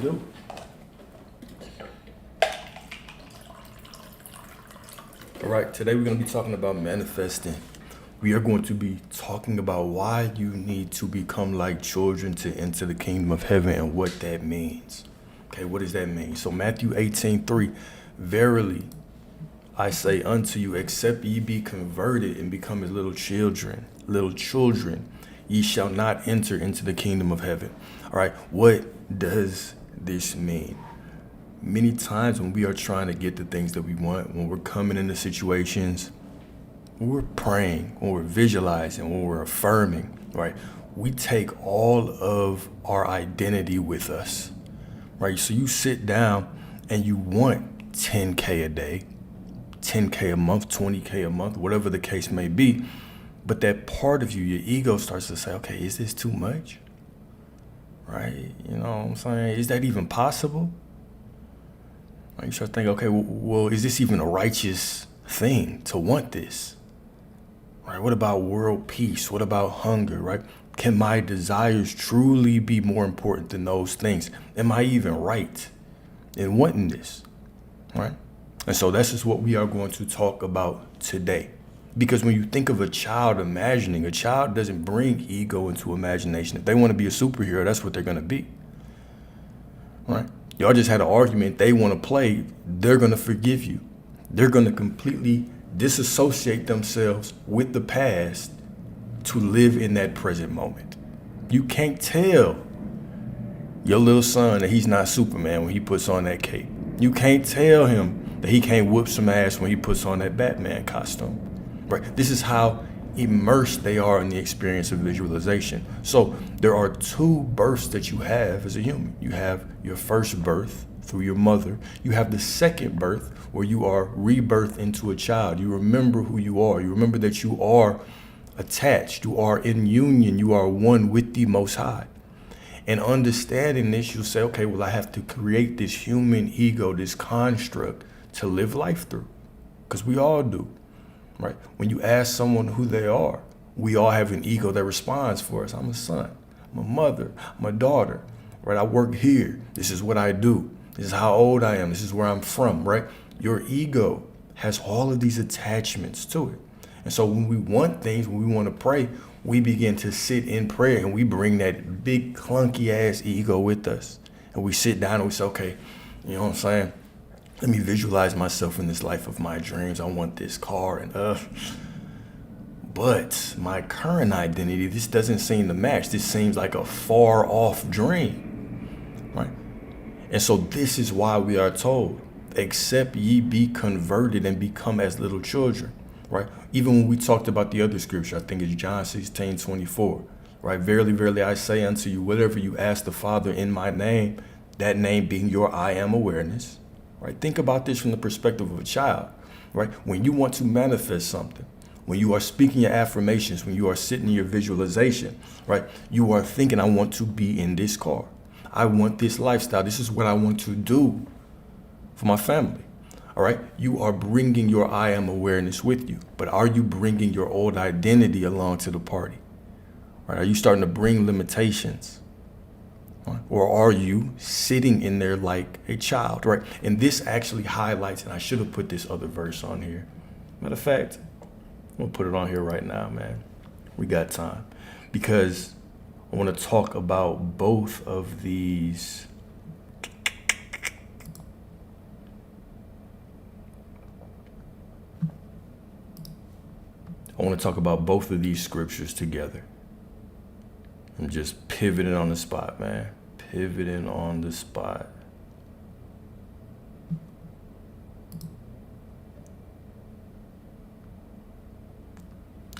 do. All right, today we're going to be talking about manifesting. We are going to be talking about why you need to become like children to enter the kingdom of heaven and what that means. Okay, what does that mean? So Matthew 18:3, verily I say unto you, except ye be converted and become as little children, ye shall not enter into the kingdom of heaven. All right, what does this mean? Many times when we are trying to get the things that we want, when we're coming into situations, when we're praying, when we're visualizing, when we're affirming, right? We take all of our identity with us, right? So you sit down and you want 10K a day, 10K a month, 20K a month, whatever the case may be. But that part of you, your ego starts to say, okay, is this too much? Right? You know what I'm saying? Is that even possible? Right? You start thinking, okay, well, is this even a righteous thing to want this? Right? What about world peace? What about hunger? Right? Can my desires truly be more important than those things? Am I even right in wanting this? Right? And so this is what we are going to talk about today. Because when you think of a child imagining, a child doesn't bring ego into imagination. If they want to be a superhero, that's what they're going to be. Right? Y'all just had an argument. They want to play. They're going to forgive you. They're going to completely disassociate themselves with the past to live in that present moment. You can't tell your little son that he's not Superman when he puts on that cape. You can't tell him that he can't whoop some ass when he puts on that Batman costume. Right? This is how immersed they are in the experience of visualization. So there are two births that you have as a human. You have your first birth through your mother. You have the second birth where you are rebirthed into a child. You remember who you are. You remember that you are attached. You are in union. You are one with the Most High. And understanding this, you'll say, okay, well, I have to create this human ego, this construct to live life through. Because we all do. Right? When you ask someone who they are, we all have an ego that responds for us. I'm a son, I'm a mother, I'm a daughter, right? I work here. This is what I do. This is how old I am. This is where I'm from, right? Your ego has all of these attachments to it. And so when we want things, when we want to pray, we begin to sit in prayer and we bring that big clunky ass ego with us. And we sit down and we say, okay, you know what I'm saying? Let me visualize myself in this life of my dreams. I want this car but my current identity, this doesn't seem to match. This seems like a far off dream, right? And so this is why we are told, except ye be converted and become as little children, right? Even when we talked about the other scripture, I think it's John 16:24, right? Verily, verily, I say unto you, whatever you ask the Father in my name, that name being your I am awareness. Right? Think about this from the perspective of a child, right? When you want to manifest something, when you are speaking your affirmations, when you are sitting in your visualization, right? You are thinking, I want to be in this car. I want this lifestyle. This is what I want to do for my family. All right. You are bringing your I am awareness with you, but are you bringing your old identity along to the party? Right? Are you starting to bring limitations? Or are you sitting in there like a child, right? And this actually highlights, and I should have put this other verse on here. Matter of fact, I'm gonna put it on here right now, man. We got time. Because I want to talk about both of these. I want to talk about both of these scriptures together. I'm just pivoting on the spot, man. Pivoting on the spot.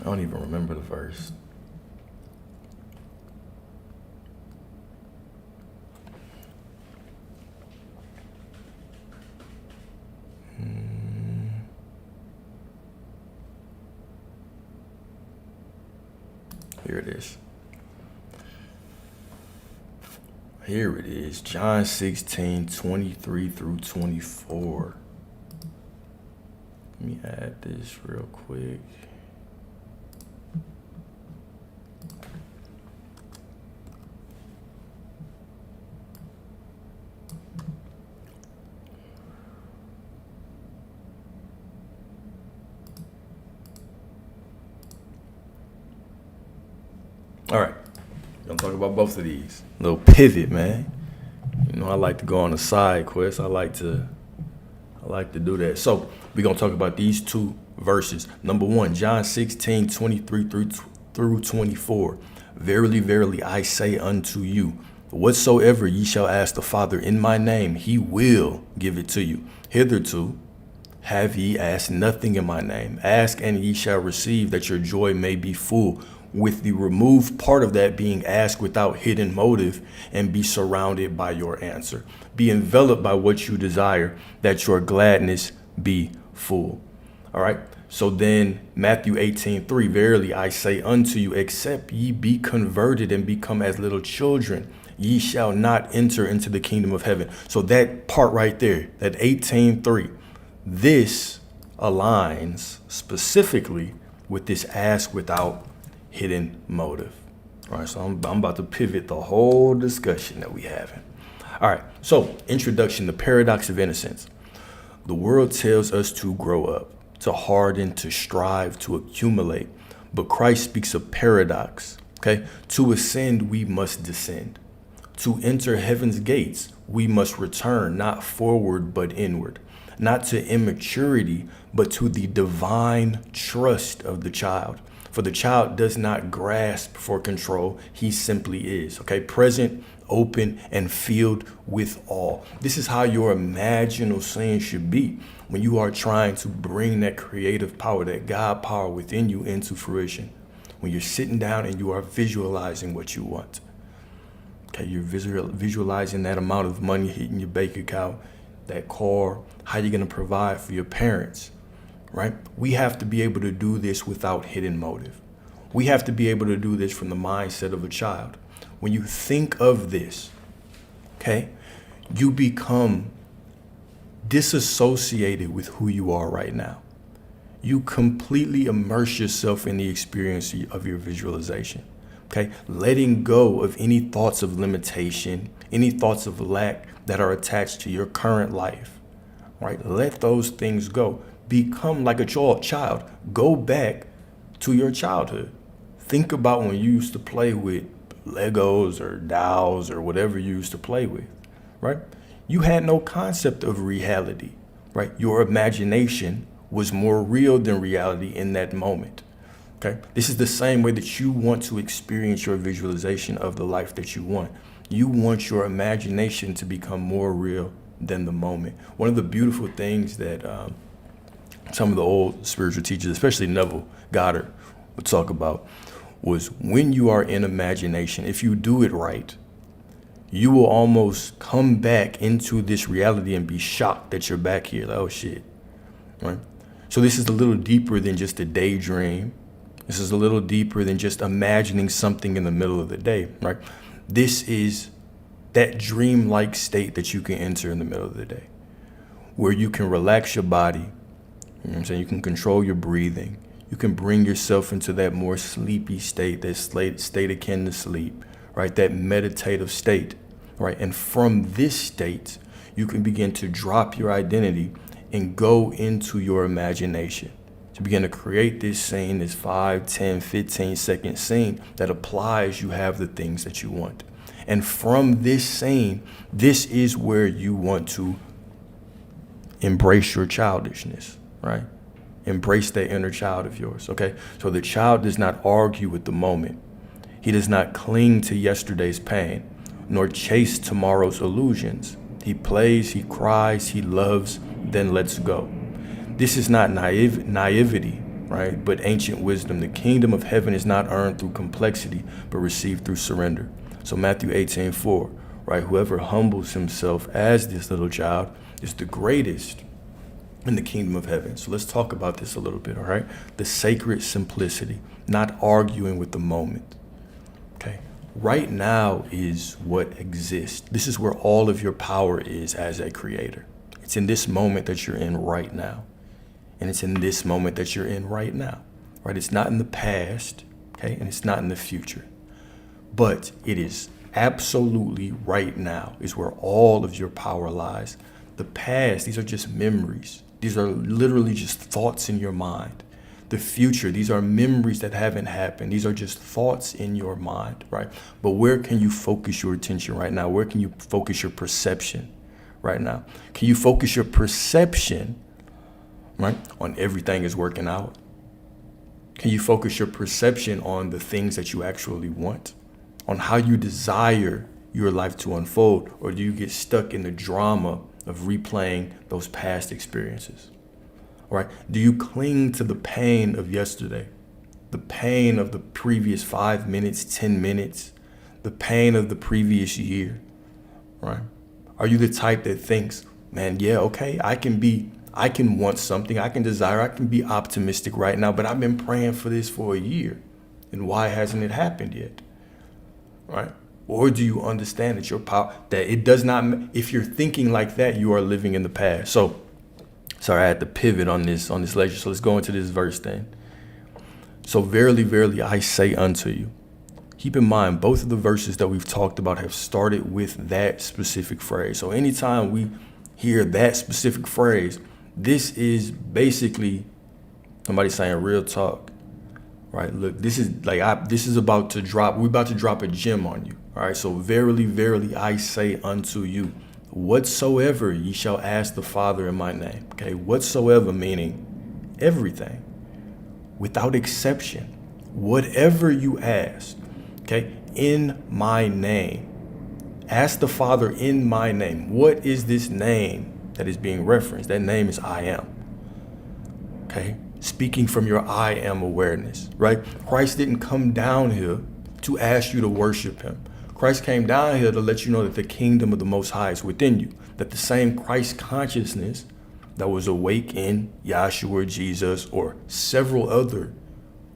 I don't even remember the verse. Here it is. Here it is, John 16:23 through 24. Let me add this real quick. All right. Gonna talk about both of these. Little pivot, man. You know, I like to go on a side quest. I like to do that. So we're gonna talk about these two verses. Number one, John 16:23 through 24. Verily, verily, I say unto you, whatsoever ye shall ask the Father in my name, he will give it to you. Hitherto have ye asked nothing in my name. Ask and ye shall receive, that your joy may be full. With the removed part of that being asked without hidden motive, and be surrounded by your answer. Be enveloped by what you desire, that your gladness be full. All right. So then Matthew 18:3, verily I say unto you, except ye be converted and become as little children, ye shall not enter into the kingdom of heaven. So that part right there, that 18:3, this aligns specifically with this ask without hidden motive. All right, so I'm about to pivot the whole discussion that we having. All right, so introduction, the paradox of innocence. The world tells us to grow up, to harden, to strive, to accumulate. But Christ speaks of paradox, okay? To ascend, we must descend. To enter heaven's gates, we must return, not forward, but inward. Not to immaturity, but to the divine trust of the child. For the child does not grasp for control. He simply is, okay? Present, open, and filled with awe. This is how your imaginal scene should be when you are trying to bring that creative power, that God power within you into fruition. When you're sitting down and you are visualizing what you want. Okay, you're visualizing that amount of money hitting your bank account, that car, how you're going to provide for your parents. Right? We have to be able to do this without hidden motive. We have to be able to do this from the mindset of a child. When you think of this, okay, you become disassociated with who you are right now. You completely immerse yourself in the experience of your visualization. Okay, letting go of any thoughts of limitation, any thoughts of lack that are attached to your current life. Right? Let those things go. Become like a child. Go back to your childhood. Think about when you used to play with Legos or dolls or whatever you used to play with, right? You had no concept of reality, right? Your imagination was more real than reality in that moment, okay? This is the same way that you want to experience your visualization of the life that you want. You want your imagination to become more real than the moment. One of the beautiful things that some of the old spiritual teachers, especially Neville Goddard, would talk about was when you are in imagination, if you do it right, you will almost come back into this reality and be shocked that you're back here. Like, oh shit, right? So this is a little deeper than just a daydream. This is a little deeper than just imagining something in the middle of the day, right? This is that dream-like state that you can enter in the middle of the day, where you can relax your body. You know what I'm saying? You can control your breathing. You can bring yourself into that more sleepy state, that state akin to sleep, right? That meditative state, right? And from this state, you can begin to drop your identity and go into your imagination to begin to create this scene, this 5, 10, 15-second scene that applies you have the things that you want. And from this scene, this is where you want to embrace your childishness. Right? Embrace that inner child of yours, okay? So the child does not argue with the moment. He does not cling to yesterday's pain, nor chase tomorrow's illusions. He plays, he cries, he loves, then lets go. This is not naivety, right? But ancient wisdom. The kingdom of heaven is not earned through complexity, but received through surrender. So Matthew 18:4, right? Whoever humbles himself as this little child is the greatest in the kingdom of heaven. So let's talk about this a little bit, all right? The sacred simplicity, not arguing with the moment, okay? Right now is what exists. This is where all of your power is as a creator. It's in this moment that you're in right now. And it's in this moment that you're in right now, right? It's not in the past, okay? And it's not in the future. But it is absolutely right now is where all of your power lies. The past, these are just memories. These are literally just thoughts in your mind. the future. These are memories that haven't happened. These are just thoughts in your mind, right? But where can you focus your attention right now? Where can you focus your perception right now? Can you focus your perception, right, on everything is working out? Can you focus your perception on the things that you actually want, on how you desire your life to unfold? Or do you get stuck in the drama of replaying those past experiences? Right? Do you cling to the pain of yesterday, the pain of the previous 5 minutes, 10 minutes, the pain of the previous year? Right? Are you the type that thinks, man, yeah, okay, I can want something, I can desire, I can be optimistic right now, but I've been praying for this for a year, and why hasn't it happened yet? Right? Or do you understand that your power, that it does not, if you're thinking like that, you are living in the past. So, sorry, I had to pivot on this lecture. So let's go into this verse then. So verily, verily, I say unto you. Keep in mind, both of the verses that we've talked about have started with that specific phrase. So anytime we hear that specific phrase, this is basically somebody saying real talk, right? Look, this is about to drop. We're about to drop a gem on you. All right. So verily, verily, I say unto you, whatsoever ye shall ask the Father in my name. Okay. Whatsoever meaning everything, without exception, whatever you ask, okay, in my name, ask the Father in my name. What is this name that is being referenced? That name is I am. Okay. Speaking from your I am awareness, right? Christ didn't come down here to ask you to worship him. Christ came down here to let you know that the kingdom of the Most High is within you, that the same Christ consciousness that was awake in Yahshua, Jesus, or several other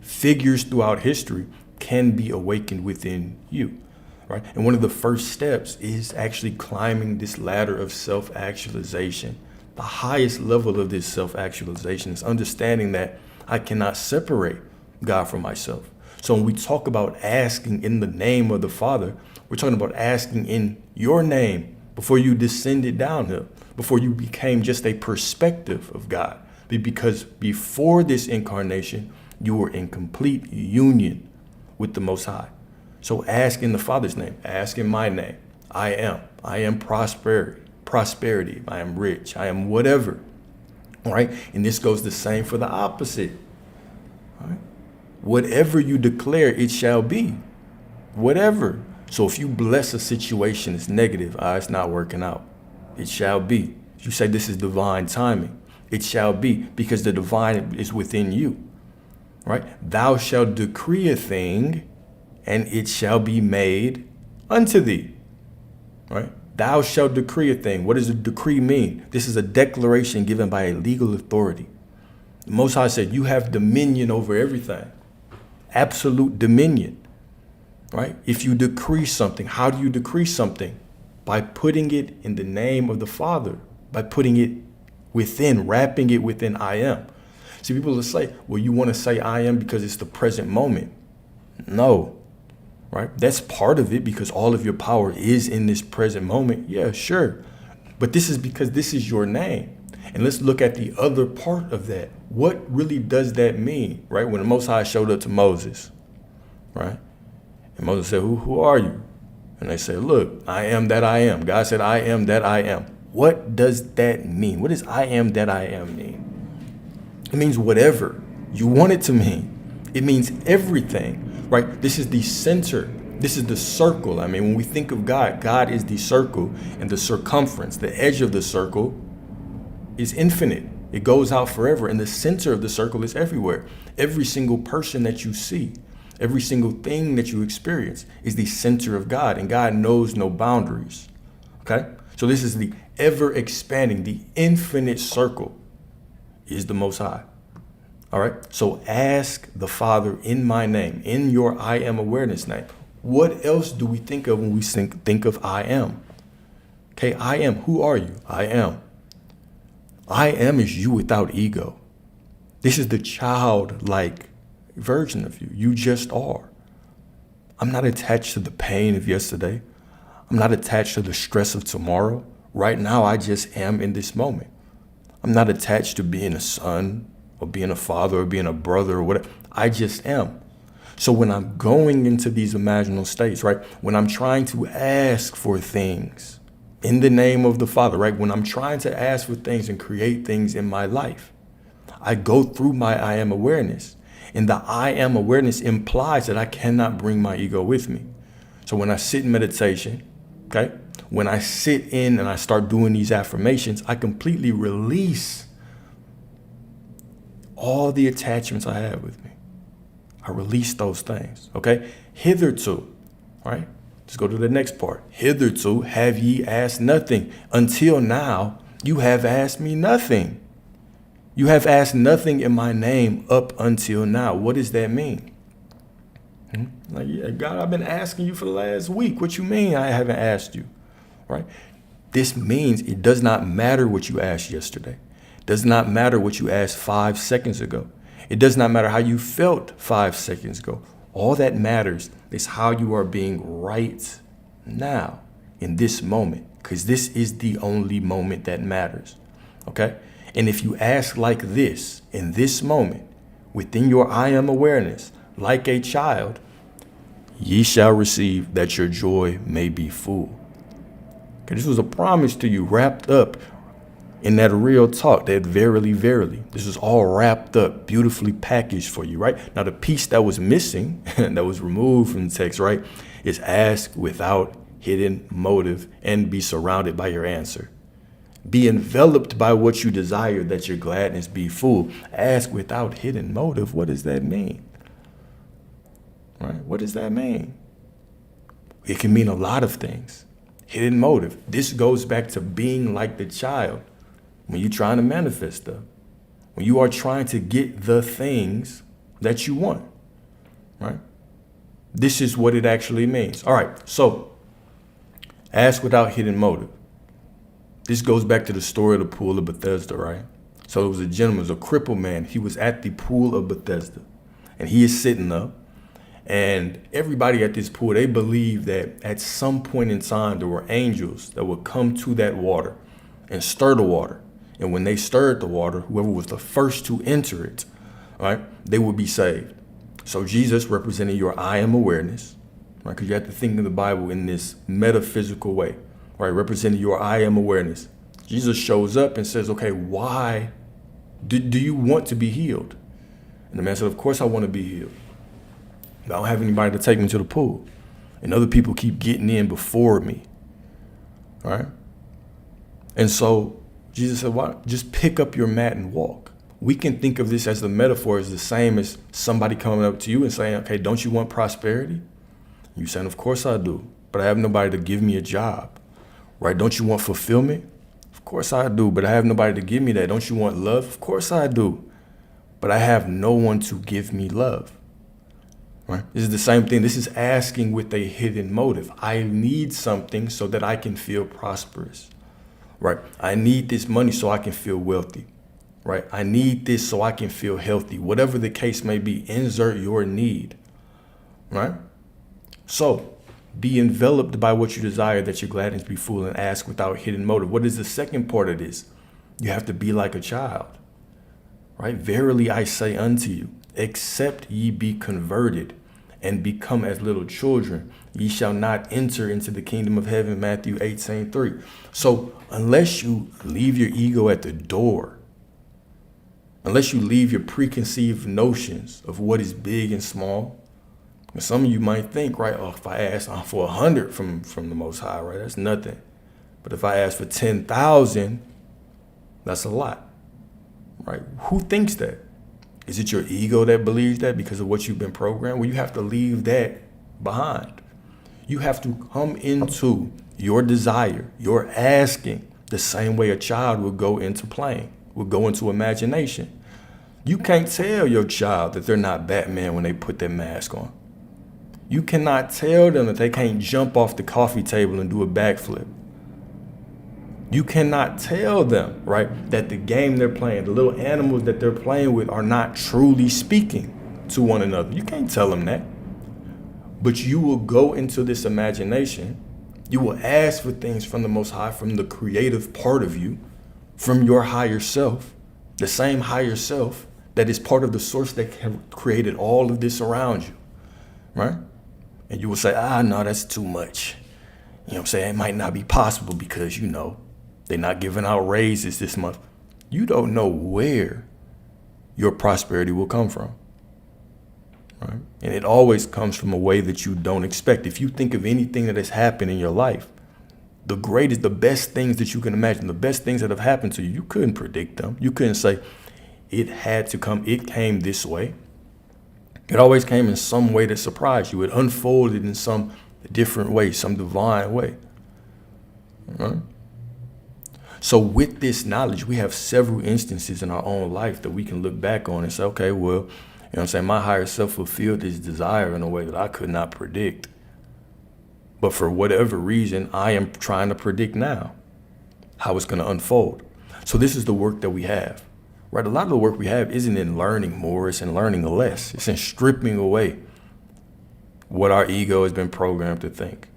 figures throughout history can be awakened within you, right? And one of the first steps is actually climbing this ladder of self-actualization. The highest level of this self-actualization is understanding that I cannot separate God from myself. So when we talk about asking in the name of the Father, we're talking about asking in your name before you descended down here, before you became just a perspective of God. Because before this incarnation, you were in complete union with the Most High. So ask in the Father's name, ask in my name. I am prosperity. I am rich. I am whatever. All right. And this goes the same for the opposite. All right. Whatever you declare, it shall be. Whatever. So if you bless a situation that's negative, it's not working out. It shall be. If you say this is divine timing, it shall be, because the divine is within you. Right? Thou shalt decree a thing, and it shall be made unto thee. Right? Thou shalt decree a thing. What does a decree mean? This is a declaration given by a legal authority. The Most High said, you have dominion over everything. Absolute dominion. Right? If you decree something, how do you decree something? By putting it in the name of the Father, by putting it within, wrapping it within I am. See, people will say, well, you want to say I am because it's the present moment. No. Right? That's part of it, because all of your power is in this present moment. Yeah, sure. But this is because this is your name. And let's look at the other part of that. What really does that mean? Right? When the Most High showed up to Moses, right? And Moses said, who are you? And they said, look, I am that I am. God said, I am that I am. What does that mean? What does I am that I am mean? It means whatever you want it to mean. It means everything, right? This is the center. This is the circle. I mean, when we think of God, God is the circle, and the circumference, the edge of the circle is infinite. It goes out forever. And the center of the circle is everywhere. Every single person that you see, every single thing that you experience is the center of God, and God knows no boundaries. Okay? So this is the ever expanding, the infinite circle is the Most High. All right. So ask the Father in my name, in your I am awareness name. What else do we think of when we think of I am? Okay. I am. Who are you? I am. I am is you without ego. This is the childlike version of you. You just are. I'm not attached to the pain of yesterday. I'm not attached to the stress of tomorrow. Right now, I just am in this moment. I'm not attached to being a son or being a father or being a brother or whatever. I just am. So when I'm going into these imaginal states, right, when I'm trying to ask for things in the name of the Father, right, when I'm trying to ask for things and create things in my life, I go through my I am awareness. And the I am awareness implies that I cannot bring my ego with me. So when I sit in meditation, okay, when I sit in and I start doing these affirmations, I completely release all the attachments I have with me. I release those things, okay? Hitherto, right? Let's go to the next part. Hitherto have ye asked nothing. Until now, you have asked me nothing. You have asked nothing in my name up until now. What does that mean? Like, yeah, God, I've been asking you for the last week. What you mean I haven't asked you, right? This means it does not matter what you asked yesterday. It does not matter what you asked 5 seconds ago. It does not matter how you felt 5 seconds ago. All that matters is how you are being right now in this moment, because this is the only moment that matters, okay? And if you ask like this in this moment, within your I am awareness, like a child, ye shall receive that your joy may be full. Okay, this was a promise to you wrapped up in that real talk, that verily, verily. This is all wrapped up, beautifully packaged for you, right? Now, the piece that was missing, that was removed from the text, right, is ask without hidden motive and be surrounded by your answer. Be enveloped by what you desire, that your gladness be full. Ask without hidden motive. What does that mean? Right? What does that mean? It can mean a lot of things. Hidden motive. This goes back to being like the child when you're trying to manifest stuff. When you are trying to get the things that you want. Right? This is what it actually means. All right. So ask without hidden motive. This goes back to the story of the pool of Bethesda, right? So it was a gentleman, it was a crippled man. He was at the pool of Bethesda, and he is sitting up. And everybody at this pool, they believe that at some point in time, there were angels that would come to that water and stir the water. And when they stirred the water, whoever was the first to enter it, right, they would be saved. So Jesus represented your I am awareness, right? Because you have to think of the Bible in this metaphysical way. Right, representing your I am awareness. Jesus shows up and says, okay, why do you want to be healed? And the man said, of course I want to be healed. I don't have anybody to take me to the pool. And other people keep getting in before me. All right? And so Jesus said, why? Just pick up your mat and walk. We can think of this as the metaphor is the same as somebody coming up to you and saying, okay, don't you want prosperity? You saying, of course I do, but I have nobody to give me a job. Right? Don't you want fulfillment? Of course I do, but I have nobody to give me that. Don't you want love? Of course I do, but I have no one to give me love. Right? This is the same thing. This is asking with a hidden motive. I need something so that I can feel prosperous. Right? I need this money so I can feel wealthy. Right? I need this so I can feel healthy. Whatever the case may be, insert your need. Right? So be enveloped by what you desire, that your gladness be full, and ask without hidden motive. What is the second part of this? You have to be like a child, right? Verily I say unto you, except ye be converted and become as little children, ye shall not enter into the kingdom of heaven, Matthew 18:3. So unless you leave your ego at the door, unless you leave your preconceived notions of what is big and small, and some of you might think, right, oh, if I ask for 100 from the Most High, right, that's nothing. But if I ask for 10,000, that's a lot, right? Who thinks that? Is it your ego that believes that because of what you've been programmed? Well, you have to leave that behind. You have to come into your desire, your asking, the same way a child would go into playing, would go into imagination. You can't tell your child that they're not Batman when they put their mask on. You cannot tell them that they can't jump off the coffee table and do a backflip. You cannot tell them, right, that the game they're playing, the little animals that they're playing with are not truly speaking to one another. You can't tell them that. But you will go into this imagination. You will ask for things from the Most High, from the creative part of you, from your higher self, the same higher self that is part of the source that have created all of this around you, right? And you will say, no, that's too much. You know what I'm saying? It might not be possible because, they're not giving out raises this month. You don't know where your prosperity will come from, right? And it always comes from a way that you don't expect. If you think of anything that has happened in your life, the best things that you can imagine, the best things that have happened to you, you couldn't predict them. You couldn't say it had to come. It came this way. It always came in some way that surprised you. It unfolded in some different way, some divine way. Right? So with this knowledge, we have several instances in our own life that we can look back on and say, okay, well, you know what I'm saying? My higher self fulfilled this desire in a way that I could not predict. But for whatever reason, I am trying to predict now how it's going to unfold. So this is the work that we have, right? A lot of the work we have isn't in learning more, it's in learning less. It's in stripping away what our ego has been programmed to think.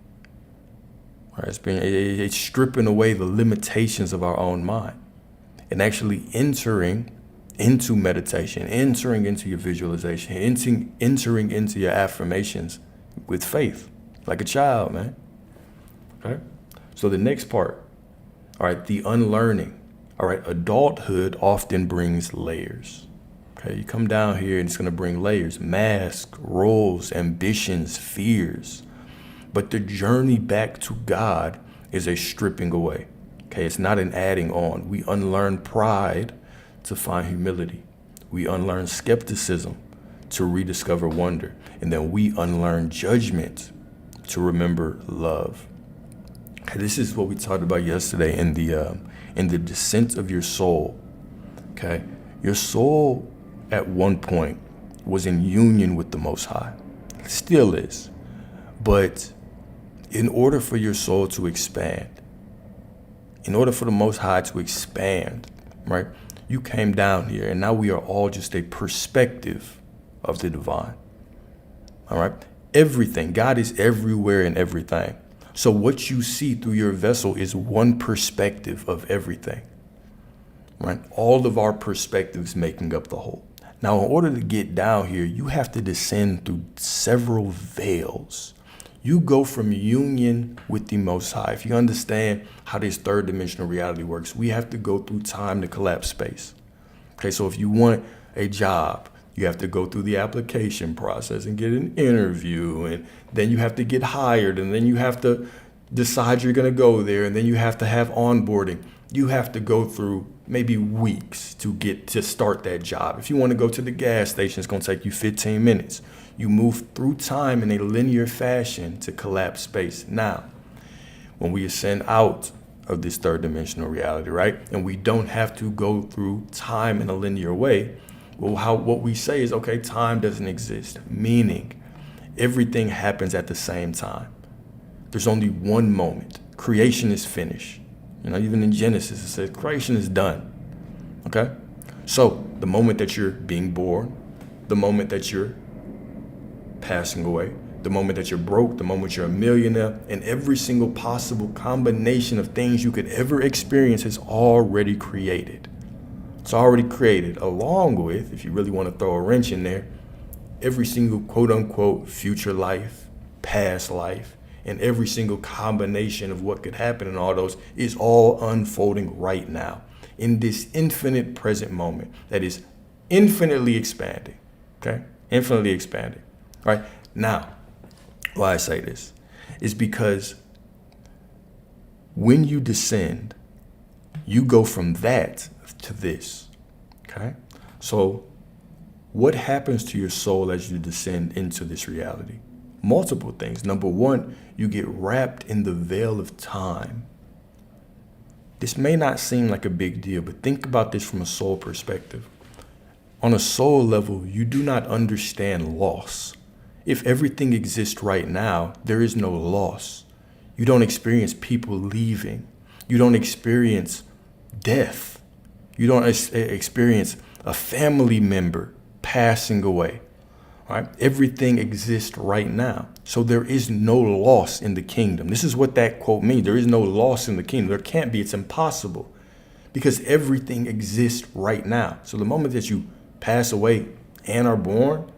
Right? It's stripping away the limitations of our own mind and actually entering into meditation, entering into your visualization, entering into your affirmations with faith, like a child, man. Okay? So the next part, all right, the unlearning. All right, adulthood often brings layers. Okay, you come down here and it's going to bring layers, masks, roles, ambitions, fears. But the journey back to God is a stripping away. Okay, it's not an adding on. We unlearn pride to find humility. We unlearn skepticism to rediscover wonder. And then we unlearn judgment to remember love. Okay, this is what we talked about yesterday in the descent of your soul. Okay, your soul at one point was in union with the Most High. It still is. But in order for your soul to expand, in order for the Most High to expand, right, you came down here, and now we are all just a perspective of the divine. All right? Everything. God is everywhere and everything. So what you see through your vessel is one perspective of everything. Right? All of our perspectives making up the whole. Now, in order to get down here, you have to descend through several veils. You go from union with the Most High. If you understand how this third dimensional reality works, we have to go through time to collapse space. Okay, so if you want a job, you have to go through the application process and get an interview, and then you have to get hired, and then you have to decide you're going to go there, and then you have to have onboarding. You have to go through maybe weeks to start that job. If you want to go to the gas station, it's going to take you 15 minutes. You move through time in a linear fashion to collapse space. Now, when we ascend out of this third dimensional reality, right, and we don't have to go through time in a linear way, well, what we say is, okay, time doesn't exist, meaning everything happens at the same time. There's only one moment. Creation is finished. Even in Genesis, it says creation is done. Okay? So the moment that you're being born, the moment that you're passing away, the moment that you're broke, the moment you're a millionaire, and every single possible combination of things you could ever experience is already created. It's already created, along with, if you really want to throw a wrench in there, every single quote unquote future life, past life, and every single combination of what could happen in all those is all unfolding right now in this infinite present moment that is infinitely expanding. Okay? Infinitely expanding. All right? Now, why I say this is because when you descend, you go from that to this. Okay? So what happens to your soul as you descend into this reality? Multiple things. Number one, you get wrapped in the veil of time. This may not seem like a big deal, but think about this from a soul perspective. On a soul level, you do not understand loss. If everything exists right now, there is no loss. You don't experience people leaving. You don't experience death. You don't experience a family member passing away. Right? Everything exists right now. So there is no loss in the kingdom. This is what that quote means. There is no loss in the kingdom. There can't be. It's impossible because everything exists right now. So the moment that you pass away and are born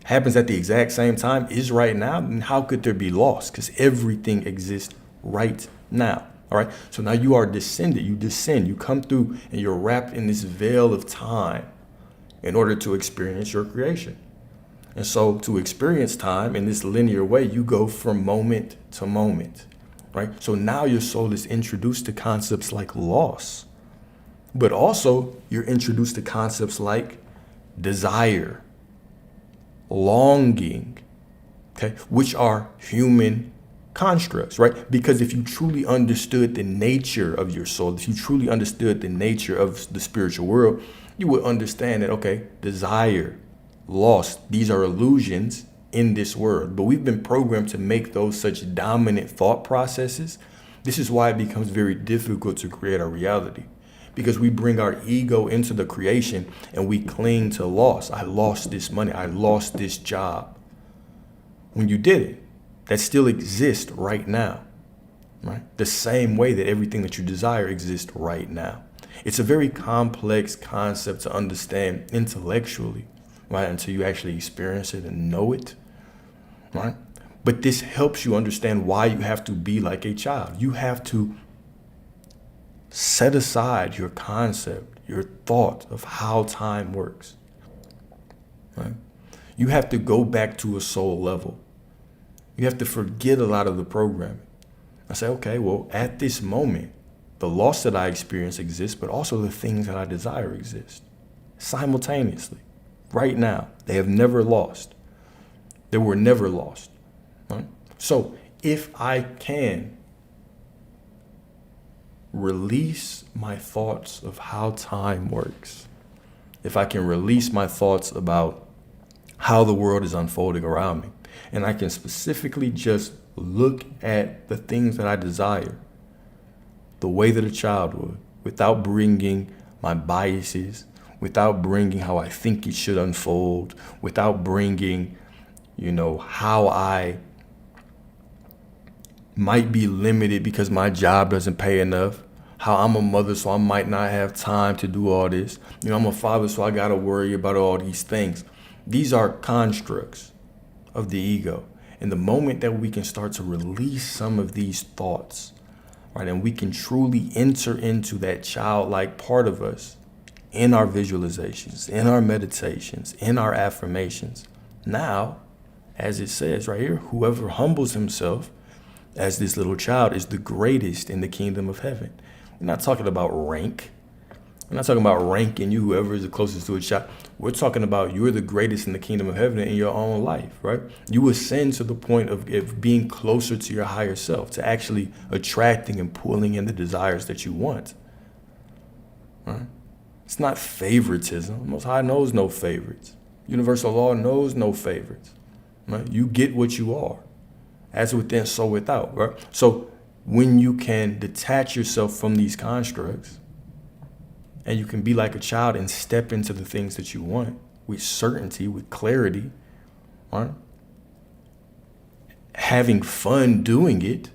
happens at the exact same time, is right now, then how could there be loss? Because everything exists right now. All right. So now you are descended, you descend, you come through and you're wrapped in this veil of time in order to experience your creation. And so to experience time in this linear way, you go from moment to moment, right? So now your soul is introduced to concepts like loss, but also you're introduced to concepts like desire, longing, okay, which are human constructs, right? Because if you truly understood the nature of your soul, if you truly understood the nature of the spiritual world, you would understand that, okay, desire, loss, these are illusions in this world, but we've been programmed to make those such dominant thought processes. This is why it becomes very difficult to create our reality, because we bring our ego into the creation and we cling to loss. I lost this money. I lost this job. When you did it, that still exists right now, right? The same way that everything that you desire exists right now. It's a very complex concept to understand intellectually, right? Until you actually experience it and know it, right? But this helps you understand why you have to be like a child. You have to set aside your concept, your thought of how time works, right? You have to go back to a soul level. You have to forget a lot of the programming. I say, okay, well, at this moment, the loss that I experience exists, but also the things that I desire exist simultaneously, right now. They have never lost. They were never lost, right? So if I can release my thoughts of how time works, if I can release my thoughts about how the world is unfolding around me, and I can specifically just look at the things that I desire the way that a child would, without bringing my biases, without bringing how I think it should unfold, without bringing, how I might be limited because my job doesn't pay enough, how I'm a mother, so I might not have time to do all this. I'm a father, so I got to worry about all these things. These are constructs of the ego. And the moment that we can start to release some of these thoughts, right, and we can truly enter into that childlike part of us in our visualizations, in our meditations, in our affirmations. Now, as it says right here, whoever humbles himself as this little child is the greatest in the kingdom of heaven. We're not talking about rank. We're not talking about ranking you, whoever is the closest to a child. We're talking about you're the greatest in the kingdom of heaven in your own life, right? You ascend to the point of being closer to your higher self, to actually attracting and pulling in the desires that you want, right? It's not favoritism. The Most High knows no favorites. Universal law knows no favorites, right? You get what you are. As within, so without, right? So when you can detach yourself from these constructs, and you can be like a child and step into the things that you want with certainty, with clarity, right? Having fun doing it,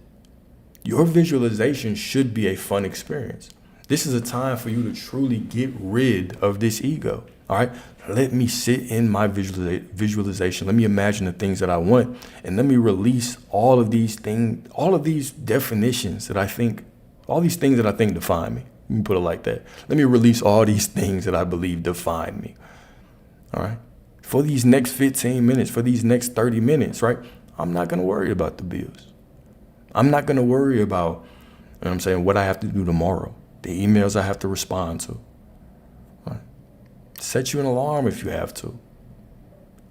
your visualization should be a fun experience. This is a time for you to truly get rid of this ego, all right? Let me sit in my visualization. Let me imagine the things that I want, and let me release all of these things, all of these definitions that I think, all these things that I think define me. Let me put it like that. Let me release all these things that I believe define me. All right. For these next 15 minutes, for these next 30 minutes, right? I'm not going to worry about the bills. I'm not going to worry about, what I have to do tomorrow, the emails I have to respond to. Right? Set you an alarm if you have to.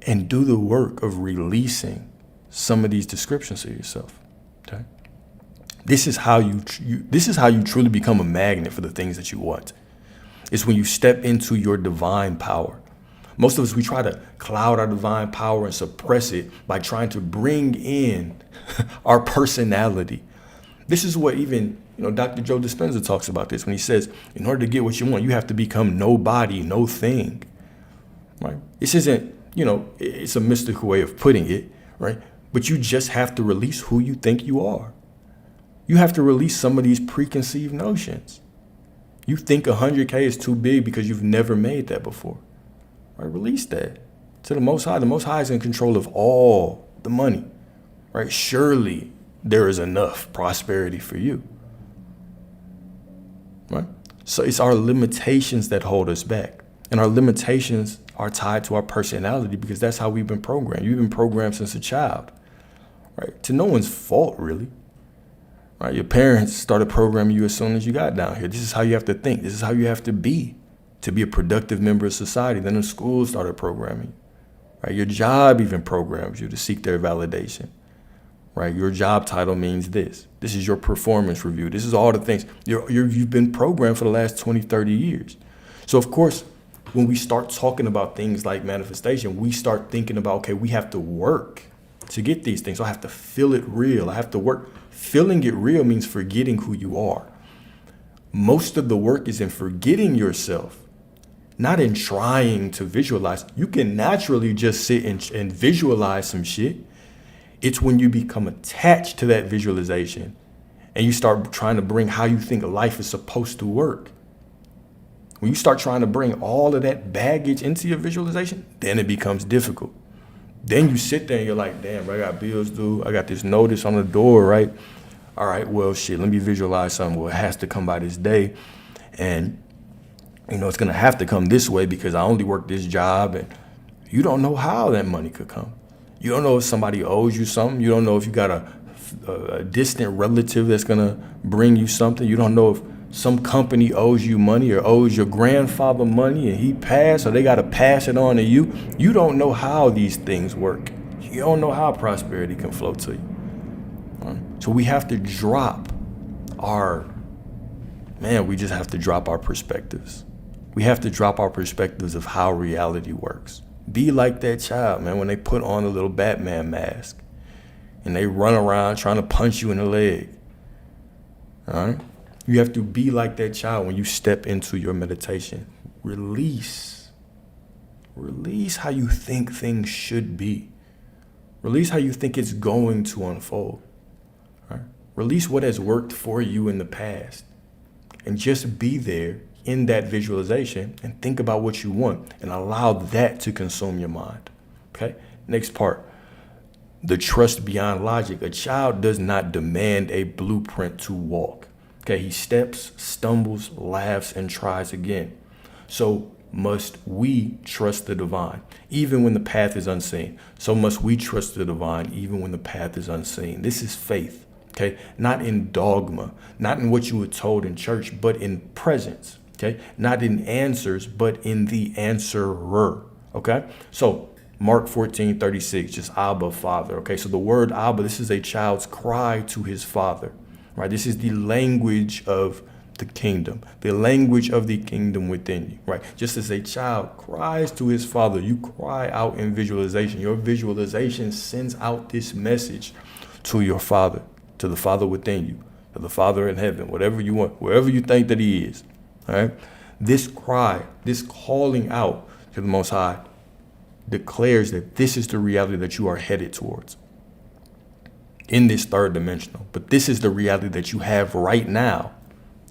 And do the work of releasing some of these descriptions of yourself. Okay. This is how you truly become a magnet for the things that you want. It's when you step into your divine power. Most of us, we try to cloud our divine power and suppress it by trying to bring in our personality. This is what even, Dr. Joe Dispenza talks about this when he says, in order to get what you want, you have to become nobody, no thing, right? This isn't, it's a mystical way of putting it, right? But you just have to release who you think you are. You have to release some of these preconceived notions. You think 100K is too big because you've never made that before. right? Release that to the Most High. The Most High is in control of all the money, right? Surely there is enough prosperity for you, right? So it's our limitations that hold us back. And our limitations are tied to our personality because that's how we've been programmed. You've been programmed since a child, right? To no one's fault, really. Right? Your parents started programming you as soon as you got down here. This is how you have to think. This is how you have to be a productive member of society. Then the school started programming you. Right? Your job even programs you to seek their validation. Right? Your job title means this. This is your performance review. This is all the things. You've been programmed for the last 20, 30 years. So, of course, when we start talking about things like manifestation, we start thinking about, okay, we have to work to get these things. So I have to feel it real. I have to work. Feeling it real means forgetting who you are. Most of the work is in forgetting yourself, not in trying to visualize. You can naturally just sit and visualize some shit. It's when you become attached to that visualization and you start trying to bring how you think life is supposed to work. When you start trying to bring all of that baggage into your visualization, then it becomes difficult. Then you sit there and you're like, damn, bro, I got bills due. I got this notice on the door, right? All right, well, shit, let me visualize something. Well, it has to come by this day. And, it's going to have to come this way because I only work this job. And you don't know how that money could come. You don't know if somebody owes you something. You don't know if you got a distant relative that's going to bring you something. You don't know if some company owes you money or owes your grandfather money and he passed, so they got to pass it on to you. You don't know how these things work. You don't know how prosperity can flow to you. So we have to drop we just have to drop our perspectives. We have to drop our perspectives of how reality works. Be like that child, man, when they put on a little Batman mask and they run around trying to punch you in the leg. All right? You have to be like that child when you step into your meditation. Release how you think things should be. Release how you think it's going to unfold. Right? Release what has worked for you in the past. And just be there in that visualization and think about what you want and allow that to consume your mind. Okay? Next part. The trust beyond logic. A child does not demand a blueprint to walk. Okay, he steps, stumbles, laughs, and tries again. So must we trust the divine, even when the path is unseen. So must we trust the divine, even when the path is unseen. This is faith, okay? Not in dogma, not in what you were told in church, but in presence, okay? Not in answers, but in the answerer, okay? So Mark 14:36, just Abba, Father, okay? So the word Abba, this is a child's cry to his father. Right, this is the language of the kingdom, the language of the kingdom within you, right? Just as a child cries to his father, you cry out in visualization. Your visualization sends out this message to your father, to the Father within you, to the Father in heaven, whatever you want, wherever you think that he is, all right? This cry, this calling out to the Most High declares that this is the reality that you are headed towards in this third dimensional. But this is the reality that you have right now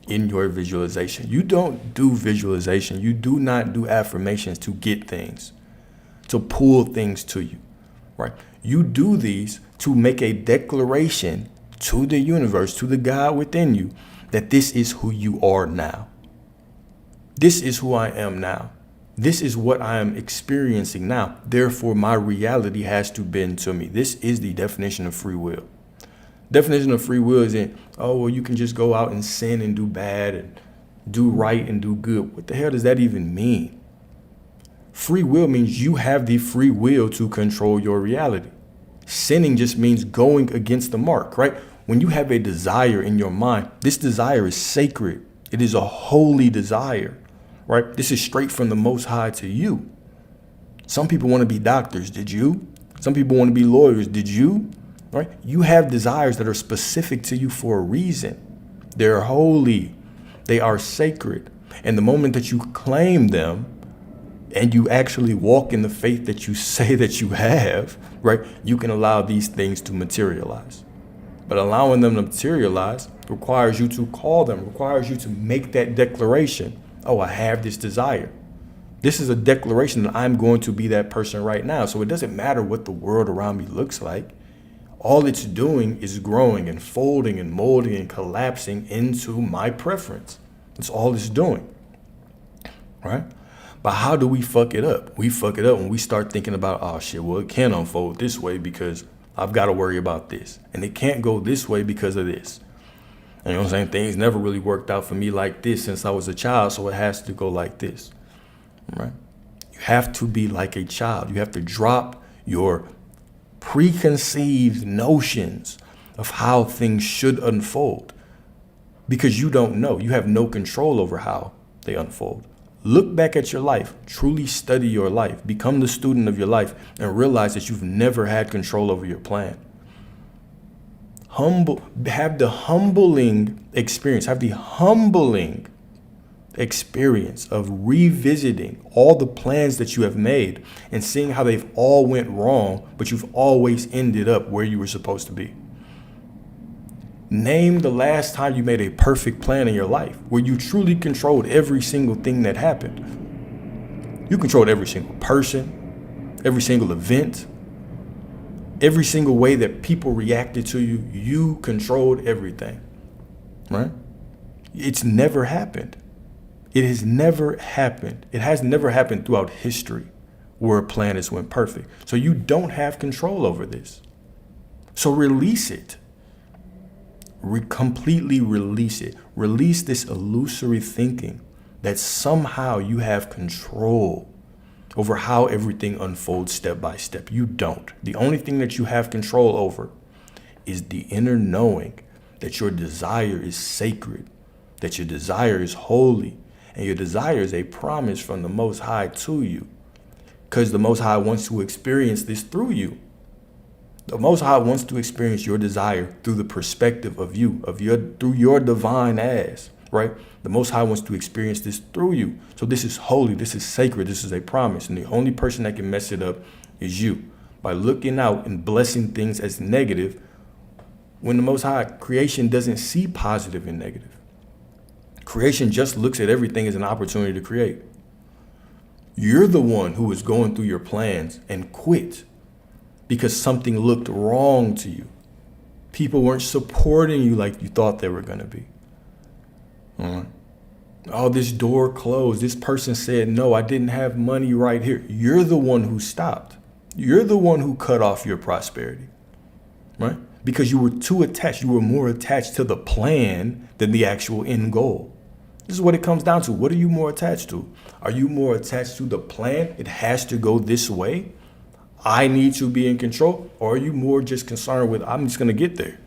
in your visualization. You don't do visualization. You do not do affirmations to get things, to pull things to you, right? You do these to make a declaration to the universe, to the God within you, that this is who you are now. This is who I am now. This is what I am experiencing now. Therefore, my reality has to bend to me. This is the definition of free will. Definition of free will isn't, you can just go out and sin and do bad and do right and do good. What the hell does that even mean? Free will means you have the free will to control your reality. Sinning just means going against the mark, right? When you have a desire in your mind, this desire is sacred. It is a holy desire. Right? This is straight from the Most High to you. Some people want to be doctors. Did you? Some people want to be lawyers. Did you? Right? You have desires that are specific to you for a reason. They're holy. They are sacred. And the moment that you claim them and you actually walk in the faith that you say that you have, right, you can allow these things to materialize. But allowing them to materialize requires you to call them, requires you to make that declaration. I have this desire. This is a declaration that I'm going to be that person right now. So it doesn't matter what the world around me looks like. All it's doing is growing and folding and molding and collapsing into my preference. That's all it's doing, right? But how do we fuck it up? We fuck it up when we start thinking about, oh shit, well, it can't unfold this way because I've got to worry about this. And it can't go this way because of this. And you know what I'm saying? Things never really worked out for me like this since I was a child, so it has to go like this, right? You have to be like a child. You have to drop your preconceived notions of how things should unfold because you don't know. You have no control over how they unfold. Look back at your life, truly study your life, become the student of your life, and realize that you've never had control over your plan. Have the humbling experience of revisiting all the plans that you have made and seeing how they've all went wrong, but you've always ended up where you were supposed to be. Name the last time you made a perfect plan in your life where you truly controlled every single thing that happened. You controlled every single person, every single event, every single way that people reacted to you. You controlled everything, right? It's never happened. It has never happened. It has never happened throughout history where a plan has went perfect. So you don't have control over this. So release it. Completely release it. Release this illusory thinking that somehow you have control over how everything unfolds step by step. You don't. The only thing that you have control over is the inner knowing that your desire is sacred, that your desire is holy, and your desire is a promise from the Most High to you, because the Most High wants to experience this through you. The Most High wants to experience your desire through the perspective of you, through your divine ass, right? The Most High wants to experience this through you. So this is holy, this is sacred, this is a promise. And the only person that can mess it up is you by looking out and blessing things as negative when the Most High creation doesn't see positive and negative. Creation just looks at everything as an opportunity to create. You're the one who is going through your plans and quit because something looked wrong to you. People weren't supporting you like you thought they were going to be. Oh, this door closed. This person said, no, I didn't have money right here. You're the one who stopped. You're the one who cut off your prosperity, right? Because you were too attached. You were more attached to the plan than the actual end goal. This is what it comes down to. What are you more attached to? Are you more attached to the plan? It has to go this way. I need to be in control. Or are you more just concerned with, I'm just going to get there.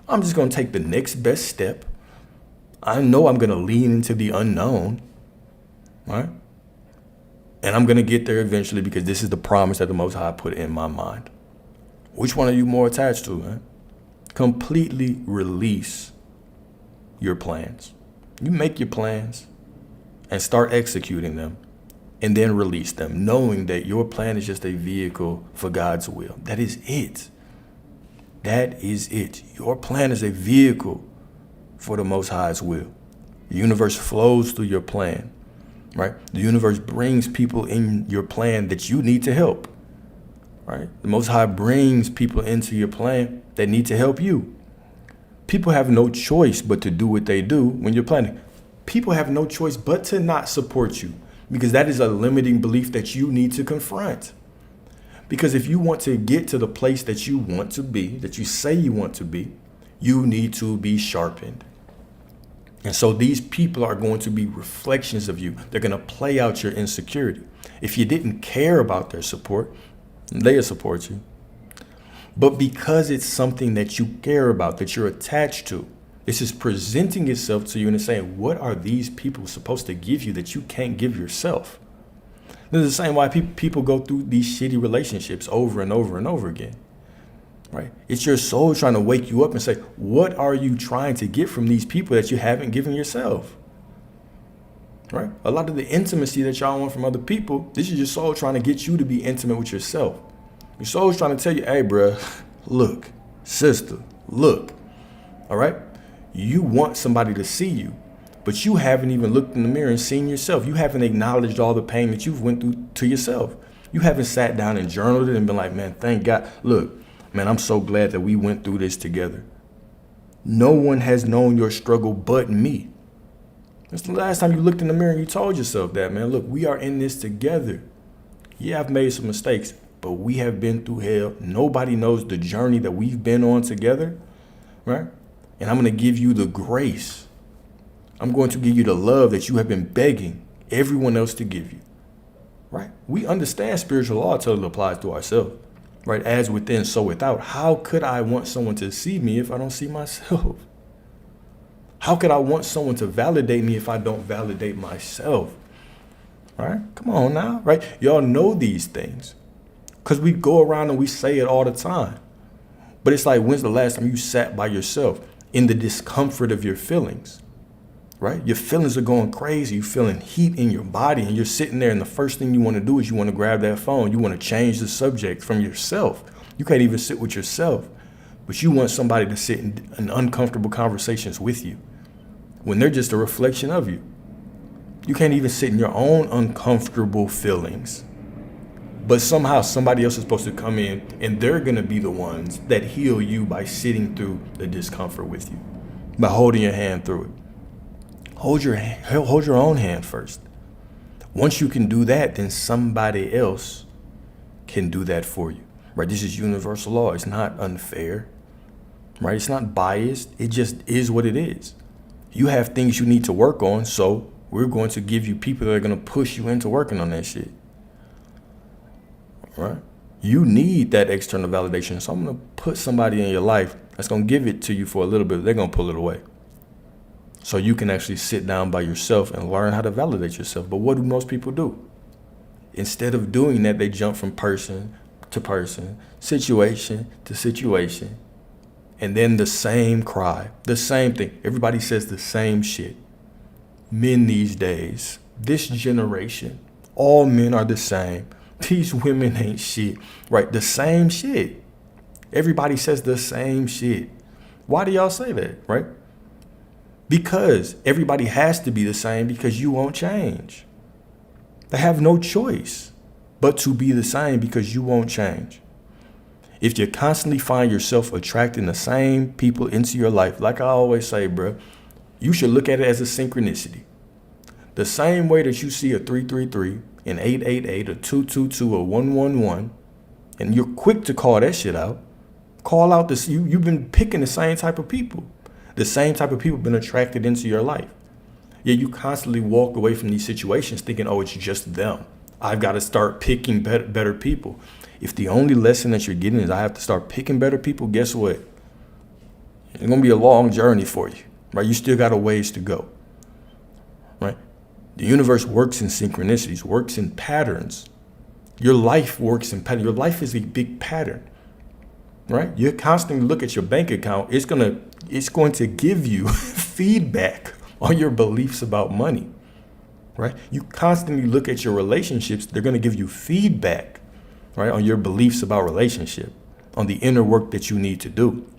I'm just going to take the next best step. I know I'm going to lean into the unknown, right? And I'm going to get there eventually because this is the promise that the Most High put in my mind. Which one are you more attached to, man? Completely release your plans. You make your plans and start executing them and then release them, knowing that your plan is just a vehicle for God's will. That is it. That is it. Your plan is a vehicle for the Most High's will. The universe flows through your plan, right? The universe brings people in your plan that you need to help, right? The Most High brings people into your plan that need to help you. People have no choice but to do what they do when you're planning. People have no choice but to not support you because that is a limiting belief that you need to confront. Because if you want to get to the place that you want to be, that you say you want to be, you need to be sharpened. And so these people are going to be reflections of you. They're going to play out your insecurity. If you didn't care about their support, they'll support you. But because it's something that you care about, that you're attached to, this is presenting itself to you and it's saying, what are these people supposed to give you that you can't give yourself? This is the same why people go through these shitty relationships over and over and over again. Right? It's your soul trying to wake you up and say, what are you trying to get from these people that you haven't given yourself? Right? A lot of the intimacy that y'all want from other people, this is your soul trying to get you to be intimate with yourself. Your soul is trying to tell you, hey, bruh, look, sister, look. All right? You want somebody to see you, But you haven't even looked in the mirror and seen yourself. You haven't acknowledged all the pain that you've went through to yourself. You haven't sat down and journaled it and been like, man, thank God. Look, man, I'm so glad that we went through this together. No one has known your struggle but me. That's the last time you looked in the mirror and you told yourself that, man. Look, we are in this together. Yeah, I've made some mistakes, but we have been through hell. Nobody knows the journey that we've been on together, right? And I'm going to give you the grace. I'm going to give you the love that you have been begging everyone else to give you, right? We understand spiritual law until it applies to ourselves, right? As within, so without. How could I want someone to see me if I don't see myself? How could I want someone to validate me if I don't validate myself? Right? Come on now, right? Y'all know these things because we go around and we say it all the time. But it's like, when's the last time you sat by yourself in the discomfort of your feelings, right? Your feelings are going crazy. You're feeling heat in your body and you're sitting there and the first thing you want to do is you want to grab that phone. You want to change the subject from yourself. You can't even sit with yourself, but you want somebody to sit in uncomfortable conversations with you when they're just a reflection of you. You can't even sit in your own uncomfortable feelings. But somehow somebody else is supposed to come in and they're going to be the ones that heal you by sitting through the discomfort with you, by holding your hand through it. Hold your own hand first. Once you can do that, then somebody else can do that for you, right? This is universal law. It's not unfair, right? It's not biased. It just is what it is. You have things you need to work on, so we're going to give you people that are going to push you into working on that shit. Right? You need that external validation. So I'm going to put somebody in your life that's going to give it to you for a little bit. They're going to pull it away. So you can actually sit down by yourself and learn how to validate yourself. But what do most people do? Instead of doing that, they jump from person to person, situation to situation. And then the same cry, the same thing. Everybody says the same shit. Men these days, this generation, all men are the same. These women ain't shit, right? The same shit. Everybody says the same shit. Why do y'all say that, right? Because everybody has to be the same because you won't change. They have no choice but to be the same because you won't change. If you constantly find yourself attracting the same people into your life, like I always say, bro, you should look at it as a synchronicity. The same way that you see a 333, an 888, a 222, a 111, and you're quick to call that shit out. Call out this. You've been picking the same type of people. The same type of people been attracted into your life. Yet you constantly walk away from these situations thinking, oh, it's just them. I've got to start picking better people. If the only lesson that you're getting is I have to start picking better people, guess what? It's going to be a long journey for you, right? You still got a ways to go, right? The universe works in synchronicities, works in patterns. Your life works in pattern. Your life is a big pattern, right? You constantly look at your bank account. It's going to give you feedback on your beliefs about money, right? You constantly look at your relationships. They're going to give you feedback, right, on your beliefs about relationship, on the inner work that you need to do,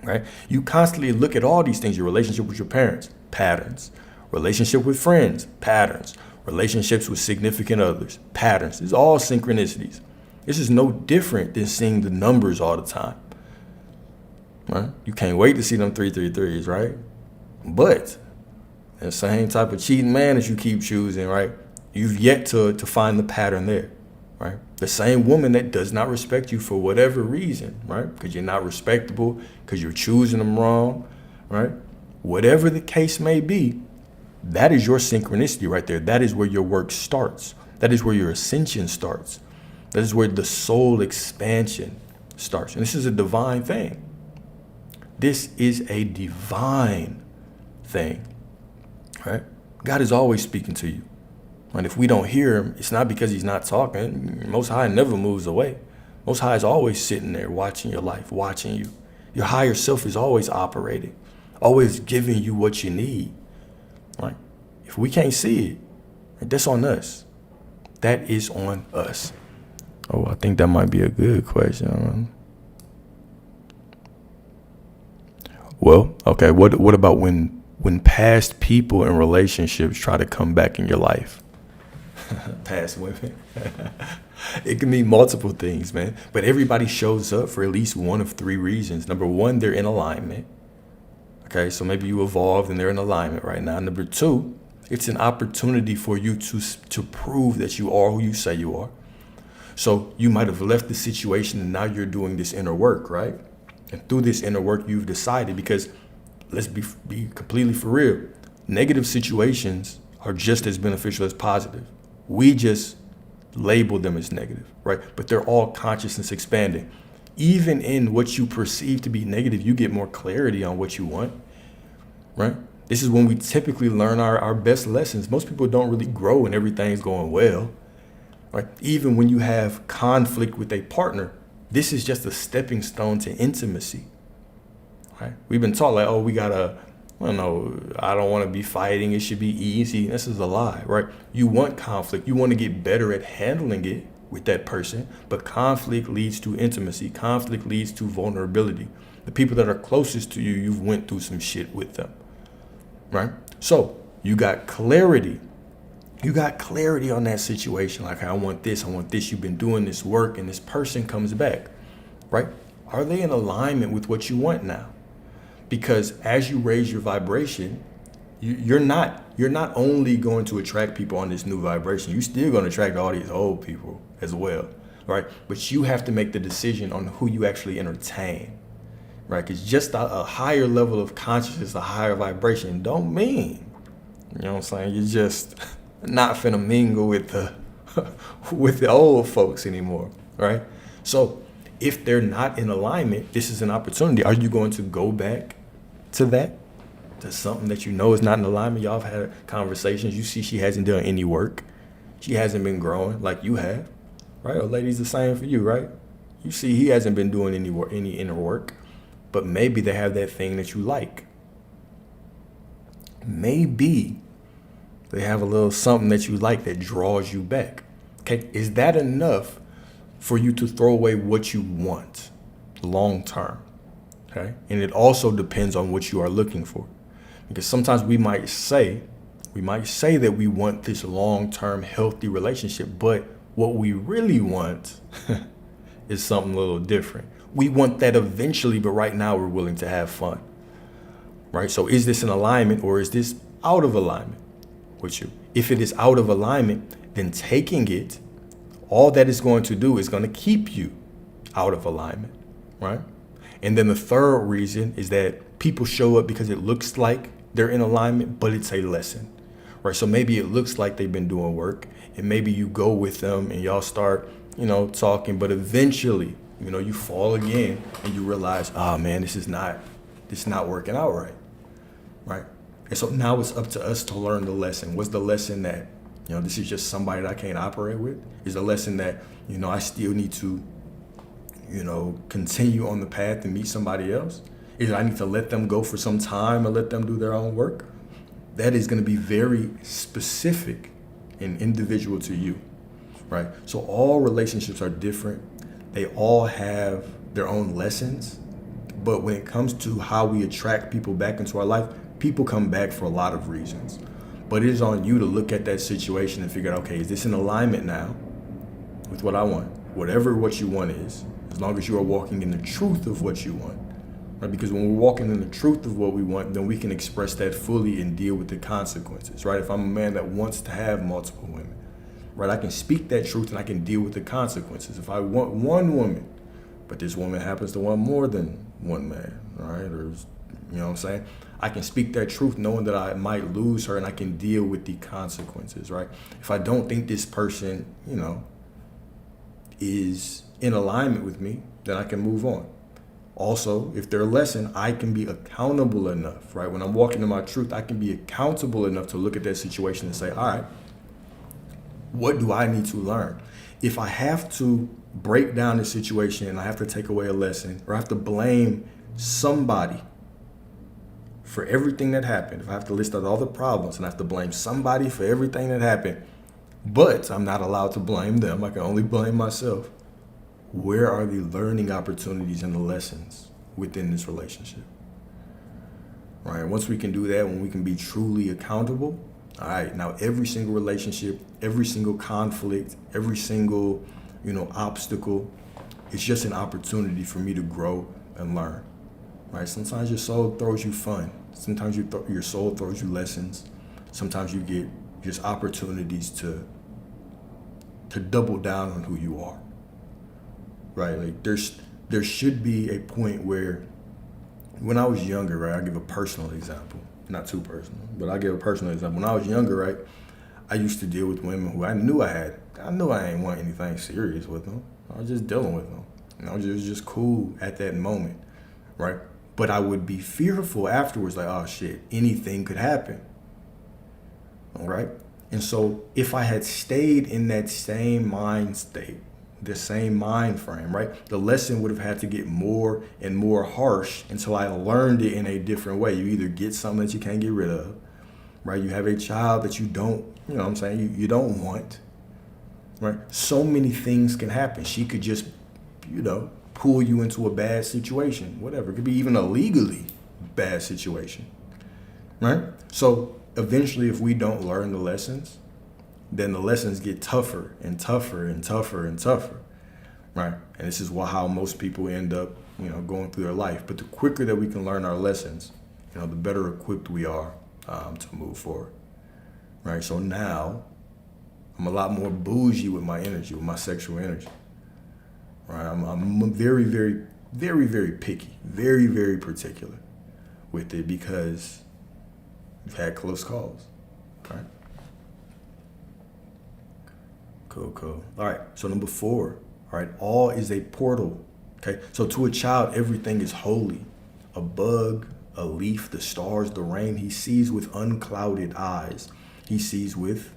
right? You constantly look at all these things, your relationship with your parents, patterns, relationship with friends, patterns, relationships with significant others, patterns. It's all synchronicities. This is no different than seeing the numbers all the time, right? You can't wait to see them 333s, right? But the same type of cheating man that you keep choosing, right? You've yet to find the pattern there, right? The same woman that does not respect you for whatever reason, right? Because you're not respectable, because you're choosing them wrong, right? Whatever the case may be, that is your synchronicity right there. That is where your work starts. That is where your ascension starts. That is where the soul expansion starts. And this is a divine thing. This is a divine thing, right? God is always speaking to you. And if we don't hear him, it's not because he's not talking. Most High never moves away. Most High is always sitting there watching your life, watching you. Your higher self is always operating, always giving you what you need. Right? If we can't see it, that's on us. That is on us. Oh, I think that might be a good question. Well, okay. What about when when past people and relationships try to come back in your life. Past women. It can mean multiple things, man. But everybody shows up for at least one of three reasons. Number one, they're in alignment. Okay, so maybe you evolved and they're in alignment right now. Number two, it's an opportunity for you to prove that you are who you say you are. So you might have left the situation and now you're doing this inner work, right? And through this inner work, you've decided, because let's be completely for real, negative situations are just as beneficial as positive. We just label them as negative, right? But they're all consciousness expanding. Even in what you perceive to be negative, you get more clarity on what you want, right? This is when we typically learn our best lessons. Most people don't really grow when everything's going well, right? Even when you have conflict with a partner, this is just a stepping stone to intimacy, right? We've been taught like, oh, we gotta, I don't want to be fighting. It should be easy. This is a lie, right? You want conflict. You want to get better at handling it with that person, but conflict leads to intimacy. Conflict leads to vulnerability. The people that are closest to you, you've went through some shit with them, right? So you got clarity. You got clarity on that situation. Like, I want this. You've been doing this work, and this person comes back, right? Are they in alignment with what you want now? Because as you raise your vibration, you're not only going to attract people on this new vibration, you're still going to attract all these old people as well, right? But you have to make the decision on who you actually entertain, right? Because just a higher level of consciousness, a higher vibration don't mean, you know what I'm saying, you're just not finna mingle with the old folks anymore, right? So if they're not in alignment, this is an opportunity. Are you going to go back to that? To something that you know is not in alignment? Y'all have had conversations. You see she hasn't done any work. She hasn't been growing like you have, right? Or ladies, the same for you, right? You see he hasn't been doing any inner work, but maybe they have that thing that you like. Maybe they have a little something that you like that draws you back. Okay, is that enough for you to throw away what you want long term? Okay, and it also depends on what you are looking for, because sometimes we might say that we want this long-term healthy relationship, but what we really want is something a little different. We want that eventually, but right now we're willing to have fun, right? So is this in alignment, or is this out of alignment with you? If it is out of alignment, then taking it, all that is going to do is going to keep you out of alignment, right? And then the third reason is that people show up because it looks like they're in alignment, but it's a lesson, right? So maybe it looks like they've been doing work, and maybe you go with them and y'all start, talking, but eventually, you fall again and you realize, oh man, this is not working out right, right? And so now it's up to us to learn the lesson. What's the lesson that, this is just somebody that I can't operate with? Is the lesson that, I still need to, continue on the path and meet somebody else? Is I need to let them go for some time and let them do their own work? That is going to be very specific and individual to you, right? So all relationships are different. They all have their own lessons. But when it comes to how we attract people back into our life, people come back for a lot of reasons. But it is on you to look at that situation and figure out, okay, is this in alignment now with what I want? Whatever what you want is, as long as you are walking in the truth of what you want, right? Because when we're walking in the truth of what we want, then we can express that fully and deal with the consequences, right? If I'm a man that wants to have multiple women, right, I can speak that truth and I can deal with the consequences. If I want one woman, but this woman happens to want more than one man, right? Or, you know what I'm saying? I can speak that truth knowing that I might lose her, and I can deal with the consequences, right? If I don't think this person, is in alignment with me, then I can move on. Also, if they're a lesson, I can be accountable enough, right? When I'm walking in my truth, I can be accountable enough to look at that situation and say, all right, what do I need to learn? If I have to break down the situation and I have to take away a lesson, or I have to blame somebody for everything that happened, if I have to list out all the problems and I have to blame somebody for everything that happened, but I'm not allowed to blame them, I can only blame myself, where are the learning opportunities and the lessons within this relationship? right? Once we can do that, when we can be truly accountable, all right, now every single relationship, every single conflict, every single, obstacle, it's just an opportunity for me to grow and learn, right? Sometimes your soul throws you fun. Sometimes your soul throws you lessons. Sometimes you get just opportunities to double down on who you are, right? Like there should be a point where, when I was younger, right, I'll give a personal example, not too personal, but I'll give a personal example. When I was younger, right, I used to deal with women who I knew I ain't want anything serious with them. I was just dealing with them. It was just cool at that moment, right? But I would be fearful afterwards, like, oh shit, anything could happen, all right? And so if I had stayed in that same mind state, the same mind frame, right, the lesson would have had to get more and more harsh until I learned it in a different way. You either get something that you can't get rid of, right? You have a child that you don't, you don't want, right? So many things can happen. She could just, pull you into a bad situation, whatever. It could be even a legally bad situation, right? So eventually, if we don't learn the lessons, then the lessons get tougher and tougher and tougher and tougher, right? And this is how most people end up, going through their life. But the quicker that we can learn our lessons, the better equipped we are to move forward, right? So now I'm a lot more bougie with my energy, with my sexual energy, right? I'm very, very, very, very picky, very, very particular with it because we've had close calls, right? Cool. All right, so number 4, all right, all is a portal, okay? So to a child, everything is holy. A bug, a leaf, the stars, the rain, he sees with unclouded eyes. He sees with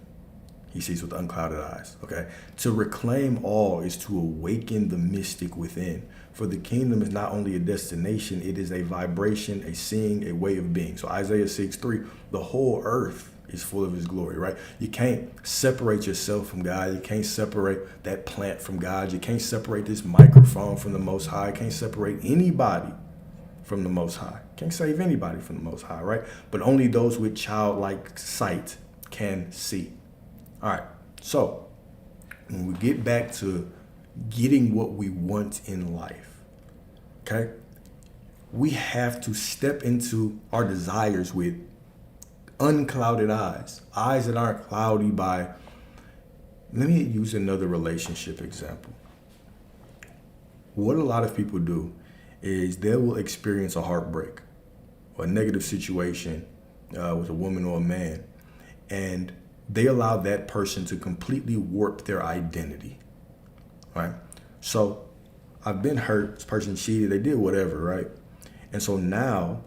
unclouded eyes, okay? To reclaim all is to awaken the mystic within. For the kingdom is not only a destination, it is a vibration, a seeing, a way of being. So Isaiah 6:3, the whole earth is full of his glory, right? You can't separate yourself from God. You can't separate that plant from God. You can't separate this microphone from the Most High. You can't separate anybody from the Most High. Can't save anybody from the Most High, right? But only those with childlike sight can see. All right, so when we get back to getting what we want in life, okay, we have to step into our desires with unclouded eyes that aren't cloudy by, let me use another relationship example. What a lot of people do is they will experience a heartbreak or a negative situation with a woman or a man, and they allow that person to completely warp their identity, right? So I've been hurt, this person cheated, they did whatever, right? And so now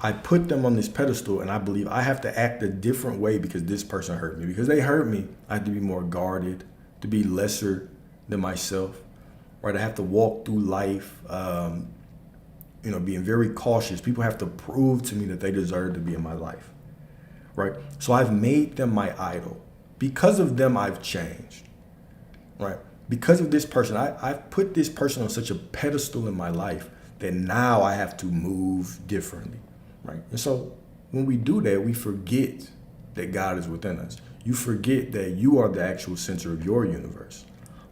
I put them on this pedestal and I believe I have to act a different way because this person hurt me. Because they hurt me, I have to be more guarded, to be lesser than myself, right? I have to walk through life, being very cautious. People have to prove to me that they deserve to be in my life, right? So I've made them my idol. Because of them, I've changed, right? Because of this person, I've put this person on such a pedestal in my life that now I have to move differently, right? And so when we do that, we forget that God is within us. You forget that you are the actual center of your universe,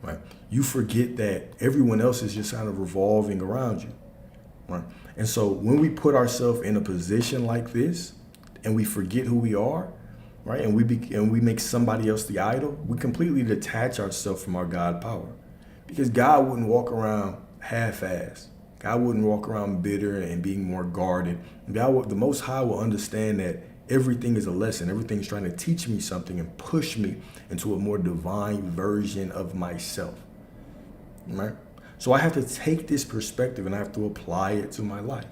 right? You forget that everyone else is just kind of revolving around you, right? And so when we put ourselves in a position like this and we forget who we are, right, and we make somebody else the idol, we completely detach ourselves from our God power. Because God wouldn't walk around half-assed. God wouldn't walk around bitter and being more guarded. The Most High will understand that everything is a lesson. Everything's trying to teach me something and push me into a more divine version of myself, right? So I have to take this perspective and I have to apply it to my life.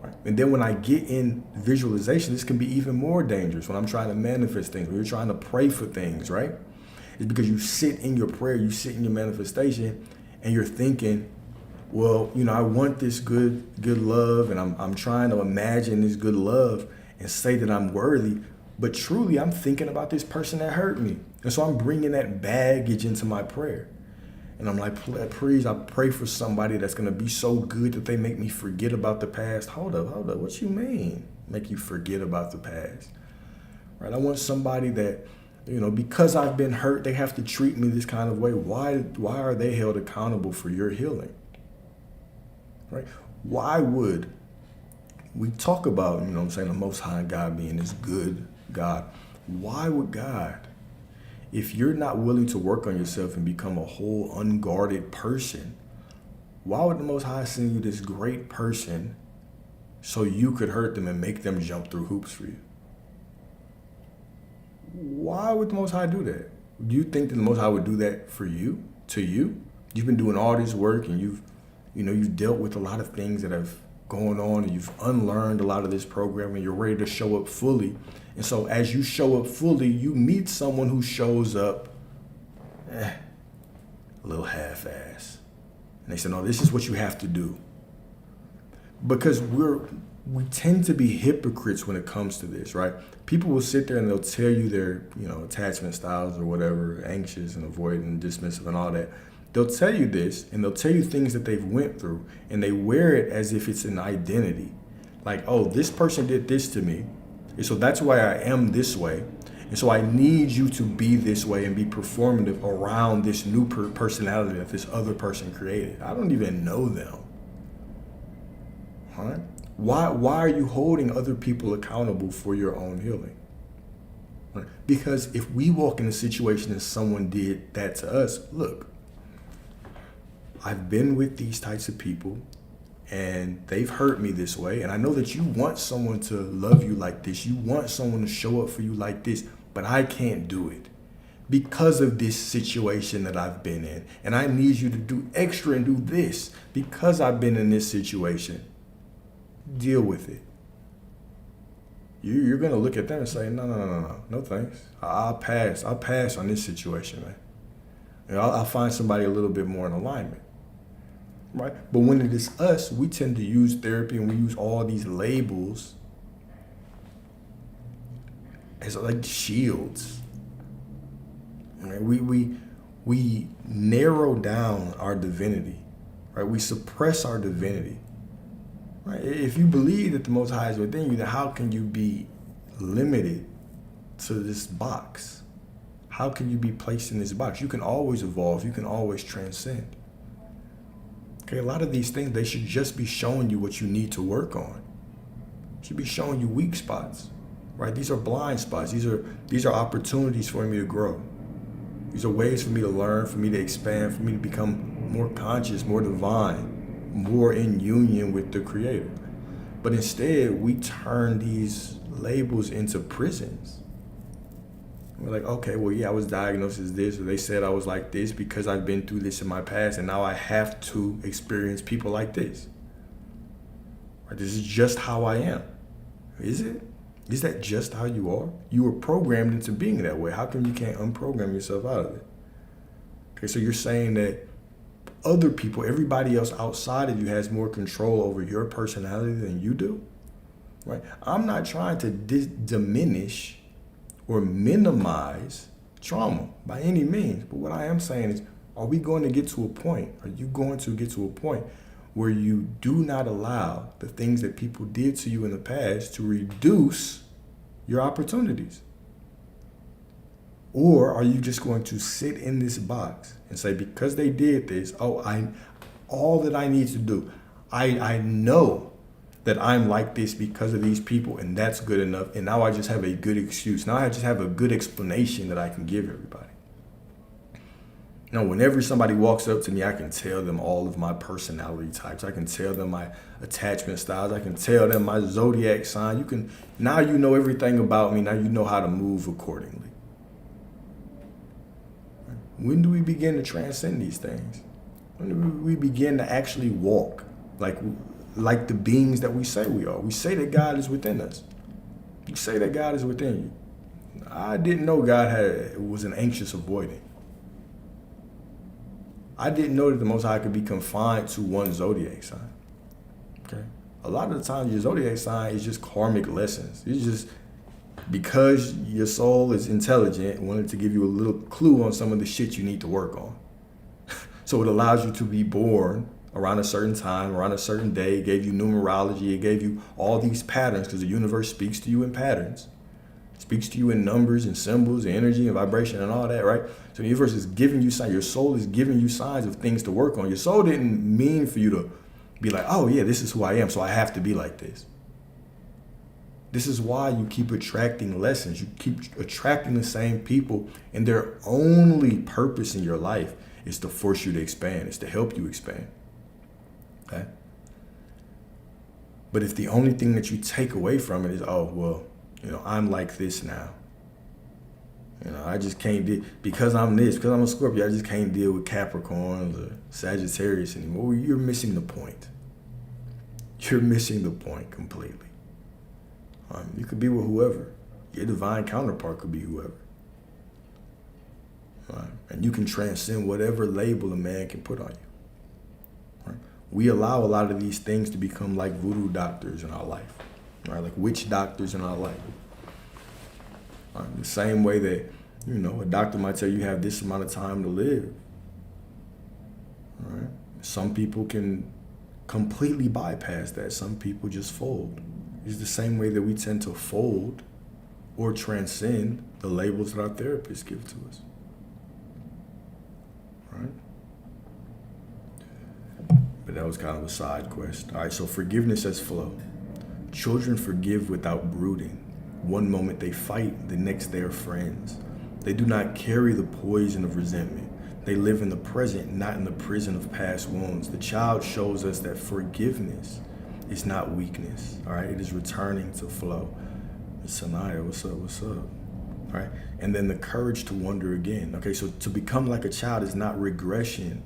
Right? And then when I get in visualization, this can be even more dangerous when I'm trying to manifest things, when you're trying to pray for things, right? It's because you sit in your prayer, you sit in your manifestation, and you're thinking, well, I want this good love, and I'm trying to imagine this good love and say that I'm worthy, but truly I'm thinking about this person that hurt me. And so I'm bringing that baggage into my prayer. And I'm like, please, I pray for somebody that's gonna be so good that they make me forget about the past. Hold up, what you mean? Make you forget about the past, right? I want somebody that, because I've been hurt, they have to treat me this kind of way. Why are they held accountable for your healing, right? Why would we talk about, the Most High God being this good God? Why would God, if you're not willing to work on yourself and become a whole unguarded person, why would the Most High send you this great person so you could hurt them and make them jump through hoops for you? Why would the Most High do that? Do you think that the Most High would do that for you, to you? You've been doing all this work and you've dealt with a lot of things that have going on and you've unlearned a lot of this programming. You're ready to show up fully. And so as you show up fully, you meet someone who shows up a little half-ass. And they say, no, this is what you have to do. Because we tend to be hypocrites when it comes to this, right? People will sit there and they'll tell you their, attachment styles or whatever, anxious and avoidant, dismissive and all that. They'll tell you this and they'll tell you things that they've went through and they wear it as if it's an identity. Like, oh, this person did this to me. And so that's why I am this way. And so I need you to be this way and be performative around this new personality that this other person created. I don't even know them. Right? Why are you holding other people accountable for your own healing? Right? Because if we walk in a situation and someone did that to us, look, I've been with these types of people and they've hurt me this way. And I know that you want someone to love you like this. You want someone to show up for you like this, but I can't do it because of this situation that I've been in. And I need you to do extra and do this because I've been in this situation. Deal with it. You're going to look at them and say, no thanks. I'll pass on this situation, man. I'll find somebody a little bit more in alignment. Right? But when it is us, we tend to use therapy and we use all these labels as like shields. Right? We narrow down our divinity. Right? We suppress our divinity. Right? If you believe that the Most High is within you, then how can you be limited to this box? How can you be placed in this box? You can always evolve. You can always transcend. Okay, a lot of these things, they should just be showing you what you need to work on. Should be showing you weak spots, right? These are blind spots. These are opportunities for me to grow. These are ways for me to learn, for me to expand, for me to become more conscious, more divine, more in union with the Creator. But instead, we turn these labels into prisons. We're like, okay, well, yeah, I was diagnosed as this, or they said I was like this because I've been through this in my past, and now I have to experience people like this. Right? This is just how I am. Is it? Is that just how you are? You were programmed into being that way. How come you can't unprogram yourself out of it? Okay, so you're saying that other people, everybody else outside of you has more control over your personality than you do? Right? I'm not trying to diminish or minimize trauma by any means. But what I am saying is, are we going to get to a point, are you going to get to a point where you do not allow the things that people did to you in the past to reduce your opportunities? Or are you just going to sit in this box and say, because they did this, all that I need to do, I know that I'm like this because of these people, and that's good enough. And now I just have a good excuse. Now I just have a good explanation that I can give everybody. Now, whenever somebody walks up to me, I can tell them all of my personality types. I can tell them my attachment styles. I can tell them my zodiac sign. Now you know everything about me. Now you know how to move accordingly. When do we begin to transcend these things? When do we begin to actually walk like the beings that we say we are? We say that God is within us. You say that God is within you. I didn't know God was an anxious avoidant. I didn't know that the Most High could be confined to one zodiac sign. Okay? A lot of the times your zodiac sign is just karmic lessons. It's just because your soul is intelligent, wanted to give you a little clue on some of the shit you need to work on. So it allows you to be born around a certain time, around a certain day. It gave you numerology. It gave you all these patterns because the universe speaks to you in patterns. It speaks to you in numbers and symbols and energy and vibration and all that, right? So the universe is giving you signs. Your soul is giving you signs of things to work on. Your soul didn't mean for you to be like, oh yeah, this is who I am, so I have to be like this. This is why you keep attracting lessons. You keep attracting the same people, and their only purpose in your life is to force you to expand. It's to help you expand. Okay? But if the only thing that you take away from it is, oh, well, I'm like this now. I just can't deal, because I'm this, because I'm a Scorpio, I just can't deal with Capricorns or Sagittarius anymore. Well, you're missing the point. You're missing the point completely. You could be with whoever. Your divine counterpart could be whoever. And you can transcend whatever label a man can put on you. We allow a lot of these things to become like voodoo doctors in our life, right? Like witch doctors in our life. The same way that, a doctor might tell you have this amount of time to live. Right? Some people can completely bypass that. Some people just fold. It's the same way that we tend to fold or transcend the labels that our therapists give to us. Right? But that was kind of a side quest. All right, so forgiveness as flow. Children forgive without brooding. One moment they fight, the next they are friends. They do not carry the poison of resentment. They live in the present, not in the prison of past wounds. The child shows us that forgiveness is not weakness, all right? It is returning to flow. Sanaya, what's up? All right? And then the courage to wonder again. Okay, so to become like a child is not regression.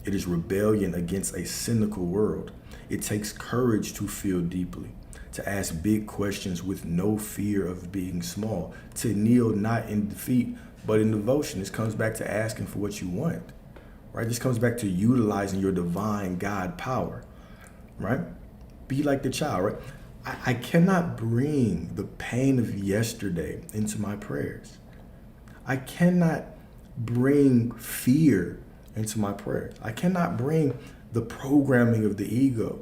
It is rebellion against a cynical world. It takes courage to feel deeply, to ask big questions with no fear of being small, to kneel not in defeat, but in devotion. This comes back to asking for what you want, right? This comes back to utilizing your divine God power, right? Be like the child, right? I cannot bring the pain of yesterday into my prayers. I cannot bring fear into my prayers. I cannot bring the programming of the ego.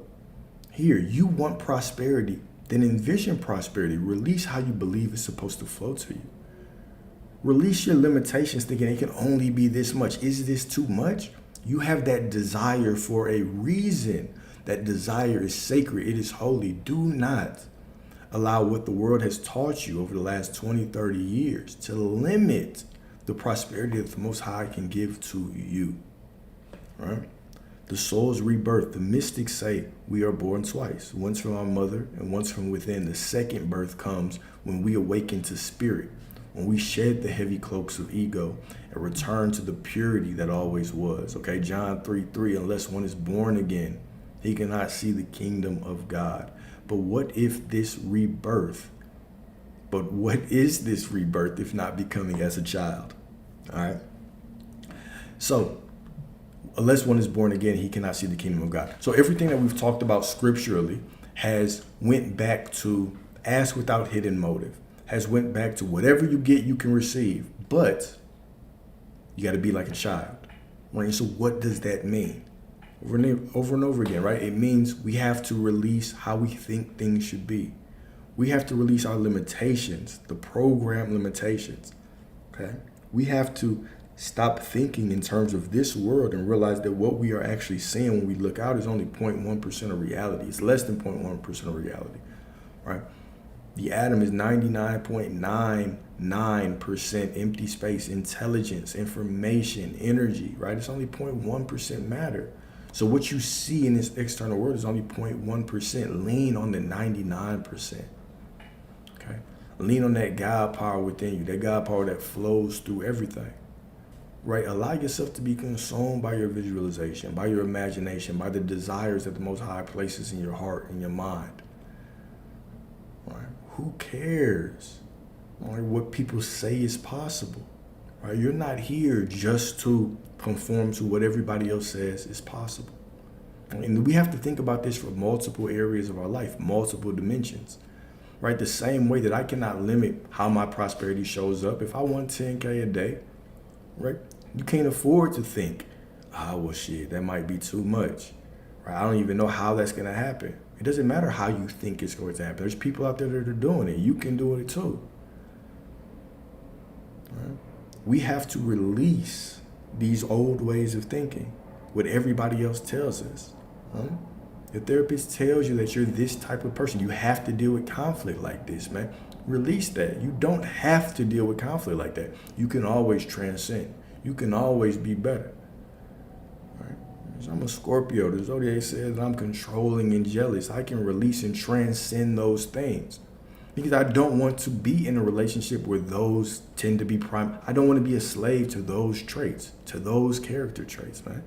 Here, you want prosperity, then envision prosperity. Release how you believe it's supposed to flow to you. Release your limitations thinking it can only be this much. Is this too much? You have that desire for a reason. That desire is sacred. It is holy. Do not allow what the world has taught you over the last 20, 30 years to limit the prosperity that the Most High can give to you. Right? The soul's rebirth. The mystics say we are born twice, once from our mother and once from within. The second birth comes when we awaken to spirit, when we shed the heavy cloaks of ego and return to the purity that always was. Okay, John 3:3, unless one is born again, he cannot see the kingdom of God. But what is this rebirth if not becoming as a child? All right. So, unless one is born again, he cannot see the kingdom of God. So everything that we've talked about scripturally has went back to ask without hidden motive, has went back to whatever you get, you can receive. But you got to be like a child. Right? So what does that mean? Over and over again, right? It means we have to release how we think things should be. We have to release our limitations, the program limitations, okay? We have to stop thinking in terms of this world and realize that what we are actually seeing when we look out is only 0.1% of reality. It's less than 0.1% of reality, right? The atom is 99.99% empty space, intelligence, information, energy, right? It's only 0.1% matter. So what you see in this external world is only 0.1%. Lean on the 99%. Okay? Lean on that God power within you, that God power that flows through everything. Right? Allow yourself to be consumed by your visualization, by your imagination, by the desires that the Most High places in your heart and your mind. Right? Who cares? Right? What people say is possible. Right? You're not here just to conform to what everybody else says is possible. And we have to think about this for multiple areas of our life, multiple dimensions, right? The same way that I cannot limit how my prosperity shows up. If I want 10K a day, right? You can't afford to think, well, shit, that might be too much. Right? I don't even know how that's going to happen. It doesn't matter how you think it's going to happen. There's people out there that are doing it. You can do it too. Right? We have to release these old ways of thinking, what everybody else tells us. Right? The therapist tells you that you're this type of person. You have to deal with conflict like this, man. Release that. You don't have to deal with conflict like that. You can always transcend. You can always be better. Right? So I'm a Scorpio. The zodiac says that I'm controlling and jealous. I can release and transcend those things because I don't want to be in a relationship where those tend to be prime. I don't want to be a slave to those traits, to those character traits, man.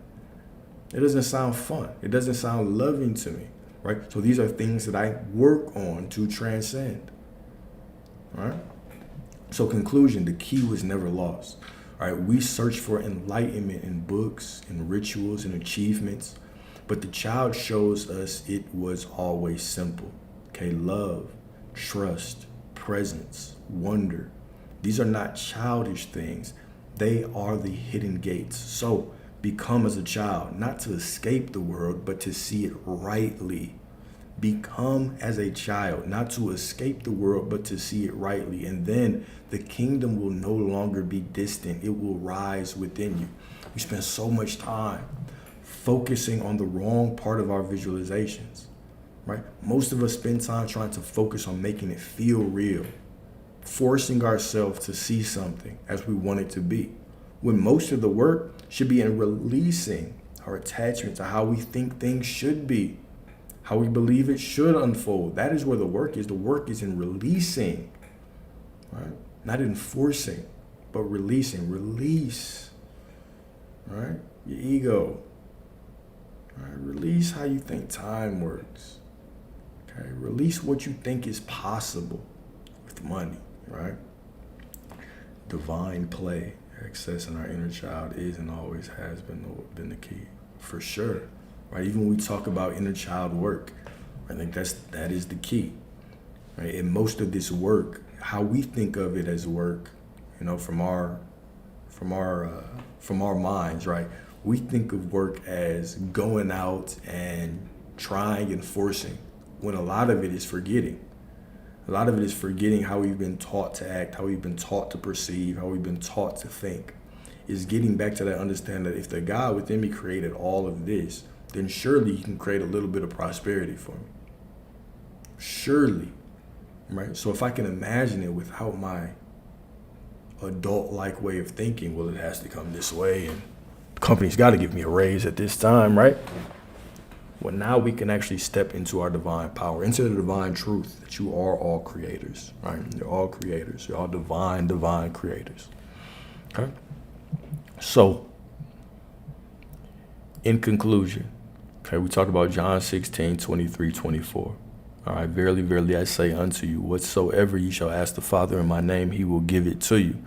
It doesn't sound fun. It doesn't sound loving to me, right? So these are things that I work on to transcend, right? So conclusion, the key was never lost, right? We search for enlightenment in books, in rituals, and achievements, but the child shows us it was always simple, okay? Love, trust, presence, wonder. These are not childish things. They are the hidden gates. So become as a child, not to escape the world, but to see it rightly. Become as a child, not to escape the world, but to see it rightly. And then the kingdom will no longer be distant. It will rise within you. We spend so much time focusing on the wrong part of our visualizations, right? Most of us spend time trying to focus on making it feel real, forcing ourselves to see something as we want it to be, when most of the work should be in releasing our attachment to how we think things should be, how we believe it should unfold. That is where the work is. The work is in releasing, right? Not in forcing, but releasing. Release, right? Your ego, right? Release how you think time works, okay? Release what you think is possible with money, right? Divine play. Accessing our inner child is and always has been the key, for sure, right? Even when we talk about inner child work, I think that is the key, right? And most of this work, how we think of it as work, you know, from our minds, right? We think of work as going out and trying and forcing, when a lot of it is forgetting. A lot of it is forgetting how we've been taught to act, how we've been taught to perceive, how we've been taught to think. Is getting back to that understanding that if the God within me created all of this, then surely he can create a little bit of prosperity for me. Surely, right? So if I can imagine it without my adult-like way of thinking, well, it has to come this way, and the company's got to give me a raise at this time, right? Well, now we can actually step into our divine power, into the divine truth that you are all creators, right? You're all creators. You're all divine creators, okay? So, in conclusion, okay, we talked about John 16, 23, 24. All right, verily, verily, I say unto you, whatsoever ye shall ask the Father in my name, he will give it to you.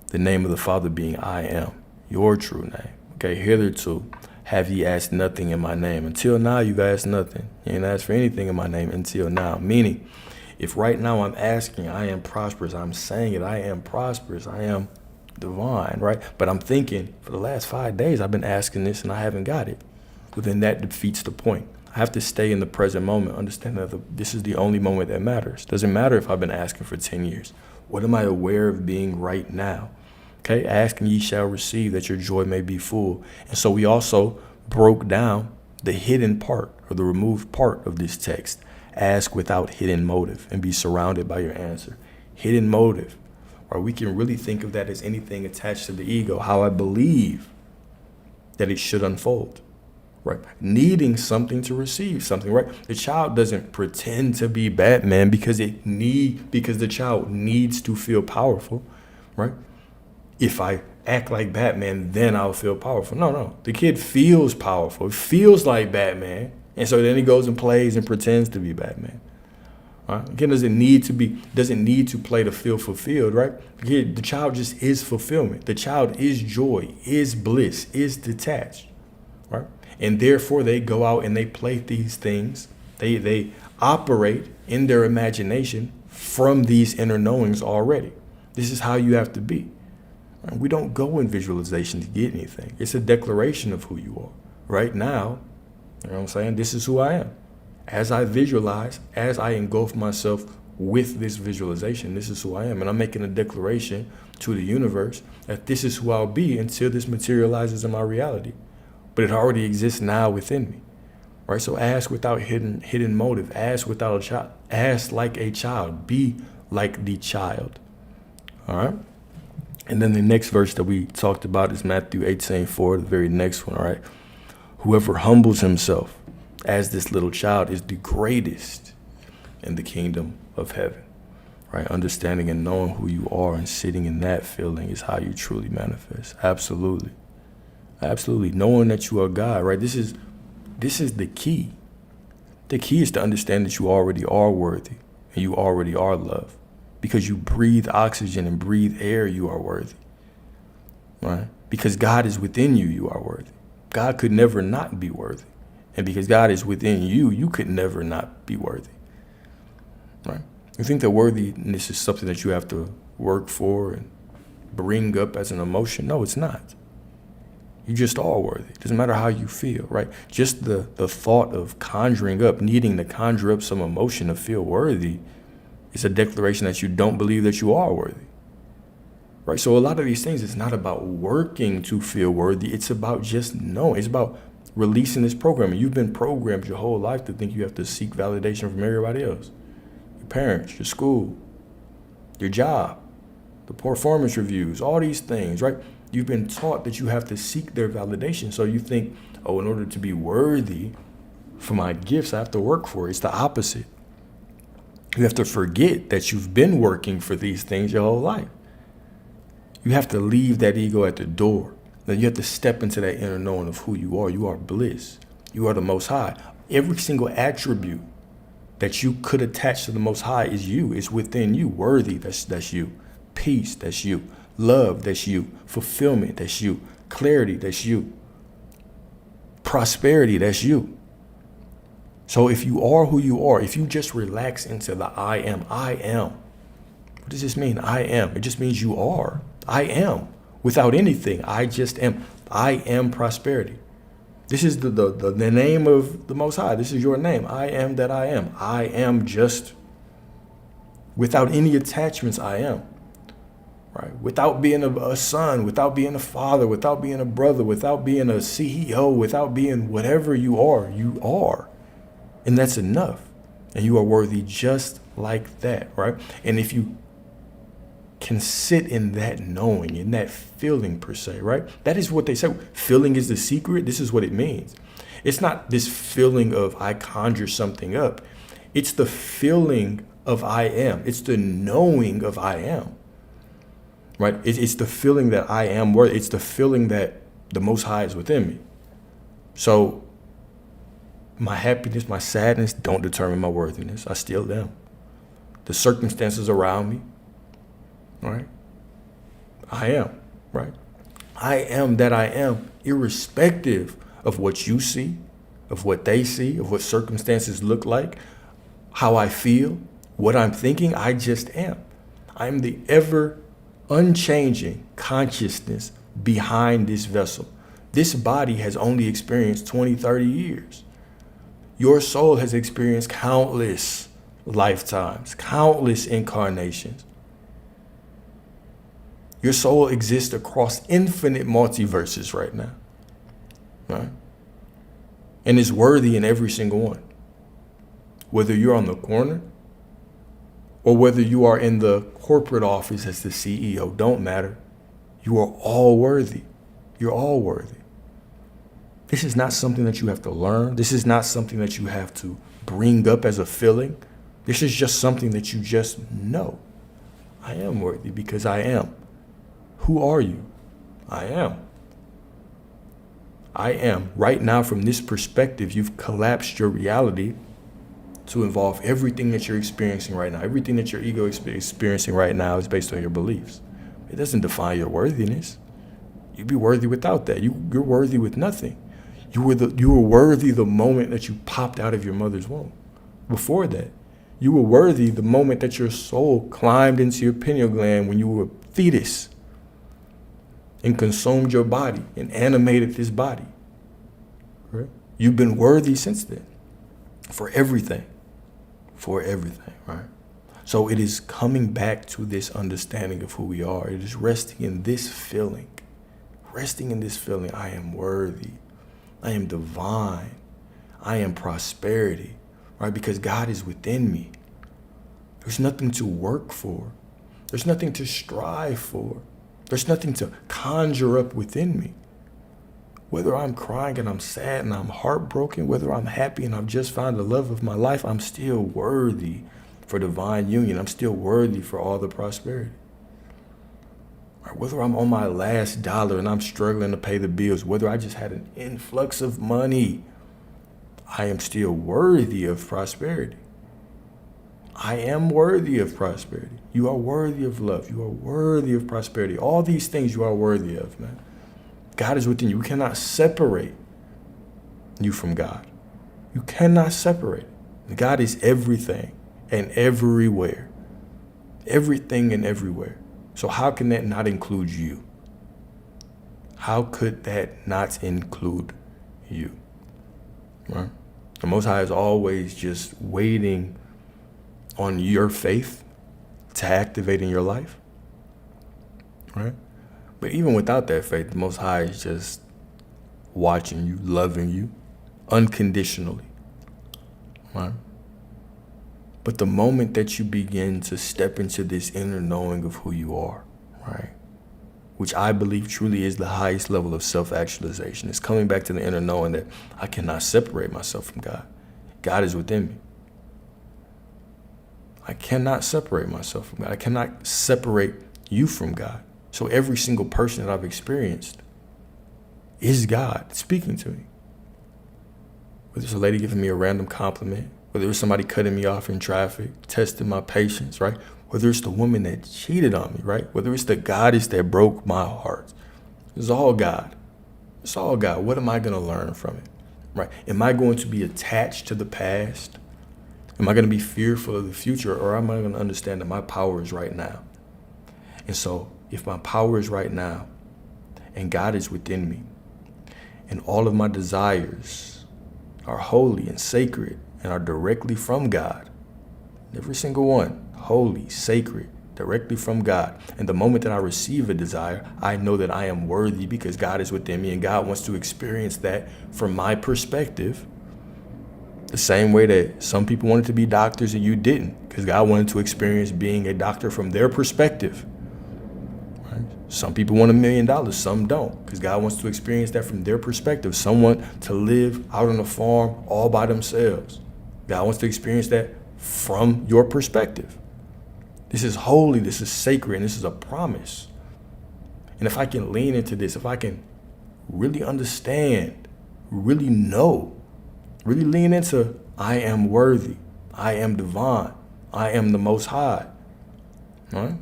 The name of the Father being I am, your true name. Okay, hitherto have ye asked nothing in my name. Until now, you've asked nothing. You ain't asked for anything in my name until now. Meaning, if right now I'm asking, I am prosperous, I'm saying it, I am prosperous, I am divine, right? But I'm thinking, for the last 5 days, I've been asking this and I haven't got it. Well, then that defeats the point. I have to stay in the present moment, understand that this is the only moment that matters. Doesn't matter if I've been asking for 10 years. What am I aware of being right now? Okay, ask and ye shall receive, that your joy may be full. And so we also broke down the hidden part, or the removed part of this text. Ask without hidden motive and be surrounded by your answer. Hidden motive, or we can really think of that as anything attached to the ego, how I believe that it should unfold, right? Needing something to receive something, right? The child doesn't pretend to be Batman because the child needs to feel powerful, right? If I act like Batman, then I'll feel powerful. No. The kid feels powerful. It feels like Batman. And so then he goes and plays and pretends to be Batman. Right? The kid doesn't need to play to feel fulfilled, right? The child just is fulfillment. The child is joy, is bliss, is detached, right? And therefore they go out and they play these things. They operate in their imagination from these inner knowings already. This is how you have to be. And we don't go in visualization to get anything. It's a declaration of who you are. Right now, you know what I'm saying? This is who I am. As I visualize, as I engulf myself with this visualization, this is who I am. And I'm making a declaration to the universe that this is who I'll be until this materializes in my reality. But it already exists now within me. Right? So ask without hidden motive. Ask without a child. Ask like a child. Be like the child. All right? And then the next verse that we talked about is Matthew 18:4, the very next one, all right? Whoever humbles himself as this little child is the greatest in the kingdom of heaven, right? Understanding and knowing who you are and sitting in that feeling is how you truly manifest. Absolutely. Absolutely. Knowing that you are God, right? This is the key. The key is to understand that you already are worthy and you already are loved. Because you breathe oxygen and breathe air, you are worthy, right? Because God is within you, you are worthy. God could never not be worthy. And because God is within you, you could never not be worthy, right? You think that worthiness is something that you have to work for and bring up as an emotion? No, it's not. You just are worthy. It doesn't matter how you feel, right? Just the thought of conjuring up, needing to conjure up some emotion to feel worthy, it's a declaration that you don't believe that you are worthy, right? So a lot of these things, it's not about working to feel worthy. It's about just knowing. It's about releasing this programming. You've been programmed your whole life to think you have to seek validation from everybody else. Your parents, your school, your job, the performance reviews, all these things, right? You've been taught that you have to seek their validation. So you think, oh, in order to be worthy for my gifts, I have to work for it. It's the opposite. You have to forget that you've been working for these things your whole life. You have to leave that ego at the door. Then you have to step into that inner knowing of who you are. You are bliss. You are the Most High. Every single attribute that you could attach to the Most High is you. It's within you. Worthy, that's you. Peace, that's you. Love, that's you. Fulfillment, that's you. Clarity, that's you. Prosperity, that's you. So if you are who you are, if you just relax into the I am. What does this mean? I am. It just means you are. I am. Without anything, I just am. I am prosperity. This is the name of the Most High. This is your name. I am that I am. I am just. Without any attachments, I am. Right? Without being a son, without being a father, without being a brother, without being a CEO, without being whatever you are, you are. And that's enough. And you are worthy just like that, right? And if you can sit in that knowing, in that feeling per se, right? That is what they say. Feeling is the secret. This is what it means. It's not this feeling of I conjure something up. It's the feeling of I am. It's the knowing of I am, right? It's the feeling that I am worthy. It's the feeling that the Most High is within me. So my happiness, my sadness don't determine my worthiness. I still am. The circumstances around me, right? I am, right? I am that I am, irrespective of what you see, of what they see, of what circumstances look like, how I feel, what I'm thinking. I just am. I'm the ever unchanging consciousness behind this vessel. This body has only experienced 20, 30 years. Your soul has experienced countless lifetimes, countless incarnations. Your soul exists across infinite multiverses right now, right? And is worthy in every single one. Whether you're on the corner or whether you are in the corporate office as the CEO, don't matter. You are all worthy. You're all worthy. This is not something that you have to learn. This is not something that you have to bring up as a feeling. This is just something that you just know. I am worthy because I am. Who are you? I am. I am. Right now, from this perspective, you've collapsed your reality to involve everything that you're experiencing right now. Everything that your ego is experiencing right now is based on your beliefs. It doesn't define your worthiness. You'd be worthy without that. You're worthy with nothing. You were worthy the moment that you popped out of your mother's womb. Before that, you were worthy the moment that your soul climbed into your pineal gland when you were a fetus. and consumed your body and animated this body. Right? You've been worthy since then for everything, right? So it is coming back to this understanding of who we are. It is resting in this feeling. I am worthy. I am divine. I am prosperity, right? Because God is within me. There's nothing to work for. There's nothing to strive for. There's nothing to conjure up within me. Whether I'm crying and I'm sad and I'm heartbroken, whether I'm happy and I've just found the love of my life, I'm still worthy for divine union. I'm still worthy for all the prosperity. Right? Whether I'm on my last dollar and I'm struggling to pay the bills, whether I just had an influx of money, I am still worthy of prosperity. I am worthy of prosperity. You are worthy of love. You are worthy of prosperity. All these things you are worthy of, man. God is within you. You cannot separate you from God. You cannot separate it. God is everything and everywhere. Everything and everywhere. So how can that not include you? How could that not include you? Right? The Most High is always just waiting on your faith to activate in your life. Right? But even without that faith, the Most High is just watching you, loving you unconditionally. Right? But the moment that you begin to step into this inner knowing of who you are, right, which I believe truly is the highest level of self-actualization, it's coming back to the inner knowing that I cannot separate myself from God. God is within me. I cannot separate myself from God. I cannot separate you from God. So every single person that I've experienced is God speaking to me. Whether it's a lady giving me a random compliment, whether it's somebody cutting me off in traffic, testing my patience, right? Whether it's the woman that cheated on me, right? Whether it's the goddess that broke my heart. It's all God. It's all God. What am I going to learn from it, right? Am I going to be attached to the past? Am I going to be fearful of the future, or am I going to understand that my power is right now? And so if my power is right now and God is within me and all of my desires are holy and sacred and are directly from God, every single one, holy, sacred, directly from God. And the moment that I receive a desire, I know that I am worthy because God is within me and God wants to experience that from my perspective. The same way that some people wanted to be doctors and you didn't, because God wanted to experience being a doctor from their perspective. Right? Some people want $1 million, some don't, because God wants to experience that from their perspective. Some want to live out on a farm all by themselves. God wants to experience that from your perspective. This is holy, this is sacred, and this is a promise. And if I can lean into this, if I can really understand, really know, really lean into, I am worthy, I am divine, I am the Most High. Right?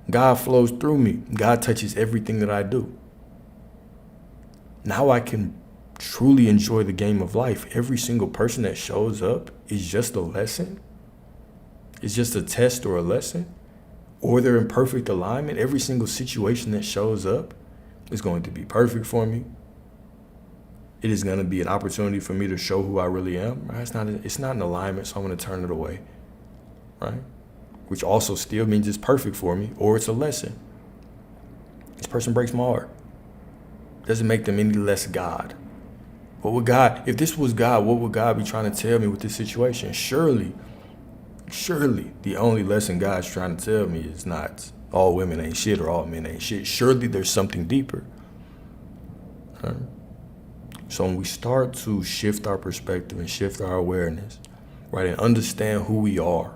God flows through me. God touches everything that I do. Now I can truly enjoy the game of life. Every single person that shows up is just a lesson. It's just a test or a lesson. Or they're in perfect alignment. Every single situation that shows up is going to be perfect for me. It is going to be an opportunity for me to show who I really am. Right? It's not an alignment, so I'm going to turn it away. Right? Which also still means it's perfect for me, or it's a lesson. This person breaks my heart. Doesn't make them any less God. What would God, if this was God, what would God be trying to tell me with this situation? Surely, the only lesson God's trying to tell me is not all women ain't shit or all men ain't shit. Surely there's something deeper. Right? So when we start to shift our perspective and shift our awareness, right, and understand who we are,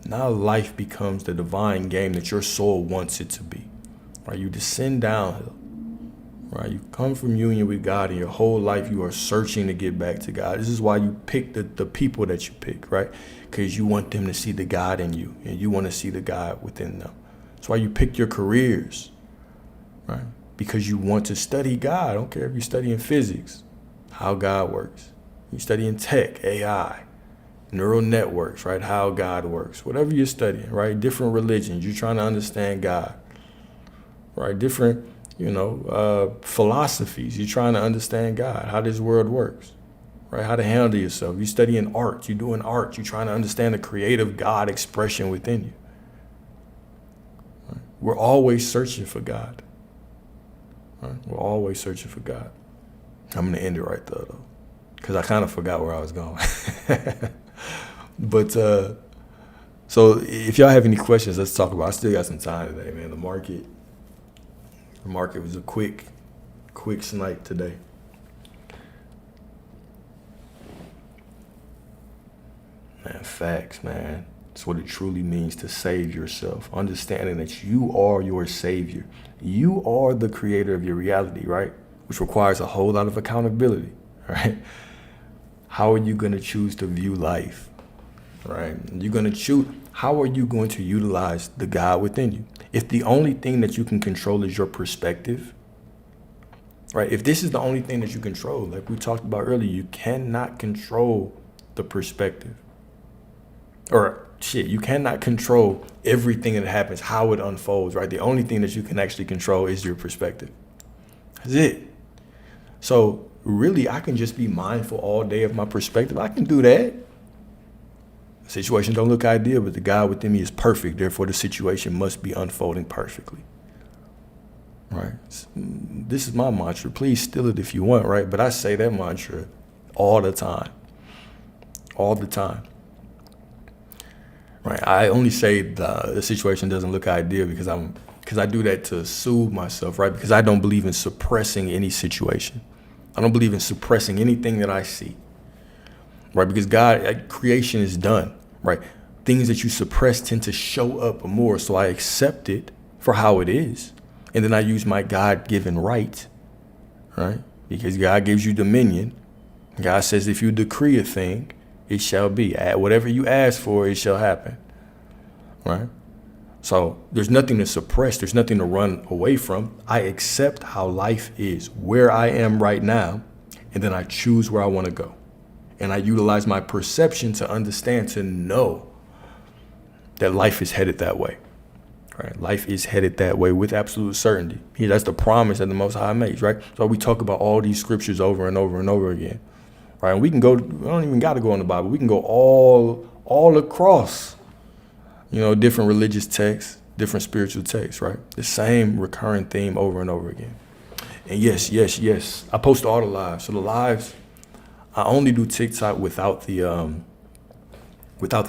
now life becomes the divine game that your soul wants it to be. Right? You descend downhill. Right? You come from union with God, and your whole life you are searching to get back to God. This is why you pick the people that you pick, right? Because you want them to see the God in you, and you want to see the God within them. That's why you pick your careers, right? Because you want to study God. I don't care if you're studying physics, how God works. You're studying tech, AI, neural networks, right? How God works. Whatever you're studying, right? Different religions. You're trying to understand God. right? Different, philosophies. You're trying to understand God, how this world works, right? How to handle yourself. You're studying art. You're doing art. You're trying to understand the creative God expression within you. Right? We're always searching for God. Right? We're always searching for God. I'm going to end it right there, though, because I kind of forgot where I was going. But so if y'all have any questions, let's talk about it. I still got some time today, man. The market was a quick snipe today. Man, facts, man. That's what it truly means to save yourself. Understanding that you are your savior. You are the creator of your reality, right? Which requires a whole lot of accountability, right? How are you going to choose to view life, right? How are you going to utilize the God within you? If the only thing that you can control is your perspective, right? If this is the only thing that you control, like we talked about earlier, you cannot control the perspective. You cannot control everything that happens, how it unfolds, right? The only thing that you can actually control is your perspective. That's it. So really, I can just be mindful all day of my perspective. I can do that. The situation don't look ideal, but the God within me is perfect. Therefore, the situation must be unfolding perfectly. Right? This is my mantra. Please steal it if you want, right? But I say that mantra all the time. All the time. Right? I only say the situation doesn't look ideal because I do that to soothe myself, right? Because I don't believe in suppressing any situation. I don't believe in suppressing anything that I see, right? Because creation is done, right? Things that you suppress tend to show up more. So I accept it for how it is. And then I use my God-given right, right? Because God gives you dominion. God says, if you decree a thing, it shall be. Whatever you ask for, it shall happen, right? So there's nothing to suppress. There's nothing to run away from. I accept how life is, where I am right now, and then I choose where I want to go. And I utilize my perception to understand, to know that life is headed that way, right? Life is headed that way with absolute certainty. That's the promise that the Most High makes, right? So we talk about all these scriptures over and over and over again, right? And we don't even got to go in the Bible. We can go all across, different religious texts, different spiritual texts, right? The same recurring theme over and over again. And yes. I post all the lives. So the lives, I only do TikTok without the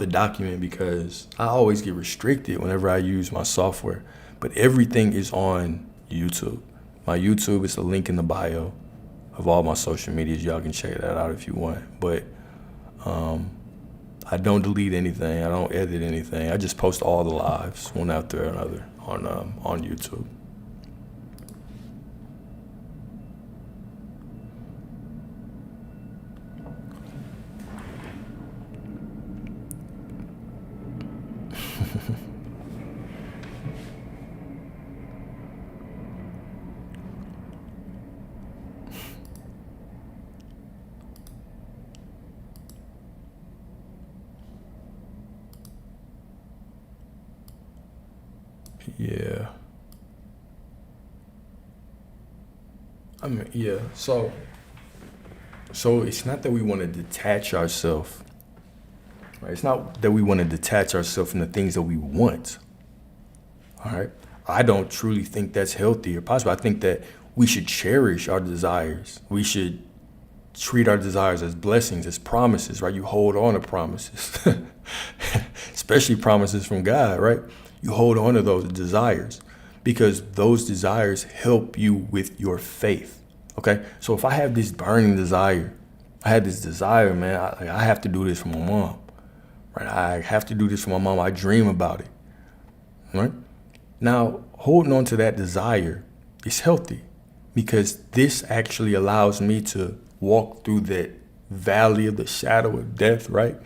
document because I always get restricted whenever I use my software. But everything is on YouTube. My YouTube is the link in the bio of all my social medias. Y'all can check that out if you want. But I don't delete anything. I don't edit anything. I just post all the lives one after another on YouTube. Yeah. Yeah. So it's not that we want to detach ourselves, right? It's not that we want to detach ourselves from the things that we want. All right. I don't truly think that's healthy or possible. I think that we should cherish our desires. We should treat our desires as blessings, as promises, right? You hold on to promises, especially promises from God, right? You hold on to those desires because those desires help you with your faith. Okay. So if I have this burning desire, man, I have to do this for my mom, right? I have to do this for my mom. I dream about it, right? Now, holding on to that desire is healthy because this actually allows me to walk through that valley of the shadow of death, right?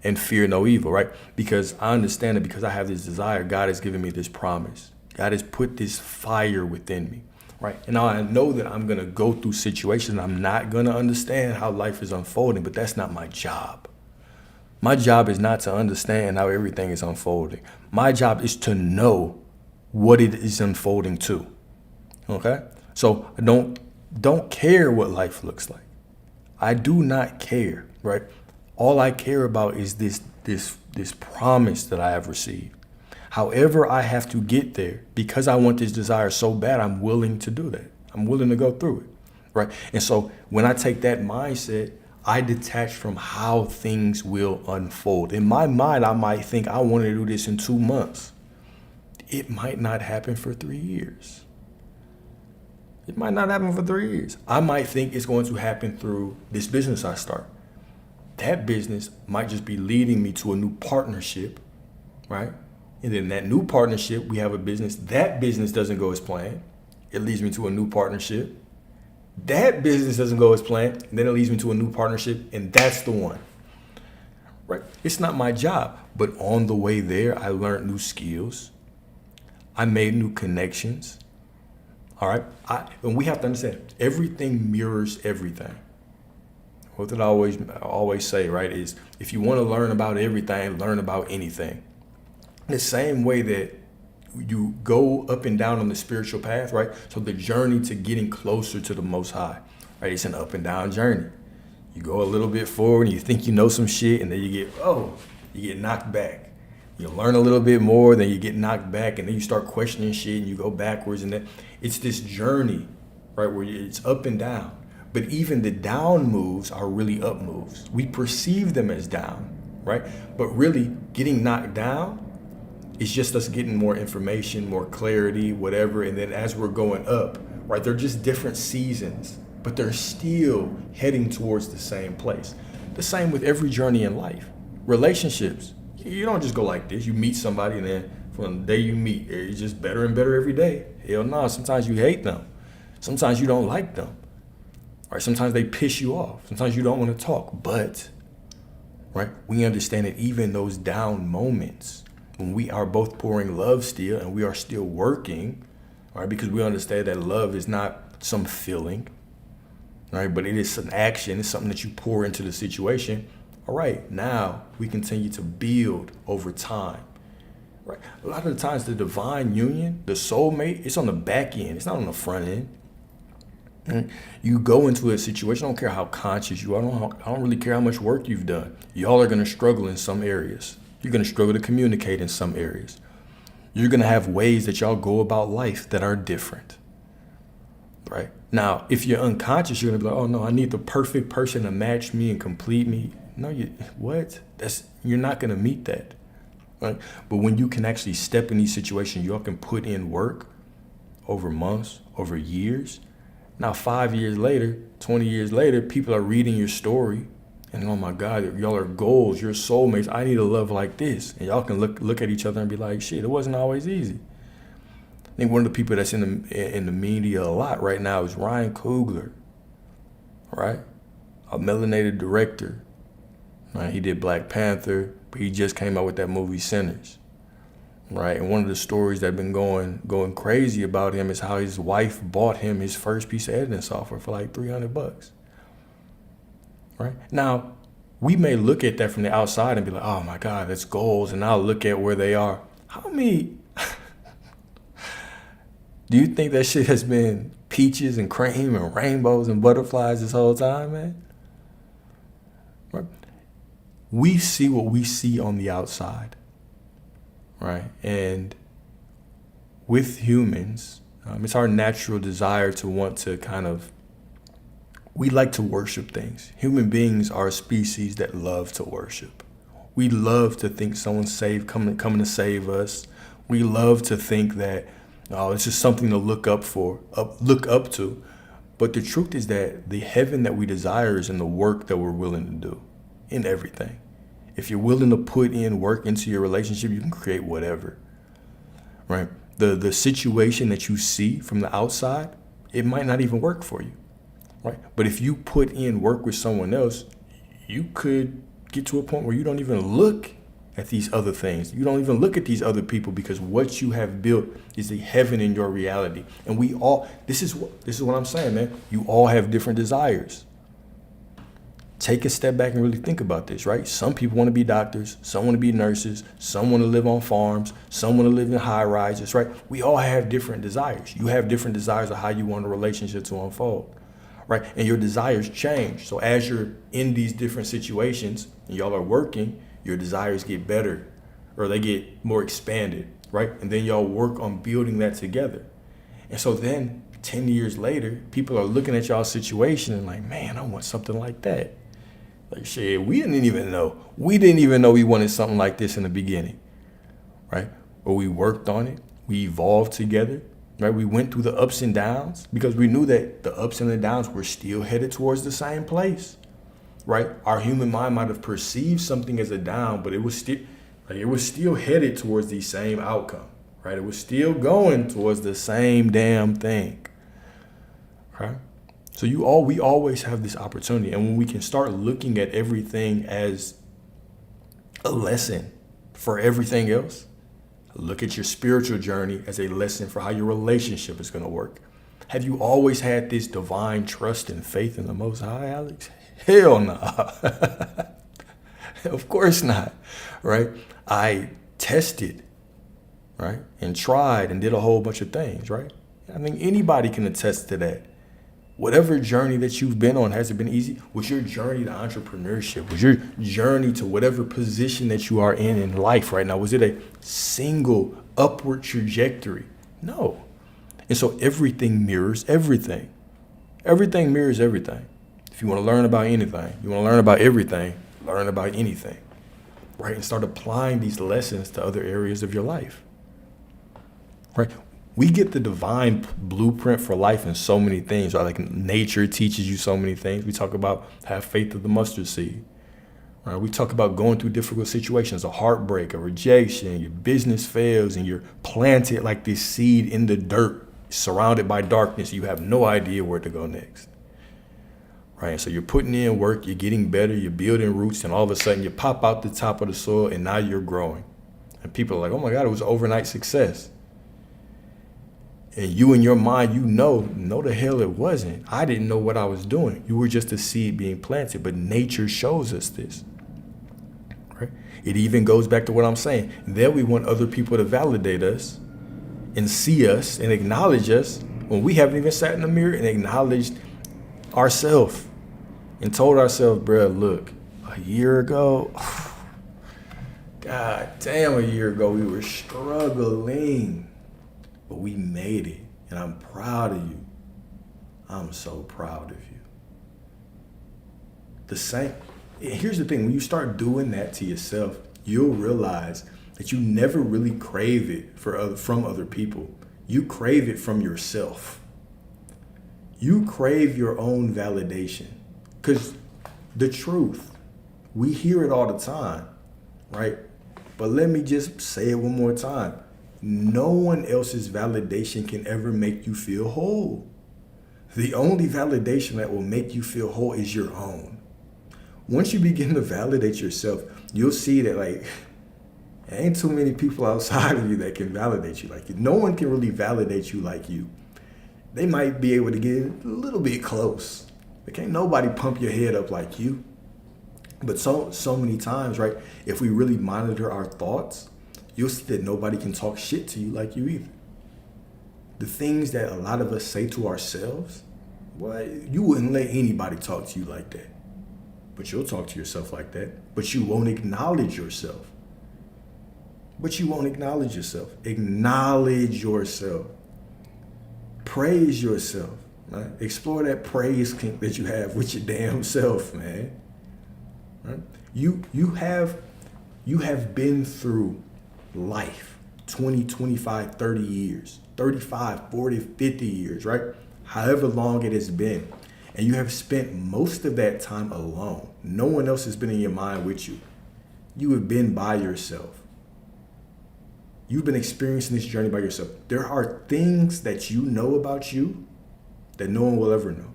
And fear no evil, right? Because I understand that because I have this desire, God has given me this promise. God has put this fire within me, right? And now I know that I'm going to go through situations. I'm not going to understand how life is unfolding, but that's not my job. My job is not to understand how everything is unfolding. My job is to know what it is unfolding to. Okay? So I don't care what life looks like. I do not care, right? All I care about is this promise that I have received. However, I have to get there because I want this desire so bad, I'm willing to do that. I'm willing to go through it, right? And so when I take that mindset, I detach from how things will unfold. In my mind, I might think I want to do this in 2 months. It might not happen for 3 years. It might not happen for 3 years. I might think it's going to happen through this business I start. That business might just be leading me to a new partnership, right? And then that new partnership, we have a business. That business doesn't go as planned. It leads me to a new partnership. That business doesn't go as planned. And then it leads me to a new partnership. And that's the one, right? It's not my job. But on the way there, I learned new skills. I made new connections. All right. And we have to understand everything mirrors everything. What did I always say, right, is if you want to learn about everything, learn about anything. The same way that you go up and down on the spiritual path, right? So the journey to getting closer to the Most High, right? It's an up and down journey. You go a little bit forward and you think you know some shit, and then you get knocked back. You learn a little bit more, then you get knocked back, and then you start questioning shit and you go backwards. And then it's this journey, right, where it's up and down. But even the down moves are really up moves. We perceive them as down, right? But really getting knocked down, it's just us getting more information, more clarity, whatever. And then as we're going up, right, they're just different seasons, but they're still heading towards the same place. The same with every journey in life. Relationships, you don't just go like this. You meet somebody and then from the day you meet, it's just better and better every day. Hell no, sometimes you hate them. Sometimes you don't like them. Right? Sometimes they piss you off. Sometimes you don't want to talk. But, right, we understand that even those down moments, when we are both pouring love still and we are still working, right? Because we understand that love is not some feeling, right? But it is an action. It's something that you pour into the situation. All right, now we continue to build over time, right? A lot of the times the divine union, the soulmate, it's on the back end. It's not on the front end. Right? You go into a situation, I don't care how conscious you are. I don't really care how much work you've done. Y'all are going to struggle in some areas. You're going to struggle to communicate in some areas. You're going to have ways that y'all go about life that are different, right? Now, if you're unconscious, you're going to be like, oh no, I need the perfect person to match me and complete me. No, you're not going to meet that, right? But when you can actually step in these situations, y'all can put in work over months, over years. Now, 5 years later, 20 years later, people are reading your story. And oh my God, y'all are goals, you're soulmates. I need a love like this. And y'all can look at each other and be like, shit, it wasn't always easy. I think one of the people that's in the media a lot right now is Ryan Coogler, right? A melanated director. Right? He did Black Panther, but he just came out with that movie Sinners. Right? And one of the stories that have been going crazy about him is how his wife bought him his first piece of editing software for like $300. Right? Now, we may look at that from the outside and be like, oh my God, that's goals. And I'll look at where they are. How many, do you think that shit has been peaches and cream and rainbows and butterflies this whole time, man? Right? We see what we see on the outside, right? And with humans, it's our natural desire to want to we like to worship things. Human beings are a species that love to worship. We love to think someone's coming to save us. We love to think that it's just something to look up to. But the truth is that the heaven that we desire is in the work that we're willing to do, in everything. If you're willing to put in work into your relationship, you can create whatever, right? The situation that you see from the outside, it might not even work for you. Right? But if you put in work with someone else, you could get to a point where you don't even look at these other things. You don't even look at these other people because what you have built is a heaven in your reality. And we all, this is what I'm saying, man. You all have different desires. take a step back and really think about this, right? Some people want to be doctors, some want to be nurses, some want to live on farms, some want to live in high rises, right? We all have different desires. You have different desires of how you want a relationship to unfold, right? And your desires change. So as you're in these different situations and y'all are working, your desires get better or they get more expanded, right? And then y'all work on building that together. And so then 10 years later, people are looking at y'all's situation and like, man, I want something like that. Like, shit, we didn't even know. We didn't even know we wanted something like this in the beginning, right? But we worked on it. We evolved together, right? We went through the ups and downs because we knew that the ups and the downs were still headed towards the same place, right? Our human mind might have perceived something as a down, but it was still headed towards the same outcome, right? It was still going towards the same damn thing, right? So we always have this opportunity. And when we can start looking at everything as a lesson for everything else, look at your spiritual journey as a lesson for how your relationship is going to work. Have you always had this divine trust and faith in the Most High, Alex? Hell no. Of course not, right? I tested, right? And tried and did a whole bunch of things, right? I think anybody can attest to that. Whatever journey that you've been on, has it been easy? Was your journey to entrepreneurship? Was your journey to whatever position that you are in life right now, was it a single upward trajectory? No. And so everything mirrors everything. Everything mirrors everything. If you want to learn about anything, you want to learn about everything, learn about anything, right? And start applying these lessons to other areas of your life, right? We get the divine blueprint for life in so many things, right? Like nature teaches you so many things. We talk about have faith of the mustard seed, right? We talk about going through difficult situations, a heartbreak, a rejection, your business fails, and you're planted like this seed in the dirt, surrounded by darkness. You have no idea where to go next, right? So you're putting in work, you're getting better, you're building roots, and all of a sudden you pop out the top of the soil, and now you're growing. And people are like, oh my God, it was overnight success. And you in your mind, you know the hell it wasn't. I didn't know what I was doing. You were just a seed being planted, but nature shows us this, right? It even goes back to what I'm saying. Then we want other people to validate us and see us and acknowledge us when we haven't even sat in the mirror and acknowledged ourselves and told ourselves, bruh, look, a year ago, God damn, a year ago, we were struggling. But we made it, and I'm proud of you. I'm so proud of you. The same. Here's the thing: when you start doing that to yourself, you'll realize that you never really crave it from other people. You crave it from yourself. You crave your own validation, because the truth, we hear it all the time, right? But let me just say it one more time. No one else's validation can ever make you feel whole. The only validation that will make you feel whole is your own. Once you begin to validate yourself, you'll see that like, there ain't too many people outside of you that can validate you like you. No one can really validate you like you. They might be able to get a little bit close, but can't nobody pump your head up like you. But so many times, right, if we really monitor our thoughts, you'll see that nobody can talk shit to you like you either. The things that a lot of us say to ourselves, well, you wouldn't let anybody talk to you like that. But you'll talk to yourself like that. But you won't acknowledge yourself. Acknowledge yourself. Praise yourself. Right? Explore that praise kink that you have with your damn self, man. Right? You have been through life 20, 25, 30 years, 35, 40, 50 years, right? However long it has been. And you have spent most of that time alone. No one else has been in your mind with you. You have been by yourself. You've been experiencing this journey by yourself. There are things that you know about you that no one will ever know,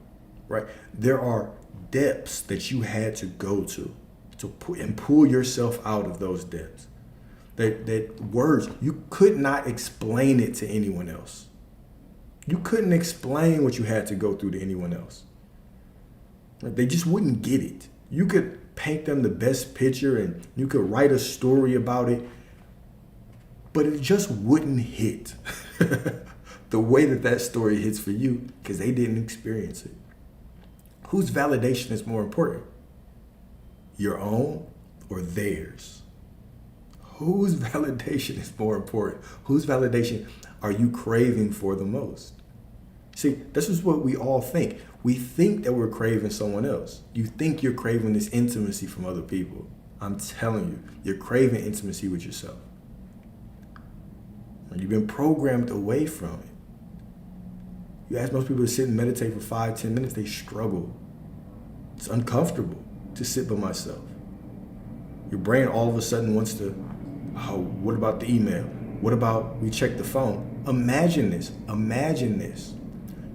right? There are depths that you had to go to and pull yourself out of those depths. That words, you could not explain it to anyone else. You couldn't explain what you had to go through to anyone else. They just wouldn't get it. You could paint them the best picture and you could write a story about it, but it just wouldn't hit the way that that story hits for you because they didn't experience it. Whose validation is more important? Your own or theirs? Whose validation is more important? Whose validation are you craving for the most? See, this is what we all think. We think that we're craving someone else. You think you're craving this intimacy from other people. I'm telling you, you're craving intimacy with yourself. You've been programmed away from it. You ask most people to sit and meditate for 5-10 minutes, they struggle. It's uncomfortable to sit by myself. Your brain all of a sudden wants to, oh, what about the email? What about we check the phone? Imagine this.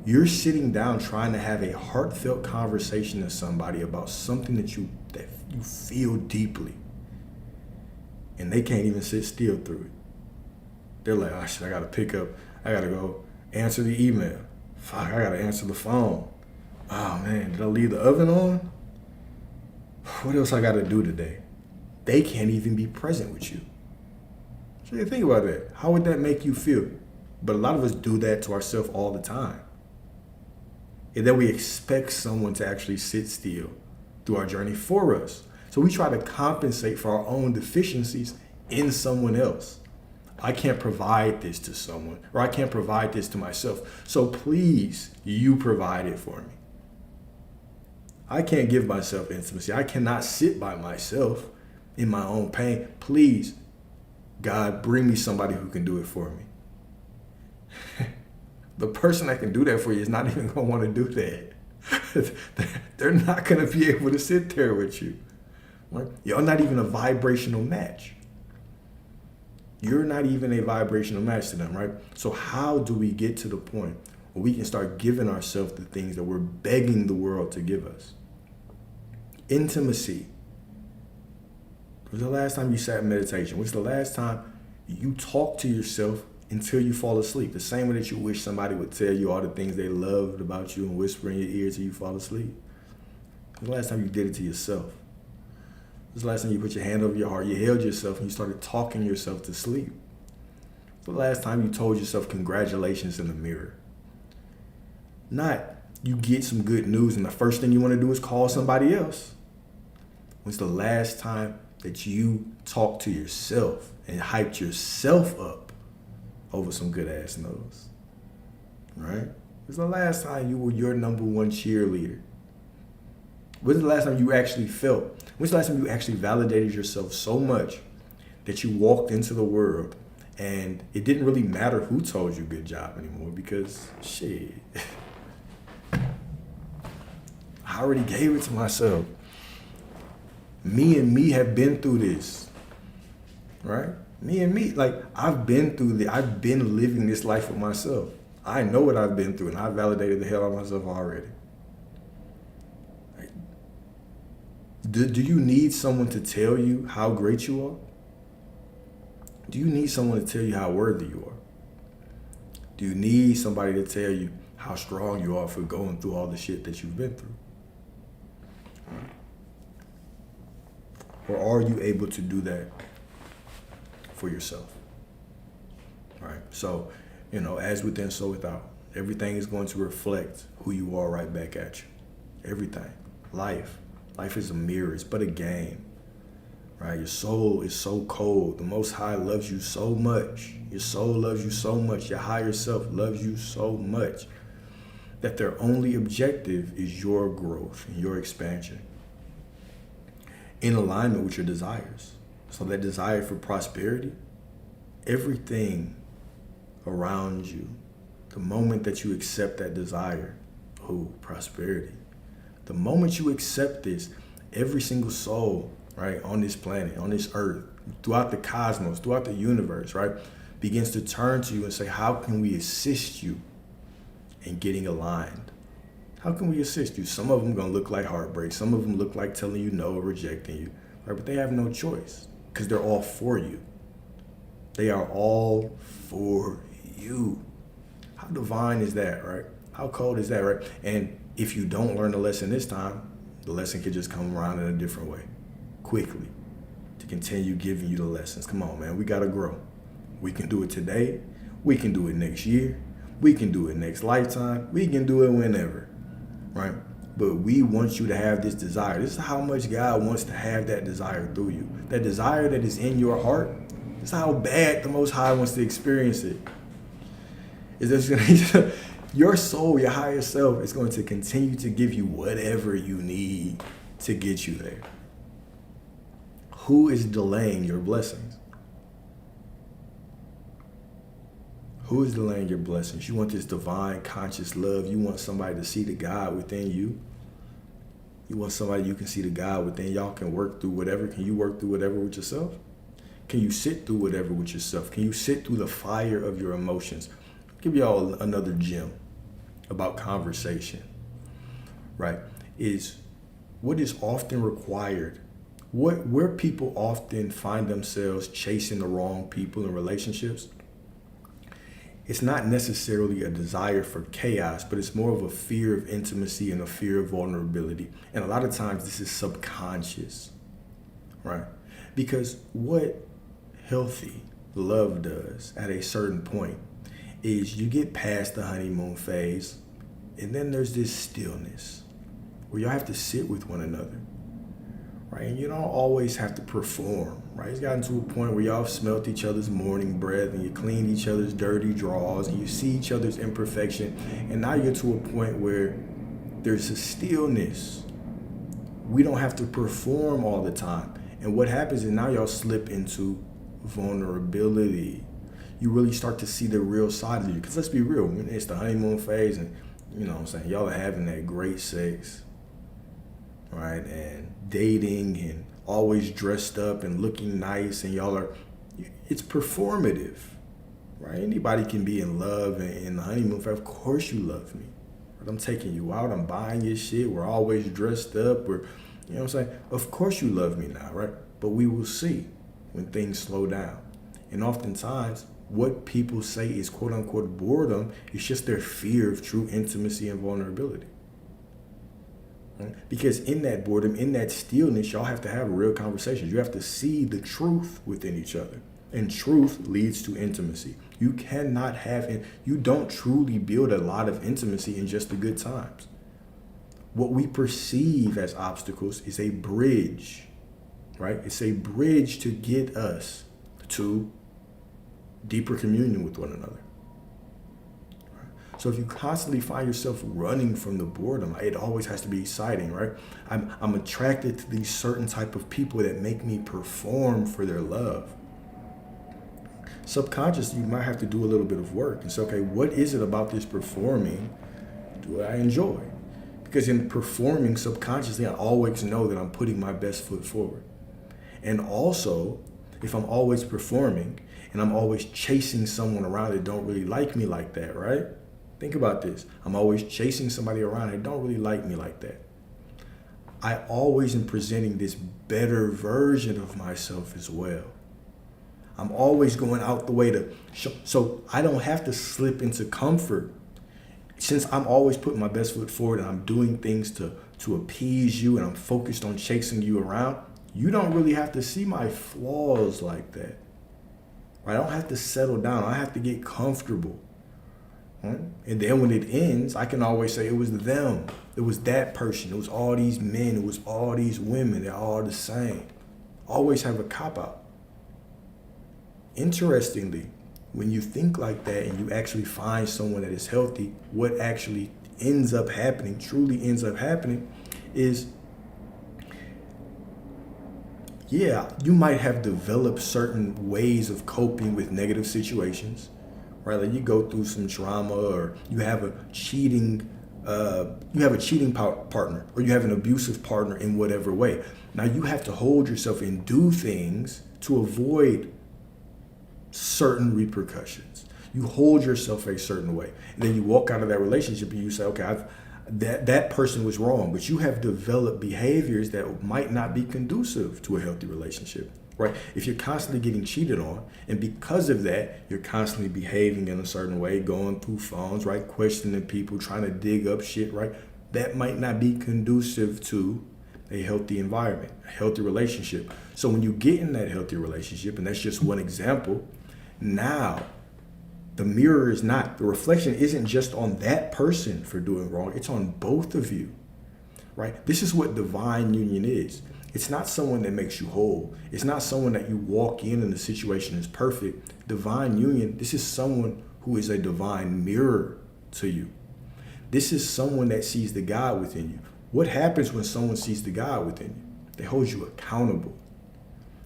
You're sitting down trying to have a heartfelt conversation with somebody about something that you feel deeply. And they can't even sit still through it. They're like, oh shit, I gotta go answer the email. Fuck, I gotta answer the phone. Oh man, did I leave the oven on? What else I gotta do today? They can't even be present with you. So think about that. How would that make you feel? But a lot of us do that to ourselves all the time. And then we expect someone to actually sit still through our journey for us. So we try to compensate for our own deficiencies in someone else. I can't provide this to someone, or I can't provide this to myself. So please, you provide it for me. I can't give myself intimacy. I cannot sit by myself in my own pain. Please, God, bring me somebody who can do it for me. The person that can do that for you is not even going to want to do that. They're not going to be able to sit there with you. Right? You're not even a vibrational match. You're not even a vibrational match to them, right? So how do we get to the point where we can start giving ourselves the things that we're begging the world to give us? Intimacy. When's the last time you sat in meditation? When's the last time you talked to yourself until you fall asleep? The same way that you wish somebody would tell you all the things they loved about you and whisper in your ear till you fall asleep. When's the last time you did it to yourself? When's the last time you put your hand over your heart, you held yourself, and you started talking yourself to sleep? When's the last time you told yourself congratulations in the mirror? Not you get some good news and the first thing you want to do is call somebody else. When's the last time that you talked to yourself and hyped yourself up over some good ass news? Right? When's the last time you were your number one cheerleader? When's the last time you actually felt? When's the last time you actually validated yourself so much that you walked into the world and it didn't really matter who told you good job anymore because shit, I already gave it to myself. Me and me have been through this, right? Like I've been living this life with myself. I know what I've been through and I validated the hell out of myself already. Do you need someone to tell you how great you are? Do you need someone to tell you how worthy you are? Do you need somebody to tell you how strong you are for going through all the shit that you've been through? Or are you able to do that for yourself? All right. So, as within, so without. Everything is going to reflect who you are right back at you. Everything. Life is a mirror. It's but a game. Right? Your soul is so cold. The Most High loves you so much. Your soul loves you so much. Your higher self loves you so much that their only objective is your growth and your expansion in alignment with your desires. So that desire for prosperity, everything around you, the moment that you accept that desire, prosperity. The moment you accept this, every single soul, right, on this planet, on this earth, throughout the cosmos, throughout the universe, right, begins to turn to you and say, how can we assist you in getting aligned? How can we assist you? Some of them going to look like heartbreak. Some of them look like telling you no or rejecting you, right? But they have no choice because they're all for you. They are all for you. How divine is that, right? How cold is that, right? And if you don't learn the lesson this time, The lesson could just come around in a different way, quickly, to continue giving you the lessons. Come on, man, we gotta grow. We can do it today. We can do it next year. We can do it next lifetime. We can do it whenever, right? But we want you to have this desire. This is how much God wants to have that desire through you. That desire that is in your heart. This is how bad the Most High wants to experience it. Is this your soul, your higher self, is going to continue to give you whatever you need to get you there. Who is delaying your blessings? Who is delaying your blessings? You want this divine conscious love. You want somebody to see the God within you. You want somebody you can see the God within. Y'all can work through whatever. Can you work through whatever with yourself? Can you sit through whatever with yourself? Can you sit through the fire of your emotions? I'll give y'all another gem about conversation, right? Is what is often required, where people often find themselves chasing the wrong people in relationships. It's not necessarily a desire for chaos, but it's more of a fear of intimacy and a fear of vulnerability. And a lot of times this is subconscious, right? Because what healthy love does at a certain point is you get past the honeymoon phase, and then there's this stillness where you have to sit with one another, right? And you don't always have to perform, right? It's gotten to a point where y'all smelt each other's morning breath and you cleaned each other's dirty drawers and you see each other's imperfection. And now you're to a point where there's a stillness. We don't have to perform all the time. And what happens is now y'all slip into vulnerability. You really start to see the real side of you. Because let's be real, when it's the honeymoon phase and, you know what I'm saying, y'all are having that great sex, right? And dating and always dressed up and looking nice, and y'all are, it's performative, right? Anybody can be in love in the honeymoon phase. Of course you love me. Right? I'm taking you out, I'm buying your shit, we're always dressed up, you know what I'm saying? Of course you love me now, right? But we will see when things slow down. And oftentimes, what people say is quote unquote boredom is just their fear of true intimacy and vulnerability. Right? Because in that boredom, in that stillness, y'all have to have real conversations. You have to see the truth within each other. And truth leads to intimacy. You cannot have, you don't truly build a lot of intimacy in just the good times. What we perceive as obstacles is a bridge, right? It's a bridge to get us to deeper communion with one another. So if you constantly find yourself running from the boredom, it always has to be exciting, right? I'm attracted to these certain type of people that make me perform for their love. Subconsciously, you might have to do a little bit of work and say, okay, what is it about this performing do I enjoy? Because in performing subconsciously, I always know that I'm putting my best foot forward. And also, if I'm always performing and I'm always chasing someone around that don't really like me like that, right? Think about this. I'm always chasing somebody around that don't really like me like that. I always am presenting this better version of myself as well. I'm always going out the way to show, so I don't have to slip into comfort. Since I'm always putting my best foot forward and I'm doing things to appease you and I'm focused on chasing you around, you don't really have to see my flaws like that. Right? I don't have to settle down. I have to get comfortable. Right? And then when it ends, I can always say it was them. It was that person. It was all these men. It was all these women. They're all the same. Always have a cop-out. Interestingly, when you think like that and you actually find someone that is healthy, what actually ends up happening, truly ends up happening, is yeah, you might have developed certain ways of coping with negative situations, right? Like you go through some trauma, or you have a cheating partner, or you have an abusive partner in whatever way. Now you have to hold yourself and do things to avoid certain repercussions. You hold yourself a certain way, and then you walk out of that relationship and you say, okay, that person was wrong, but you have developed behaviors that might not be conducive to a healthy relationship, right? If you're constantly getting cheated on, and because of that, you're constantly behaving in a certain way, going through phones, right? Questioning people, trying to dig up shit, right? That might not be conducive to a healthy environment, a healthy relationship. So when you get in that healthy relationship, and that's just one example, now the mirror is not, the reflection isn't just on that person for doing wrong, it's on both of you, right? This is what divine union is. It's not someone that makes you whole. It's not someone that you walk in and the situation is perfect. Divine union, this is someone who is a divine mirror to you. This is someone that sees the God within you. What happens when someone sees the God within you? They hold you accountable.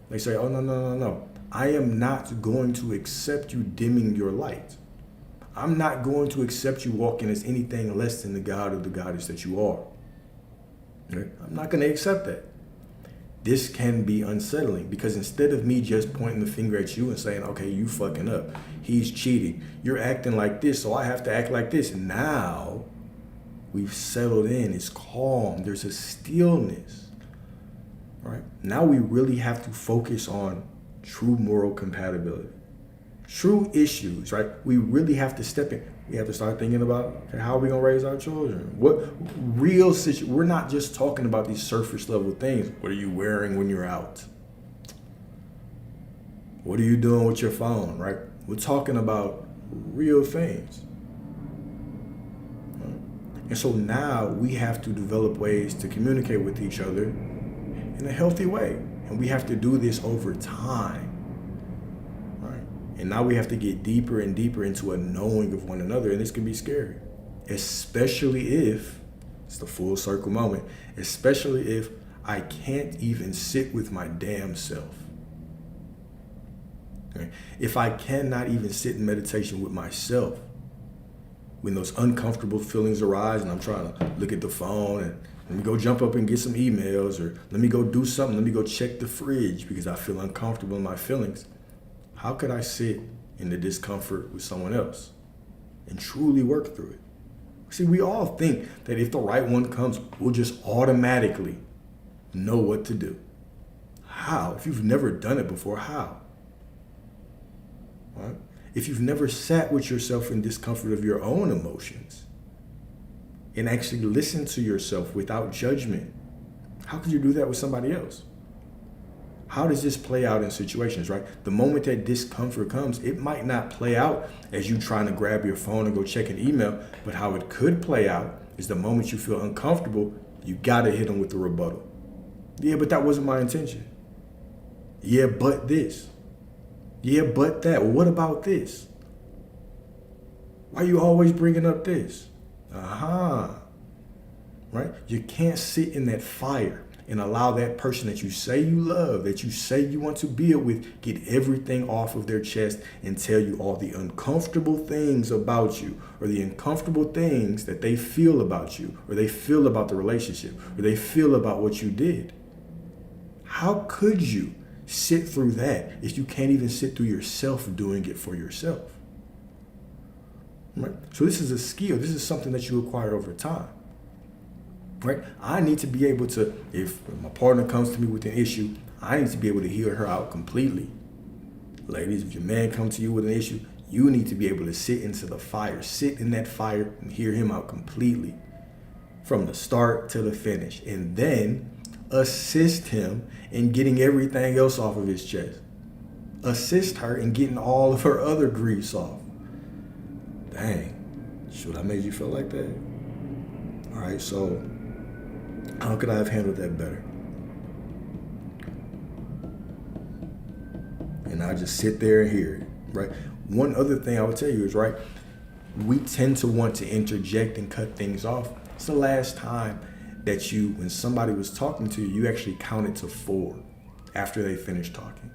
They say, oh, no. I am not going to accept you dimming your light. I'm not going to accept you walking as anything less than the God or the goddess that you are. Okay? I'm not going to accept that. This can be unsettling because instead of me just pointing the finger at you and saying, okay, you fucking up, he's cheating, you're acting like this, so I have to act like this. Now we've settled in, it's calm, there's a stillness, right? Now we really have to focus on true moral compatibility, true issues, right? We really have to step in. We have to start thinking about, okay, how are we gonna raise our children? What real situation? We're not just talking about these surface level things. What are you wearing when you're out? What are you doing with your phone, right? We're talking about real things. And so now we have to develop ways to communicate with each other in a healthy way. And we have to do this over time. And now we have to get deeper and deeper into a knowing of one another. And this can be scary, especially if, it's the full circle moment, especially if I can't even sit with my damn self. Okay? If I cannot even sit in meditation with myself, when those uncomfortable feelings arise and I'm trying to look at the phone and let me go jump up and get some emails, or let me go do something, let me go check the fridge because I feel uncomfortable in my feelings. How could I sit in the discomfort with someone else and truly work through it? See, we all think that if the right one comes, we'll just automatically know what to do. How? If you've never done it before, how? Right? If you've never sat with yourself in discomfort of your own emotions and actually listened to yourself without judgment, how could you do that with somebody else? How does this play out in situations, right? The moment that discomfort comes, it might not play out as you trying to grab your phone and go check an email, but how it could play out is the moment you feel uncomfortable, you gotta hit them with the rebuttal. Yeah, but that wasn't my intention. Yeah, but this. Yeah, but that. Well, what about this? Why are you always bringing up this? Right? You can't sit in that fire and allow that person that you say you love, that you say you want to be with, get everything off of their chest and tell you all the uncomfortable things about you, or the uncomfortable things that they feel about you, or they feel about the relationship, or they feel about what you did. How could you sit through that if you can't even sit through yourself doing it for yourself? Right? So this is a skill. This is something that you acquire over time. Right? I need to be able to, if my partner comes to me with an issue, I need to be able to hear her out completely. Ladies, if your man comes to you with an issue, you need to be able to sit into the fire, sit in that fire and hear him out completely from the start to the finish, and then assist him in getting everything else off of his chest. Assist her in getting all of her other griefs off. Dang, should I make you feel like that? All right, so how could I have handled that better? And I just sit there and hear it, right? One other thing I would tell you is, right, we tend to want to interject and cut things off. It's the last time that you, when somebody was talking to you, you actually counted to 4 after they finished talking.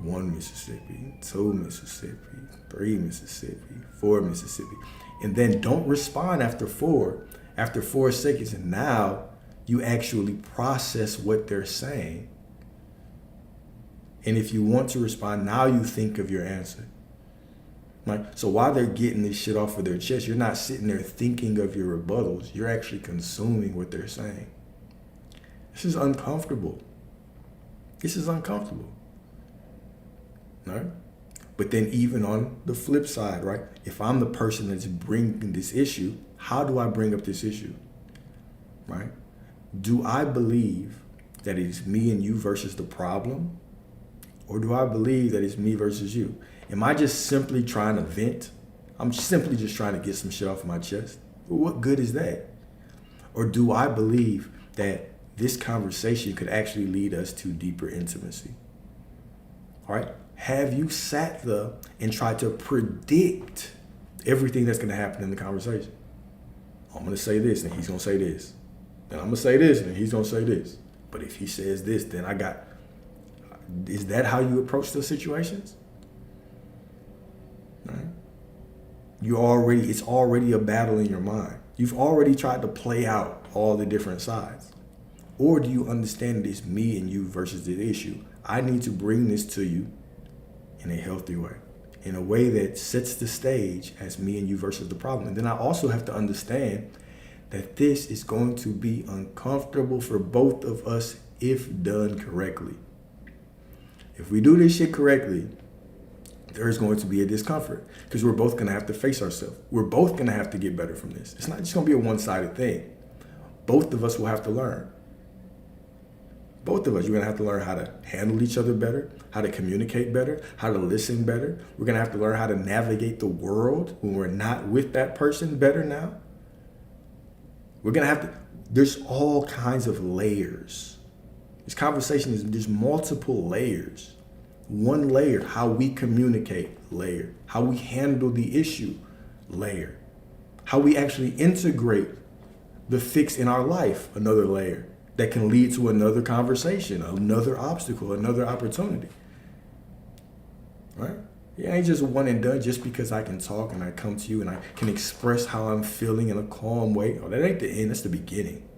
1 Mississippi, 2 Mississippi, 3 Mississippi, 4 Mississippi. And then don't respond after 4. After 4 seconds, and now you actually process what they're saying. And if you want to respond, now you think of your answer. Right? So while they're getting this shit off of their chest, you're not sitting there thinking of your rebuttals. You're actually consuming what they're saying. This is uncomfortable. This is uncomfortable. Right? But then even on the flip side, right? If I'm the person that's bringing this issue, how do I bring up this issue? Right? Do I believe that it's me and you versus the problem? Or do I believe that it's me versus you? Am I just simply trying to vent? I'm simply just trying to get some shit off my chest. Well, what good is that? Or do I believe that this conversation could actually lead us to deeper intimacy? All right? Have you sat there and tried to predict everything that's going to happen in the conversation? I'm going to say this and he's going to say this. Then I'm going to say this and he's going to say this. But if he says this, then is that how you approach those situations? Right? It's already a battle in your mind. You've already tried to play out all the different sides. Or do you understand it is me and you versus the issue? I need to bring this to you in a healthy way, in a way that sets the stage as me and you versus the problem. And then I also have to understand that this is going to be uncomfortable for both of us if done correctly. If we do this shit correctly, there's going to be a discomfort because we're both going to have to face ourselves. We're both going to have to get better from this. It's not just going to be a one-sided thing. Both of us will have to learn. Both of us, you're going to have to learn how to handle each other better, how to communicate better, how to listen better. We're going to have to learn how to navigate the world when we're not with that person better now. We're going to have to, there's all kinds of layers. This conversation there's multiple layers. One layer, how we communicate, layer. How we handle the issue, layer. How we actually integrate the fix in our life, another layer. That can lead to another conversation, another obstacle, another opportunity. Right? It ain't just one and done just because I can talk and I come to you and I can express how I'm feeling in a calm way. Oh, that ain't the end, that's the beginning.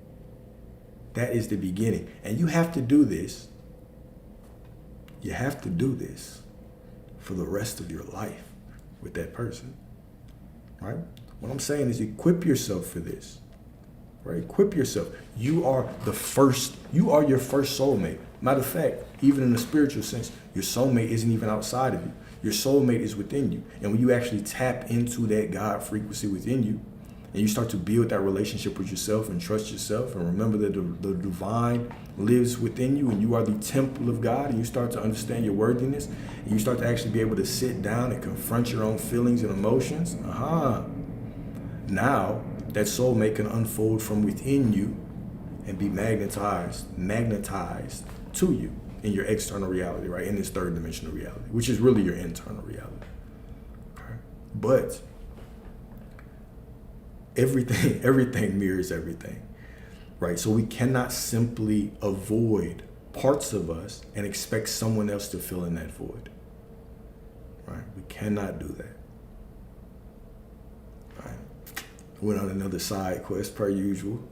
That is the beginning. And you have to do this. You have to do this for the rest of your life with that person. Right? What I'm saying is equip yourself for this. Right? Equip yourself. You are your first soulmate. Matter of fact, even in a spiritual sense, your soulmate isn't even outside of you. Your soulmate is within you. And when you actually tap into that God frequency within you, and you start to build that relationship with yourself and trust yourself and remember that the divine lives within you and you are the temple of God, and you start to understand your worthiness and you start to actually be able to sit down and confront your own feelings and emotions, now that soulmate can unfold from within you and be magnetized to you in your external reality, right? In this third dimensional reality, which is really your internal reality. Okay? But everything mirrors everything, right? So we cannot simply avoid parts of us and expect someone else to fill in that void, right? We cannot do that. Went on another side quest per usual.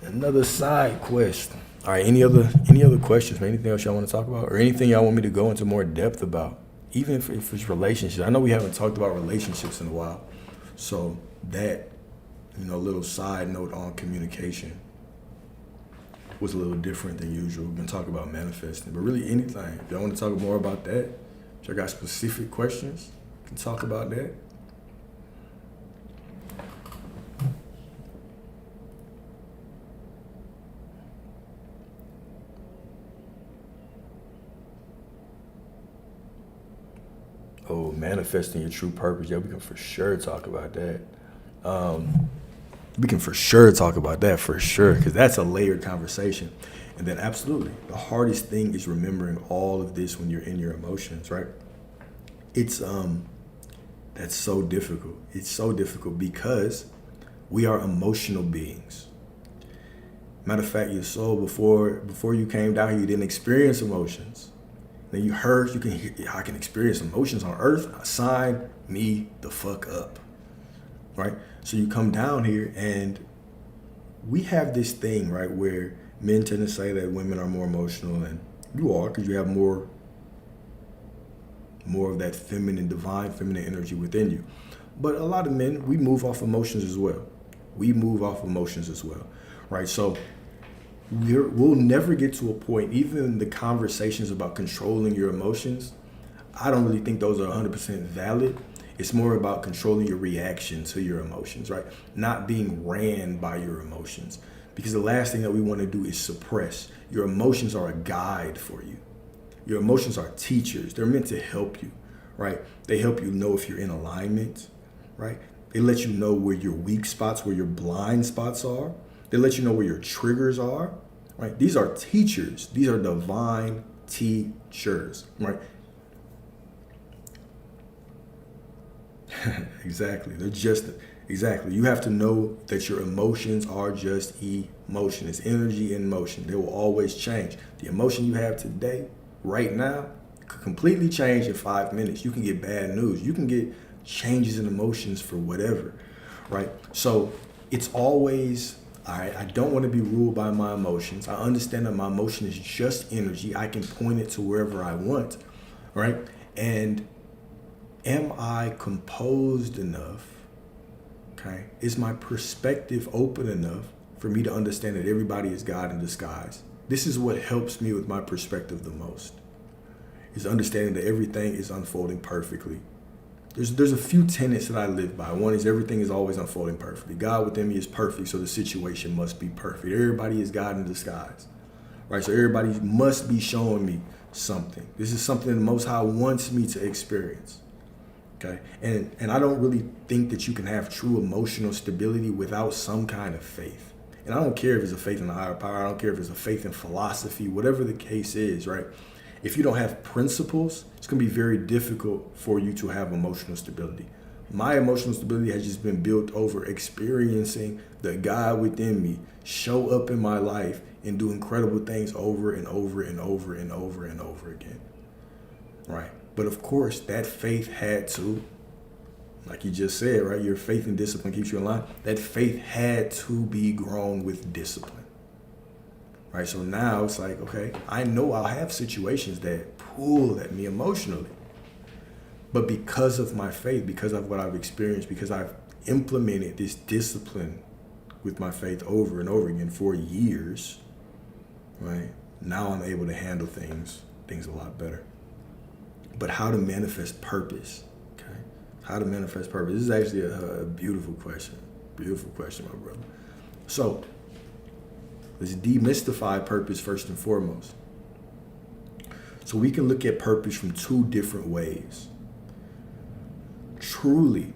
Another side quest. All right, any other questions? Anything else y'all want to talk about? Or anything y'all want me to go into more depth about? Even if it's relationships. I know we haven't talked about relationships in a while. So that, little side note on communication was a little different than usual. We've been talking about manifesting. But really anything. If y'all want to talk more about that, if y'all got specific questions, we can talk about that. Oh, manifesting your true purpose. Yeah, we can for sure talk about that. We can for sure talk about that for sure, because that's a layered conversation. And then absolutely, the hardest thing is remembering all of this when you're in your emotions, right? It's that's so difficult. It's so difficult because we are emotional beings. Matter of fact, your soul before you came down here, you didn't experience emotions. Then you heard, I can experience emotions on earth. Sign me the fuck up, right? So you come down here and we have this thing, right, where men tend to say that women are more emotional, and you are, because you have more of that divine feminine energy within you. But a lot of men, we move off emotions as well. Right? So we'll never get to a point, even the conversations about controlling your emotions, I don't really think those are 100% valid. It's more about controlling your reaction to your emotions, right? Not being ran by your emotions. Because the last thing that we want to do is suppress. Your emotions are a guide for you. Your emotions are teachers. They're meant to help you, right? They help you know if you're in alignment, right? They let you know where your weak spots, where your blind spots are. They let you know where your triggers are, right? These are teachers. These are divine teachers, right? Exactly. Exactly. You have to know that your emotions are just emotion. It's energy in motion. They will always change. The emotion you have today, right now, could completely change in 5 minutes. You can get bad news. You can get changes in emotions for whatever, right? So it's always, all right, I don't want to be ruled by my emotions. I understand that my emotion is just energy. I can point it to wherever I want, right? And am I composed enough? Okay. Is my perspective open enough for me to understand that everybody is God in disguise? This is what helps me with my perspective the most, is understanding that everything is unfolding perfectly. There's a few tenets that I live by. One is everything is always unfolding perfectly. God within me is perfect, so the situation must be perfect. Everybody is God in disguise, right? So everybody must be showing me something. This is something the Most High wants me to experience. Okay, and I don't really think that you can have true emotional stability without some kind of faith. And I don't care if it's a faith in a higher power. I don't care if it's a faith in philosophy, whatever the case is, right? If you don't have principles, it's going to be very difficult for you to have emotional stability. My emotional stability has just been built over experiencing the God within me show up in my life and do incredible things over and over and over and over and over again, right? But of course, that faith had to, like you just said, right? Your faith and discipline keeps you in line. That faith had to be grown with discipline, right? So now it's like, okay, I know I'll have situations that pull at me emotionally. But because of my faith, because of what I've experienced, because I've implemented this discipline with my faith over and over again for years, right? Now I'm able to handle things a lot better. But how to manifest purpose, okay? How to manifest purpose. This is actually a beautiful question. Beautiful question, my brother. So let's demystify purpose first and foremost. So we can look at purpose from two different ways. Truly,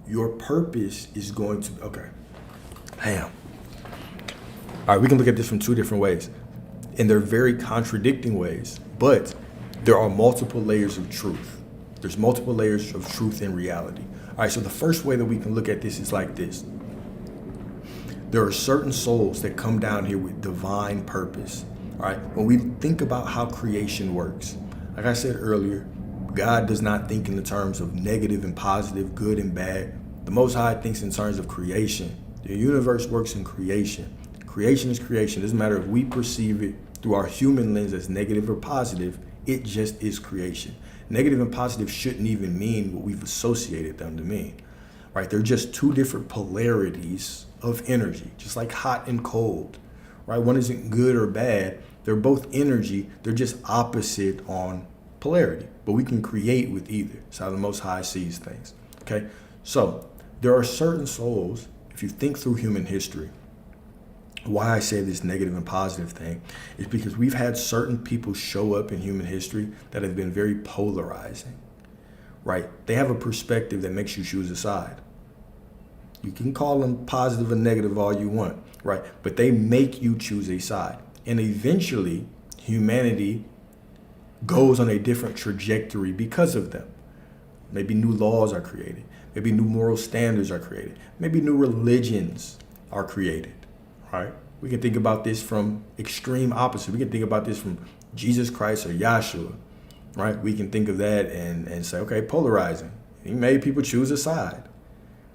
your purpose is going to, okay. Damn. All right, we can look at this from two different ways. And they're very contradicting ways, but there are multiple layers of truth. There's multiple layers of truth in reality. All right, so the first way that we can look at this is like this. There are certain souls that come down here with divine purpose. All right, when we think about how creation works, like I said earlier, God does not think in the terms of negative and positive, good and bad. The Most High thinks in terms of creation. The universe works in creation. Creation is creation. It doesn't matter if we perceive it through our human lens as negative or positive. It just is creation. Negative and positive shouldn't even mean what we've associated them to mean, right? They're just two different polarities of energy, just like hot and cold, right? One isn't good or bad. They're both energy. They're just opposite on polarity, but we can create with either. It's how the Most High sees things, okay? So there are certain souls, if you think through human history, why I say this negative and positive thing is because we've had certain people show up in human history that have been very polarizing, right? They have a perspective that makes you choose a side. You can call them positive or negative all you want, right? But they make you choose a side. And eventually, humanity goes on a different trajectory because of them. Maybe new laws are created. Maybe new moral standards are created. Maybe new religions are created. Right? We can think about this from extreme opposite. We can think about this from Jesus Christ or Yahshua, right? We can think of that and say, okay, polarizing. He made people choose a side,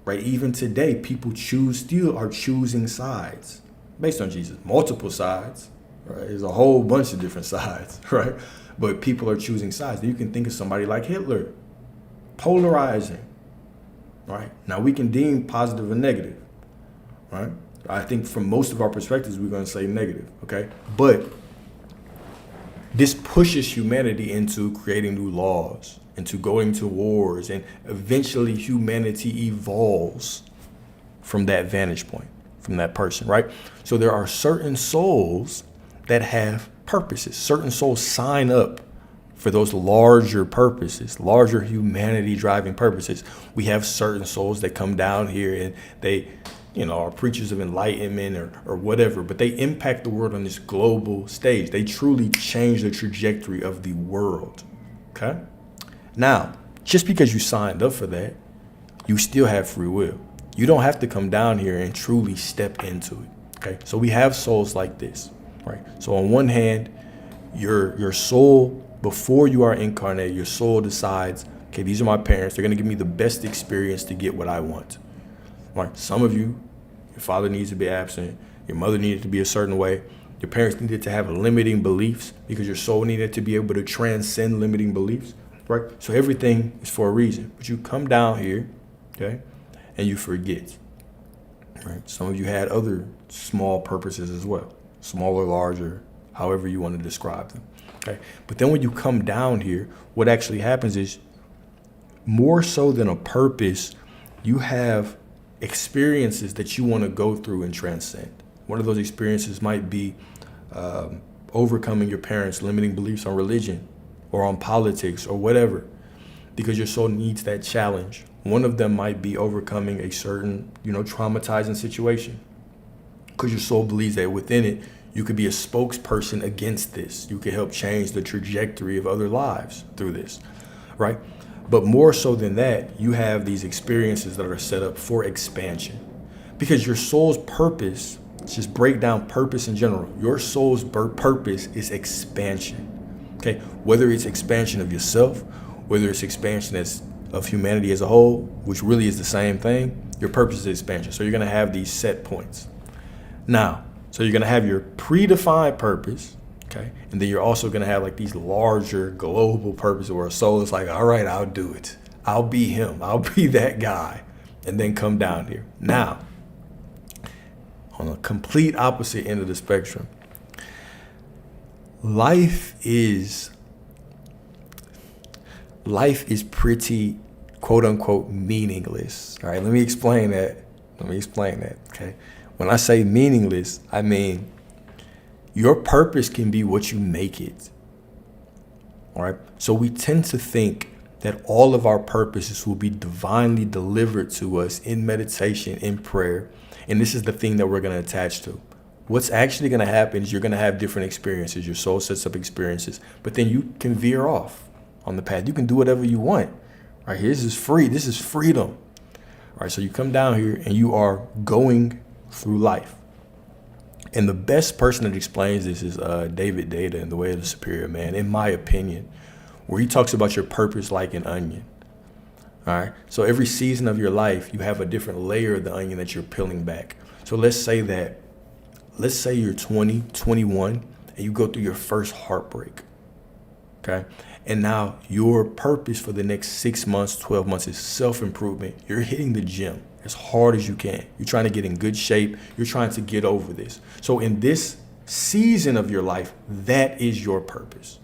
right? Even today, people still are choosing sides based on Jesus. Multiple sides, right? There's a whole bunch of different sides, right? But people are choosing sides. You can think of somebody like Hitler, polarizing, right? Now we can deem positive or negative, right? I think from most of our perspectives, we're going to say negative, okay? But this pushes humanity into creating new laws, into going to wars, and eventually humanity evolves from that vantage point, from that person, right? So there are certain souls that have purposes. Certain souls sign up for those larger purposes, larger humanity driving purposes. We have certain souls that come down here and they, are preachers of enlightenment or whatever, but they impact the world on this global stage. They truly change the trajectory of the world. Okay? Now, just because you signed up for that, you still have free will. You don't have to come down here and truly step into it. Okay? So we have souls like this, right? So on one hand, your soul, before you are incarnated, your soul decides, okay, these are my parents. They're going to give me the best experience to get what I want. Right? Some of you, your father needs to be absent. Your mother needed to be a certain way. Your parents needed to have limiting beliefs because your soul needed to be able to transcend limiting beliefs. Right? So everything is for a reason. But you come down here, okay, and you forget. Right? Some of you had other small purposes as well. Smaller, larger, however you want to describe them. Okay. But then when you come down here, what actually happens is, more so than a purpose, you have experiences that you want to go through and transcend. One of those experiences might be overcoming your parents' limiting beliefs on religion or on politics or whatever, because your soul needs that challenge. One of them might be overcoming a certain, traumatizing situation, because your soul believes that within it, you could be a spokesperson against this. You could help change the trajectory of other lives through this, right? But more so than that, you have these experiences that are set up for expansion, because your soul's purpose, just break down purpose in general. Your soul's purpose is expansion, okay? Whether it's expansion of yourself, whether it's expansion of humanity as a whole, which really is the same thing, your purpose is expansion. So you're gonna have these set points. Now, so you're going to have your predefined purpose, okay? And then you're also going to have like these larger global purposes where a soul is like, all right, I'll do it. I'll be him. I'll be that guy. And then come down here. Now, on the complete opposite end of the spectrum, life is pretty, quote unquote, meaningless. All right, let me explain that. Okay? When I say meaningless, I mean your purpose can be what you make it. All right. So we tend to think that all of our purposes will be divinely delivered to us in meditation, in prayer. And this is the thing that we're going to attach to. What's actually going to happen is you're going to have different experiences. Your soul sets up experiences, but then you can veer off on the path. You can do whatever you want. Right here, this is free. This is freedom. All right. So you come down here and you are going through life. And the best person that explains this is David Deida in The Way of the Superior Man, in my opinion, where he talks about your purpose like an onion. All right. So every season of your life, you have a different layer of the onion that you're peeling back. So let's say you're 20, 21, and you go through your first heartbreak. Okay. And now your purpose for the next 6 months, 12 months is self-improvement. You're hitting the gym as hard as you can. You're trying to get in good shape. You're trying to get over this. So in this season of your life, that is your purpose.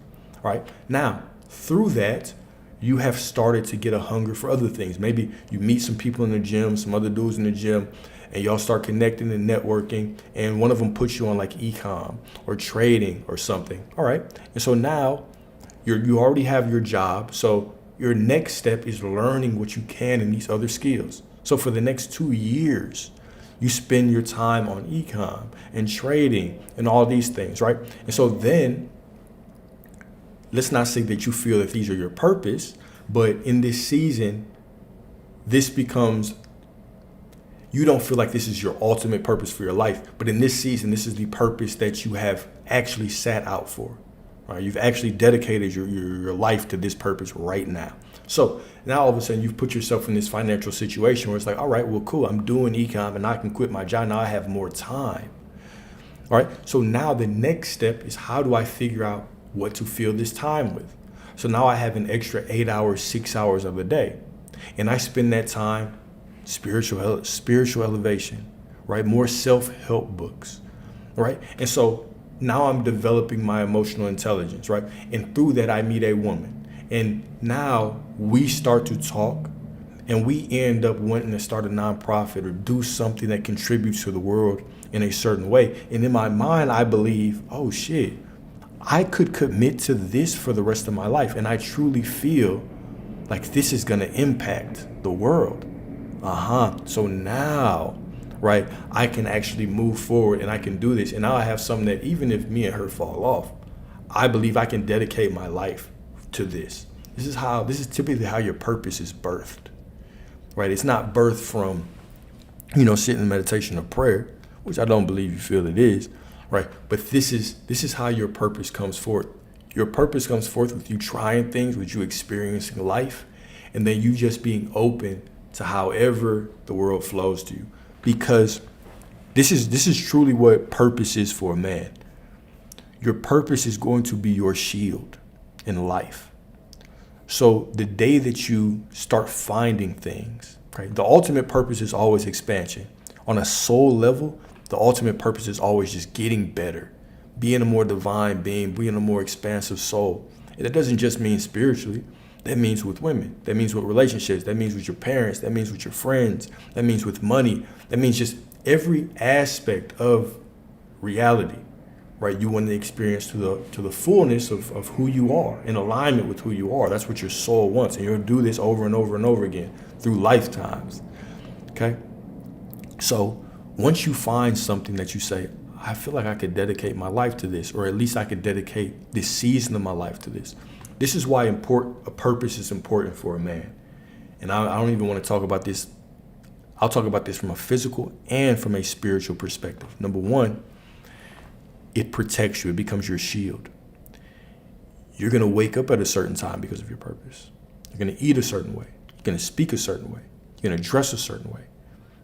All right. Now, through that, you have started to get a hunger for other things. Maybe you meet some people in the gym, some other dudes in the gym, and y'all start connecting and networking, and one of them puts you on like e-com or trading or something. All right. And so now you already have your job. So your next step is learning what you can in these other skills. So for the next 2 years, you spend your time on e-com and trading and all these things, right? And so then, let's not say that you feel that these are your purpose, but in this season, this becomes, you don't feel like this is your ultimate purpose for your life, but in this season, this is the purpose that you have actually sat out for, right? You've actually dedicated your life to this purpose right now. So now all of a sudden you've put yourself in this financial situation where it's like, all right, well, cool. I'm doing e-com and I can quit my job. Now I have more time. All right. So now the next step is, how do I figure out what to fill this time with? So now I have an extra 8 hours, 6 hours of a day, and I spend that time spiritual elevation, right? More self-help books, right? And so now I'm developing my emotional intelligence, right? And through that, I meet a woman. And now we start to talk and we end up wanting to start a nonprofit or do something that contributes to the world in a certain way. And in my mind, I believe, oh shit, I could commit to this for the rest of my life. And I truly feel like this is going to impact the world. So now, right, I can actually move forward and I can do this. And now I have something that even if me and her fall off, I believe I can dedicate my life to this. This is typically how your purpose is birthed, right? It's not birthed from, sitting in meditation or prayer, which I don't believe you feel it is, right? But this is how your purpose comes forth. Your purpose comes forth with you trying things, with you experiencing life, and then you just being open to however the world flows to you. Because this is truly what purpose is for a man. Your purpose is going to be your shield in life. So the day that you start finding things, right? The ultimate purpose is always expansion. On a soul level, the ultimate purpose is always just getting better, being a more divine being, being a more expansive soul. And it doesn't just mean spiritually. That means with women. That means with relationships. That means with your parents. That means with your friends. That means with money. That means just every aspect of reality, right? You want to experience to the fullness of who you are, in alignment with who you are. That's what your soul wants. And you'll do this over and over and over again through lifetimes. Okay? So once you find something that you say, I feel like I could dedicate my life to this, or at least I could dedicate this season of my life to this. This is why a purpose is important for a man. And I don't even want to talk about this. I'll talk about this from a physical and from a spiritual perspective. Number one, it protects you. It becomes your shield. You're going to wake up at a certain time because of your purpose. You're going to eat a certain way. You're going to speak a certain way. You're going to dress a certain way.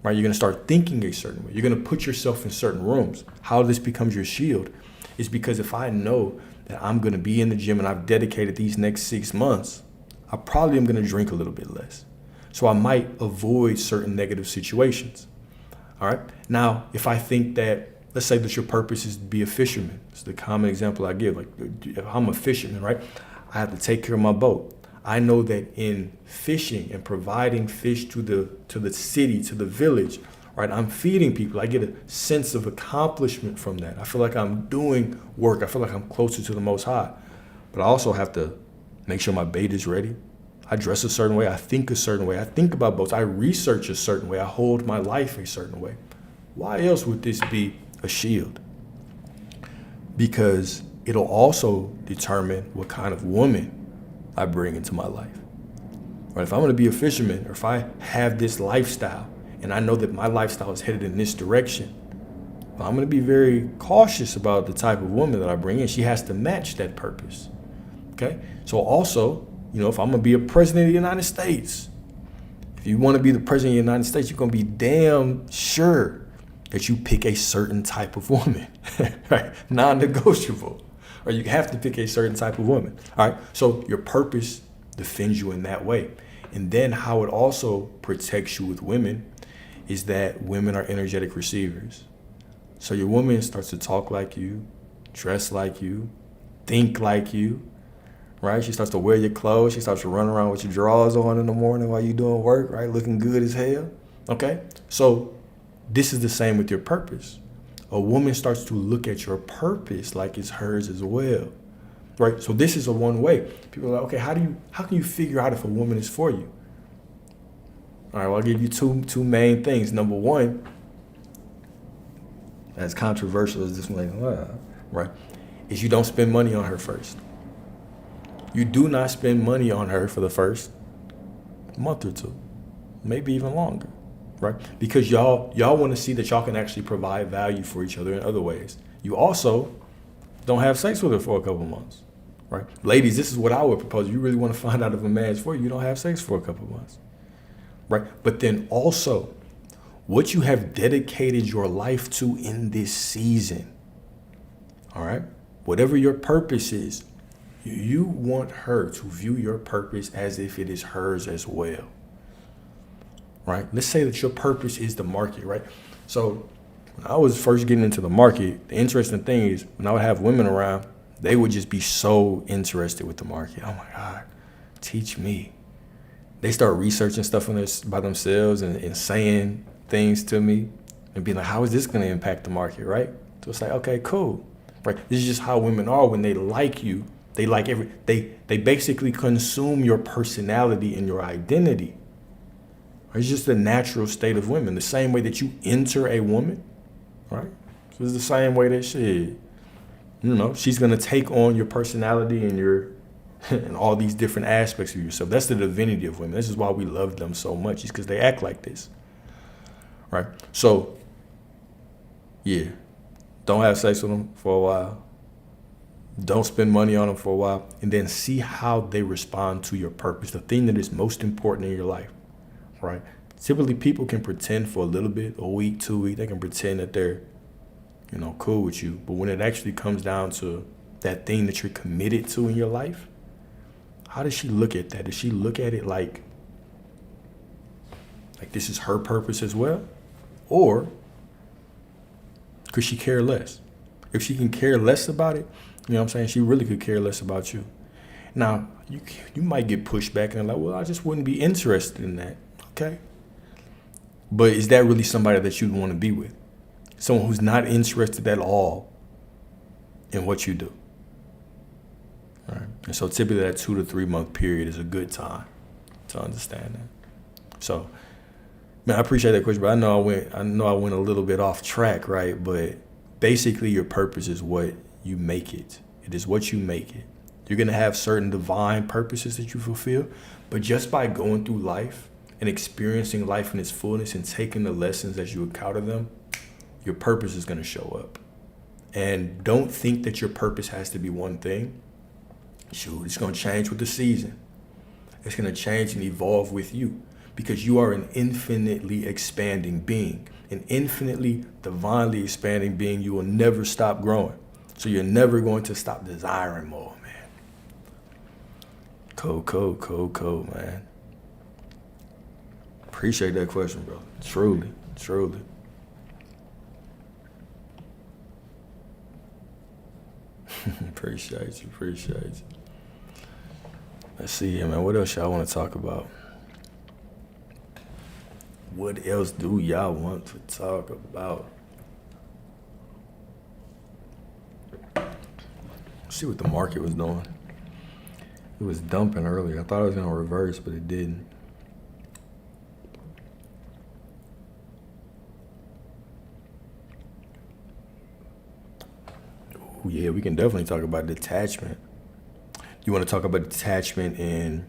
Right? You're going to start thinking a certain way. You're going to put yourself in certain rooms. How this becomes your shield is because if I know that I'm going to be in the gym and I've dedicated these next 6 months, I probably am going to drink a little bit less. So I might avoid certain negative situations. All right. Now, if I think that, let's say that your purpose is to be a fisherman. It's the common example I give. Like, if I'm a fisherman, right? I have to take care of my boat. I know that in fishing and providing fish to the city, to the village, right? I'm feeding people. I get a sense of accomplishment from that. I feel like I'm doing work. I feel like I'm closer to the Most High. But I also have to make sure my bait is ready. I dress a certain way. I think a certain way. I think about boats. I research a certain way. I hold my life a certain way. Why else would this be a shield? Because it'll also determine what kind of woman I bring into my life. Right? If I'm going to be a fisherman, or if I have this lifestyle and I know that my lifestyle is headed in this direction, I'm going to be very cautious about the type of woman that I bring in. She has to match that purpose. Okay? So also, if I'm going to be a president of the United States, if you want to be the president of the United States, you're going to be damn sure that you pick a certain type of woman, right? Non-negotiable. Or you have to pick a certain type of woman. All right. So your purpose defends you in that way. And then how it also protects you with women is that women are energetic receivers. So your woman starts to talk like you, dress like you, think like you, right? She starts to wear your clothes. She starts to run around with your drawers on in the morning while you're doing work, right? Looking good as hell. Okay. So this is the same with your purpose. A woman starts to look at your purpose like it's hers as well, right? So this is a one way. People are like, okay, how can you figure out if a woman is for you? All right, well, I'll give you two main things. Number one, as controversial as this one, right, is you don't spend money on her first. You do not spend money on her for the first month or two, maybe even longer. Right? Because y'all want to see that y'all can actually provide value for each other in other ways. You also don't have sex with her for a couple months, right? Ladies, this is what I would propose. You really want to find out if a man's for you, you don't have sex for a couple months, right? But then also, what you have dedicated your life to in this season, all right? Whatever your purpose is, you want her to view your purpose as if it is hers as well. Right? Let's say that your purpose is the market, right? So when I was first getting into the market, the interesting thing is when I would have women around, they would just be so interested with the market. Oh my God, teach me. they start researching stuff by themselves and saying things to me and being like, how is this going to impact the market, right? So it's like, okay, cool. Right? This is just how women are when they like you. They like they basically consume your personality and your identity. It's just the natural state of women. The same way that you enter a woman, right? So it's the same way that she's gonna take on your personality and your and all these different aspects of yourself. That's the divinity of women. This is why we love them so much, is because they act like this. Right? So, yeah. Don't have sex with them for a while. Don't spend money on them for a while. And then see how they respond to your purpose, the thing that is most important in your life. Right? Typically, people can pretend for a little bit, a week, 2 weeks. They can pretend that they're, cool with you. But when it actually comes down to that thing that you're committed to in your life, how does she look at that? Does she look at it like this is her purpose as well? Or could she care less? If she can care less about it, you know what I'm saying? She really could care less about you. Now, you might get pushed back and like, well, I just wouldn't be interested in that. Okay. But is that really somebody that you'd want to be with? Someone who's not interested at all in what you do. All right. And so typically that 2 to 3 month period is a good time to understand that. So, man, I appreciate that question, but I know I went a little bit off track, right? But basically your purpose is what you make it. It is what you make it. You're going to have certain divine purposes that you fulfill, but just by going through life and experiencing life in its fullness and taking the lessons as you encounter them, your purpose is going to show up. And don't think that your purpose has to be one thing. Shoot, it's going to change with the season. It's going to change and evolve with you because you are an infinitely expanding being, an infinitely divinely expanding being. You will never stop growing. So you're never going to stop desiring more, man. Cool, man. Appreciate that question, bro. Truly. Appreciate you. Let's see here, man. What else y'all want to talk about? What else do y'all want to talk about? See what the market was doing. It was dumping earlier. I thought it was going to reverse, but it didn't. Oh, yeah, we can definitely talk about detachment. You want to talk about detachment in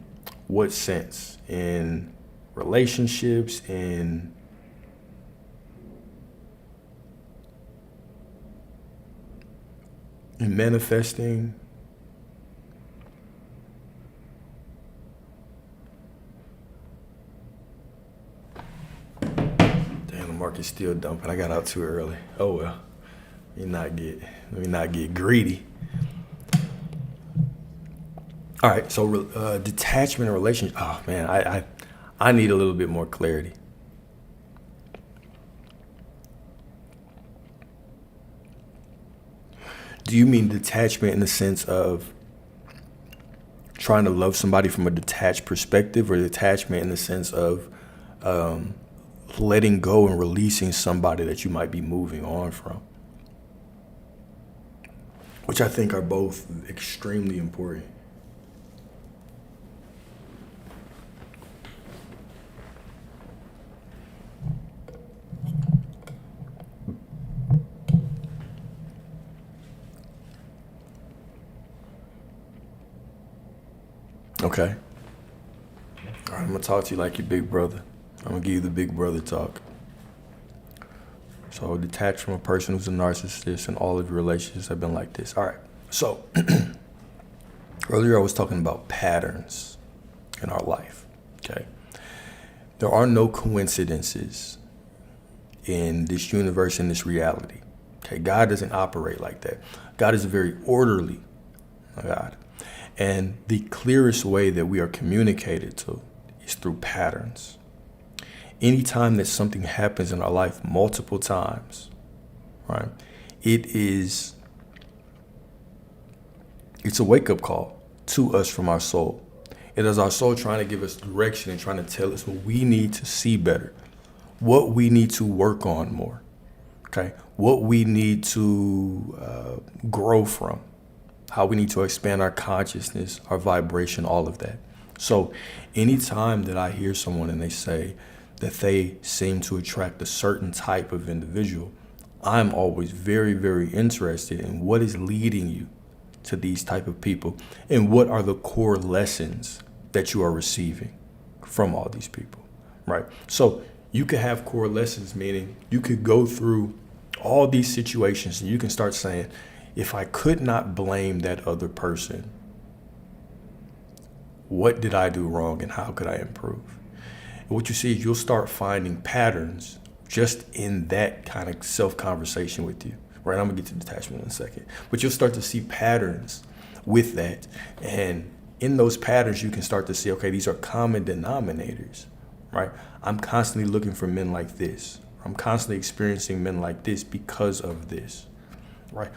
what sense? In relationships, in manifesting. Damn, the market's still dumping. I got out too early. Oh well. Let me not get greedy. All right, so detachment and relationship. Oh man, I need a little bit more clarity. Do you mean detachment in the sense of trying to love somebody from a detached perspective, or detachment in the sense of letting go and releasing somebody that you might be moving on from? Which I think are both extremely important. Okay. All right, I'm gonna talk to you like your big brother. I'm gonna give you the big brother talk. So detach from a person who's a narcissist, and all of your relationships have been like this. All right. So earlier I was talking about patterns in our life. Okay. There are no coincidences in this universe, in this reality. Okay. God doesn't operate like that. God is a very orderly God. And the clearest way that we are communicated to is through patterns. Anytime that something happens in our life multiple times, right, it's a wake-up call to us from our soul. It is our soul trying to give us direction and trying to tell us what we need to see better, what we need to work on more, okay? What we need to grow from, how we need to expand our consciousness, our vibration, all of that. So anytime that I hear someone and they say that they seem to attract a certain type of individual, I'm always very, very interested in what is leading you to these type of people and what are the core lessons that you are receiving from all these people, right? So you could have core lessons, meaning you could go through all these situations and you can start saying, if I could not blame that other person, what did I do wrong and how could I improve? And what you see is you'll start finding patterns just in that kind of self-conversation with you, right? I'm gonna get to detachment in a second, but you'll start to see patterns with that. And in those patterns, you can start to see, okay, these are common denominators, right? I'm constantly looking for men like this. I'm constantly experiencing men like this because of this, right?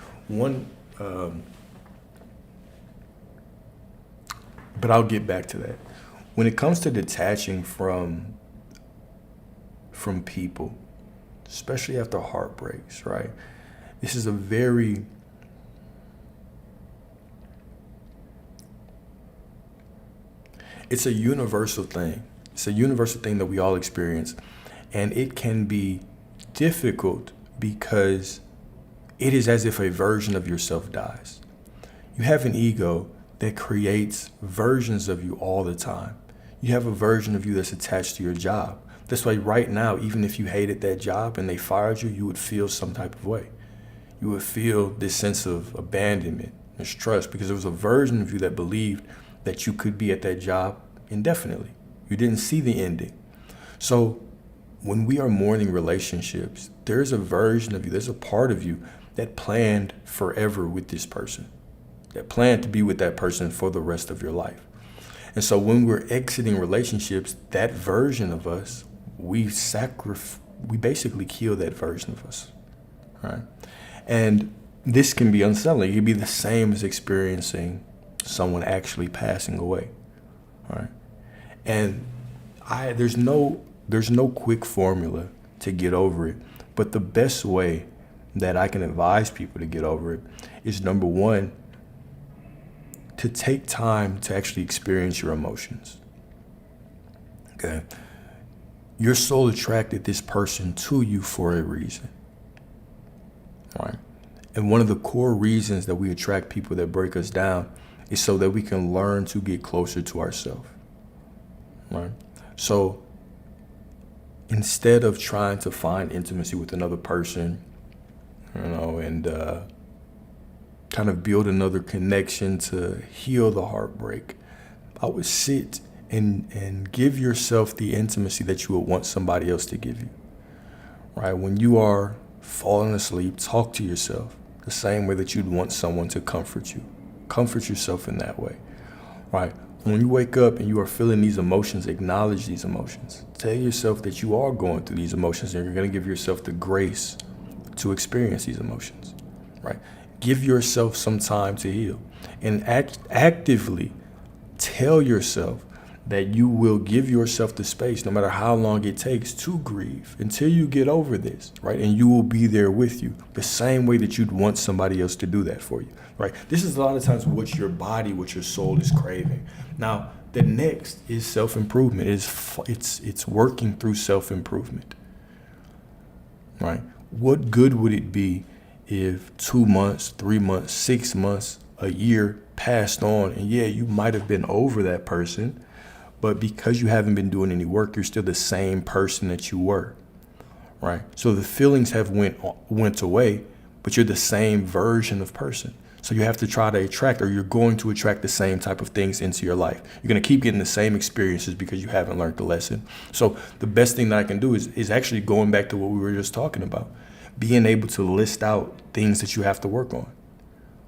But I'll get back to that. When it comes to detaching from people, especially after heartbreaks, right? This is it's a universal thing. It's a universal thing that we all experience. And it can be difficult because it is as if a version of yourself dies. You have an ego that creates versions of you all the time. You have a version of you that's attached to your job. That's why right now, even if you hated that job and they fired you, you would feel some type of way. You would feel this sense of abandonment, mistrust, because there was a version of you that believed that you could be at that job indefinitely. You didn't see the ending. So when we are mourning relationships, there's a version of you, there's a part of you that planned forever with this person, that planned to be with that person for the rest of your life. And so when we're exiting relationships, that version of us, we basically kill that version of us, right? And this can be unsettling. It can be the same as experiencing someone actually passing away, right? And there's no quick formula to get over it, but the best way that I can advise people to get over it is, number one, to take time to actually experience your emotions. Okay? Your soul attracted this person to you for a reason, right? And one of the core reasons that we attract people that break us down is so that we can learn to get closer to ourselves, right? So instead of trying to find intimacy with another person, and kind of build another connection to heal the heartbreak, I would sit and give yourself the intimacy that you would want somebody else to give you, right? When you are falling asleep, talk to yourself the same way that you'd want someone to comfort you. Comfort yourself in that way, right? When you wake up and you are feeling these emotions, acknowledge these emotions. Tell yourself that you are going through these emotions and you're going to give yourself the grace to experience these emotions, right? Give yourself some time to heal and actively tell yourself that you will give yourself the space, no matter how long it takes, to grieve until you get over this, right? And you will be there with you the same way that you'd want somebody else to do that for you, right? This is a lot of times what your body, what your soul is craving. Now, the next is self-improvement. It's working through self-improvement, right? What good would it be if 2 months, 3 months, 6 months, a year passed on, and yeah, you might have been over that person, but because you haven't been doing any work, you're still the same person that you were, right? So the feelings have went away, but you're the same version of person. So you have to try to attract, or you're going to attract the same type of things into your life. You're going to keep getting the same experiences because you haven't learned the lesson. So the best thing that I can do is actually going back to what we were just talking about, being able to list out things that you have to work on.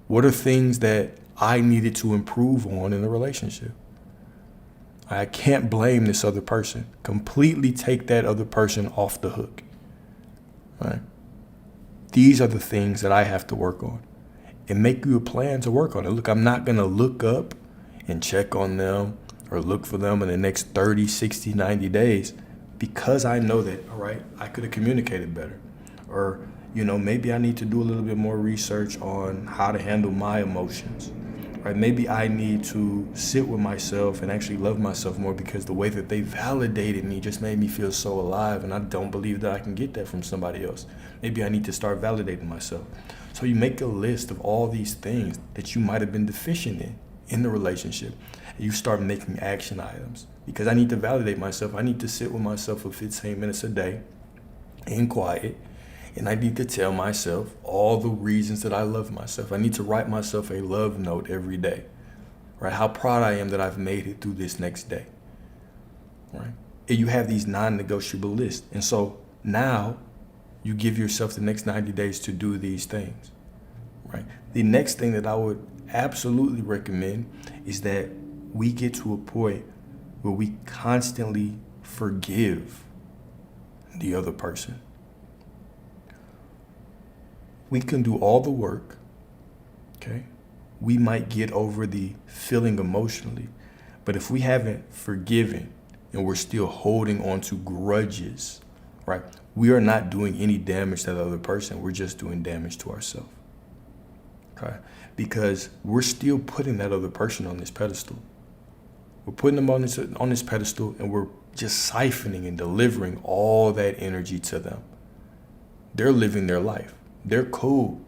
What are things that I needed to improve on in the relationship? I can't blame this other person. Completely take that other person off the hook, right? These are the things that I have to work on, and make you a plan to work on it. Look, I'm not going to look up and check on them or look for them in the next 30, 60, 90 days because I know that, all right, I could have communicated better. Or, maybe I need to do a little bit more research on how to handle my emotions. Right? Maybe I need to sit with myself and actually love myself more because the way that they validated me just made me feel so alive, and I don't believe that I can get that from somebody else. Maybe I need to start validating myself. So you make a list of all these things that you might have been deficient in the relationship. And you start making action items. Because I need to validate myself. I need to sit with myself for 15 minutes a day in quiet. And I need to tell myself all the reasons that I love myself. I need to write myself a love note every day, right? How proud I am that I've made it through this next day, right? And you have these non-negotiable lists. And so now you give yourself the next 90 days to do these things, right? The next thing that I would absolutely recommend is that we get to a point where we constantly forgive the other person. We can do all the work, okay? We might get over the feeling emotionally, but if we haven't forgiven and we're still holding on to grudges, right? We are not doing any damage to the other person. We're just doing damage to ourselves, okay? Because we're still putting that other person on this pedestal. We're putting them on this pedestal, and we're just siphoning and delivering all that energy to them. They're living their life. They're cool.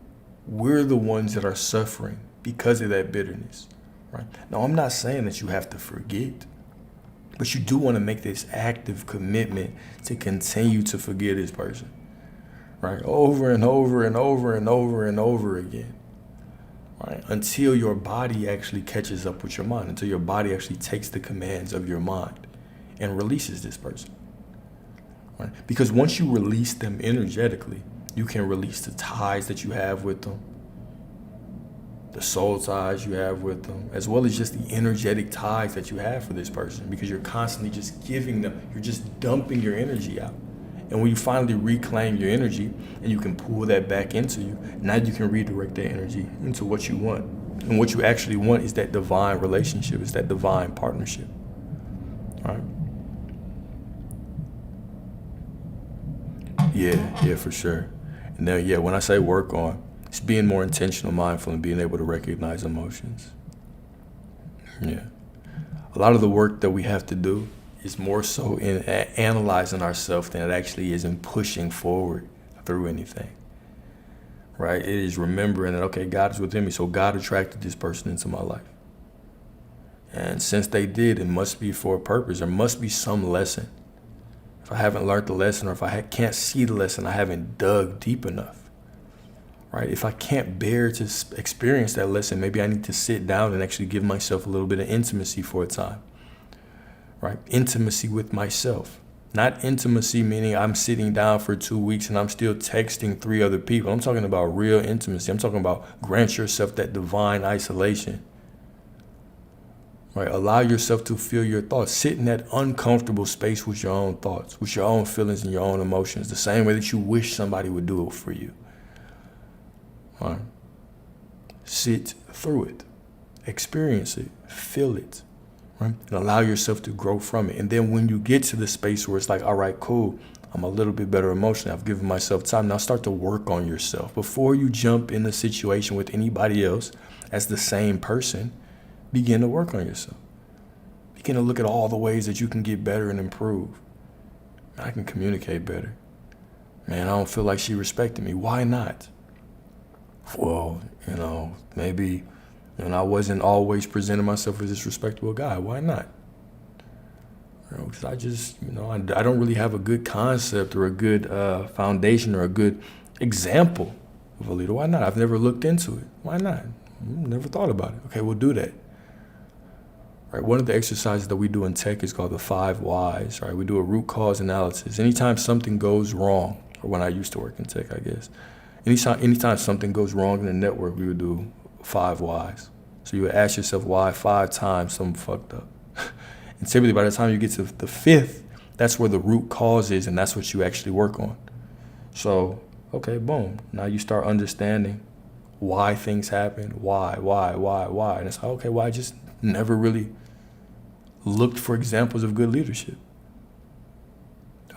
We're the ones that are suffering because of that bitterness, right? Now, I'm not saying that you have to forget, but you do want to make this active commitment to continue to forgive this person, right? Over and over and over and over and over again, right? Until your body actually catches up with your mind, until your body actually takes the commands of your mind and releases this person, right? Because once you release them energetically, you can release the ties that you have with them, the soul ties you have with them, as well as just the energetic ties that you have for this person, because you're constantly just giving them, you're just dumping your energy out. And when you finally reclaim your energy and you can pull that back into you, now you can redirect that energy into what you want. And what you actually want is that divine relationship, is that divine partnership. All right? Yeah, for sure. And then, when I say work on, it's being more intentional, mindful, and being able to recognize emotions. Yeah. A lot of the work that we have to do is more so in analyzing ourselves than it actually is in pushing forward through anything, right? It is remembering that, okay, God is within me, so God attracted this person into my life. And since they did, it must be for a purpose. There must be some lesson. If I haven't learned the lesson, or if I can't see the lesson, I haven't dug deep enough, right? If I can't bear to experience that lesson, maybe I need to sit down and actually give myself a little bit of intimacy for a time, right? Intimacy with myself. Not intimacy meaning I'm sitting down for 2 weeks and I'm still texting 3 other people. I'm talking about real intimacy. I'm talking about grant yourself that divine isolation. Right? Allow yourself to feel your thoughts. Sit in that uncomfortable space with your own thoughts, with your own feelings and your own emotions, the same way that you wish somebody would do it for you. All right? Sit through it. Experience it. Feel it. Right? And allow yourself to grow from it. And then when you get to the space where it's like, all right, cool, I'm a little bit better emotionally, I've given myself time, now start to work on yourself. Before you jump in a situation with anybody else as the same person, begin to work on yourself. Begin to look at all the ways that you can get better and improve. I can communicate better. Man, I don't feel like she respected me. Why not? Well, maybe I wasn't always presenting myself as this respectable guy. Why not? Because I just, I don't really have a good concept or a good foundation or a good example of a leader. Why not? I've never looked into it. Why not? Never thought about it. Okay, we'll do that. Right, one of the exercises that we do in tech is called the 5 whys. Right, we do a root cause analysis. Anytime something goes wrong, or when I used to work in tech, I guess, anytime something goes wrong in the network, we would do 5 whys. So you would ask yourself why 5 times something fucked up. And typically by the time you get to the 5th, that's where the root cause is, and that's what you actually work on. So, okay, boom. Now you start understanding why things happen, why. And it's like, okay, well, I just never really looked for examples of good leadership.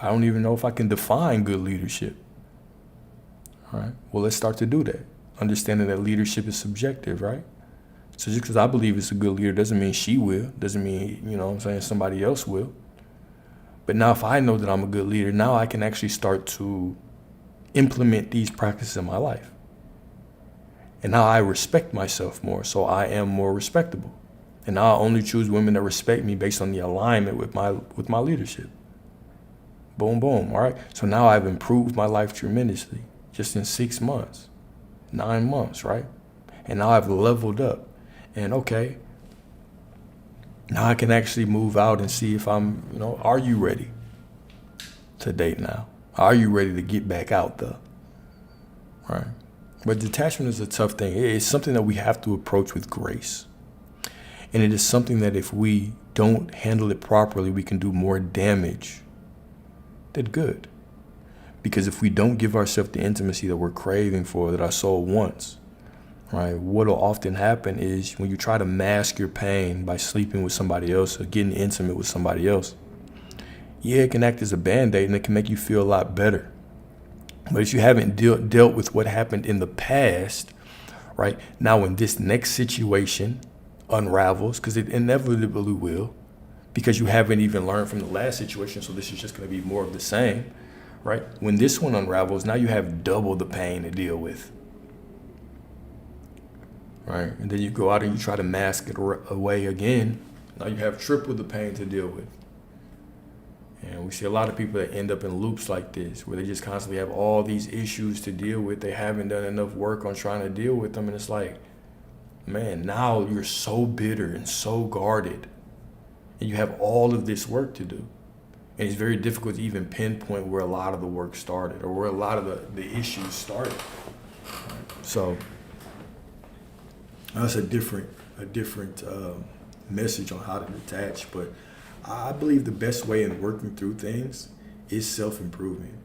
I don't even know if I can define good leadership. All right. Well, let's start to do that. Understanding that leadership is subjective, right? So just because I believe it's a good leader doesn't mean she will. Doesn't mean, you know what I'm saying, somebody else will. But now if I know that I'm a good leader, now I can actually start to implement these practices in my life. And now I respect myself more, so I am more respectable. And now I only choose women that respect me based on the alignment with my leadership. Boom, boom, all right? So now I've improved my life tremendously just in 6 months, 9 months, right? And now I've leveled up. And okay, now I can actually move out and see if I'm, are you ready to date now? Are you ready to get back out there? Right? But detachment is a tough thing. It's something that we have to approach with grace. And it is something that if we don't handle it properly, we can do more damage than good. Because if we don't give ourselves the intimacy that we're craving for, that our soul wants, right? What'll often happen is when you try to mask your pain by sleeping with somebody else or getting intimate with somebody else, yeah, it can act as a Band-Aid and it can make you feel a lot better. But if you haven't dealt with what happened in the past, right? Now when this next situation unravels, because it inevitably will, because you haven't even learned from the last situation, so this is just going to be more of the same, right? When this one unravels, now you have double the pain to deal with. Right? And then you go out and you try to mask it away again. Now you have triple the pain to deal with. And we see a lot of people that end up in loops like this, where they just constantly have all these issues to deal with. They haven't done enough work on trying to deal with them. And it's like, man, now you're so bitter and so guarded. And you have all of this work to do. And it's very difficult to even pinpoint where a lot of the work started or where a lot of the issues started. So that's a different message on how to detach, but I believe the best way in working through things is self-improvement.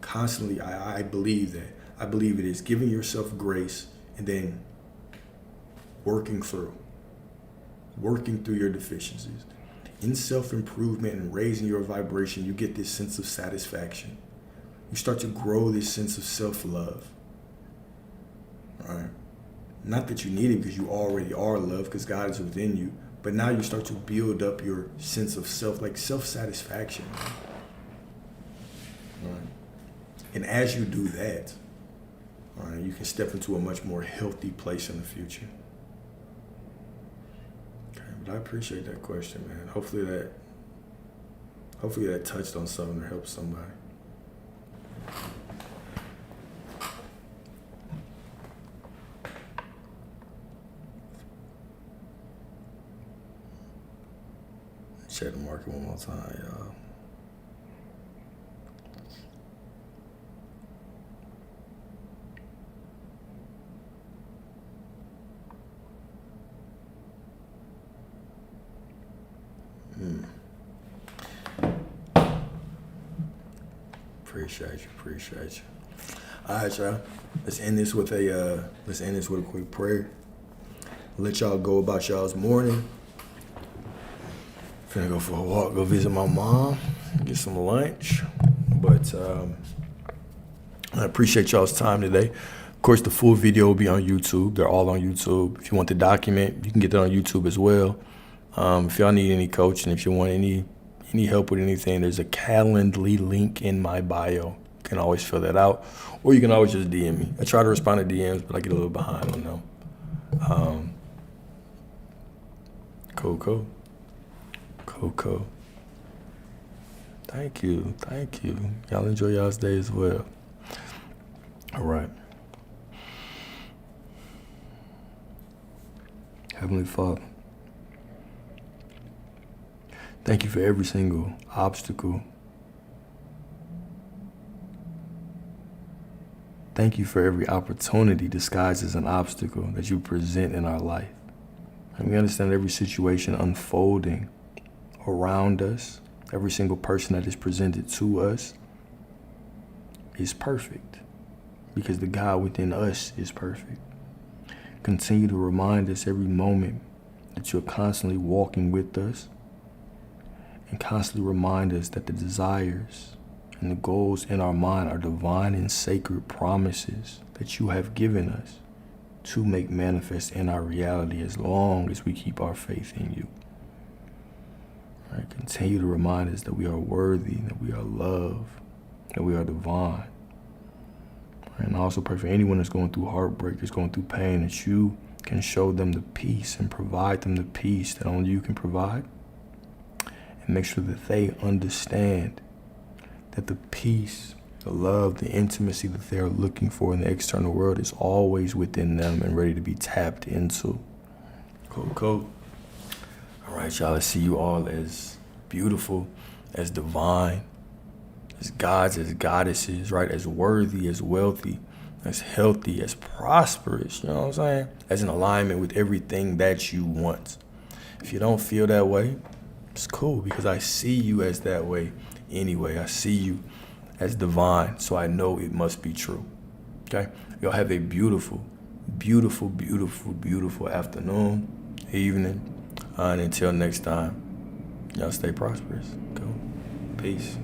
Constantly, I believe that. I believe it is giving yourself grace and then working through your deficiencies. In self-improvement and raising your vibration, you get this sense of satisfaction. You start to grow this sense of self-love, right? Not that you need it because you already are loved because God is within you, but now you start to build up your sense of self, like self-satisfaction. Right? And as you do that, all right, you can step into a much more healthy place in the future. Okay, but I appreciate that question, man. Hopefully that touched on something or helped somebody. Check the market one more time, y'all. Appreciate you. All right, y'all. Let's end this with a quick prayer. Let y'all go about y'all's morning. Finna go for a walk, go visit my mom, get some lunch. But I appreciate y'all's time today. Of course, the full video will be on YouTube. They're all on YouTube. If you want the document, you can get that on YouTube as well. If y'all need any coaching, if you want any help with anything, there's a Calendly link in my bio. You can always fill that out. Or you can always just DM me. I try to respond to DMs, but I get a little behind on them. Cool. Thank you. Y'all enjoy y'all's day as well. All right. Heavenly Father, thank you for every single obstacle. Thank you for every opportunity disguised as an obstacle that you present in our life. And we understand every situation unfolding around us, every single person that is presented to us is perfect because the God within us is perfect. Continue to remind us every moment that you're constantly walking with us and constantly remind us that the desires and the goals in our mind are divine and sacred promises that you have given us to make manifest in our reality as long as we keep our faith in you. All right, continue to remind us that we are worthy, that we are loved, that we are divine. And I also pray for anyone that's going through heartbreak, that's going through pain, that you can show them the peace and provide them the peace that only you can provide. And make sure that they understand that the peace, the love, the intimacy that they're looking for in the external world is always within them and ready to be tapped into. Cool. All right, y'all, I see you all as beautiful, as divine, as gods, as goddesses, right? As worthy, as wealthy, as healthy, as prosperous, you know what I'm saying? As in alignment with everything that you want. If you don't feel that way, it's cool, because I see you as that way anyway. I see you as divine, so I know it must be true, okay? Y'all have a beautiful, beautiful, beautiful, beautiful afternoon, evening, and until next time, y'all stay prosperous. Cool. Peace.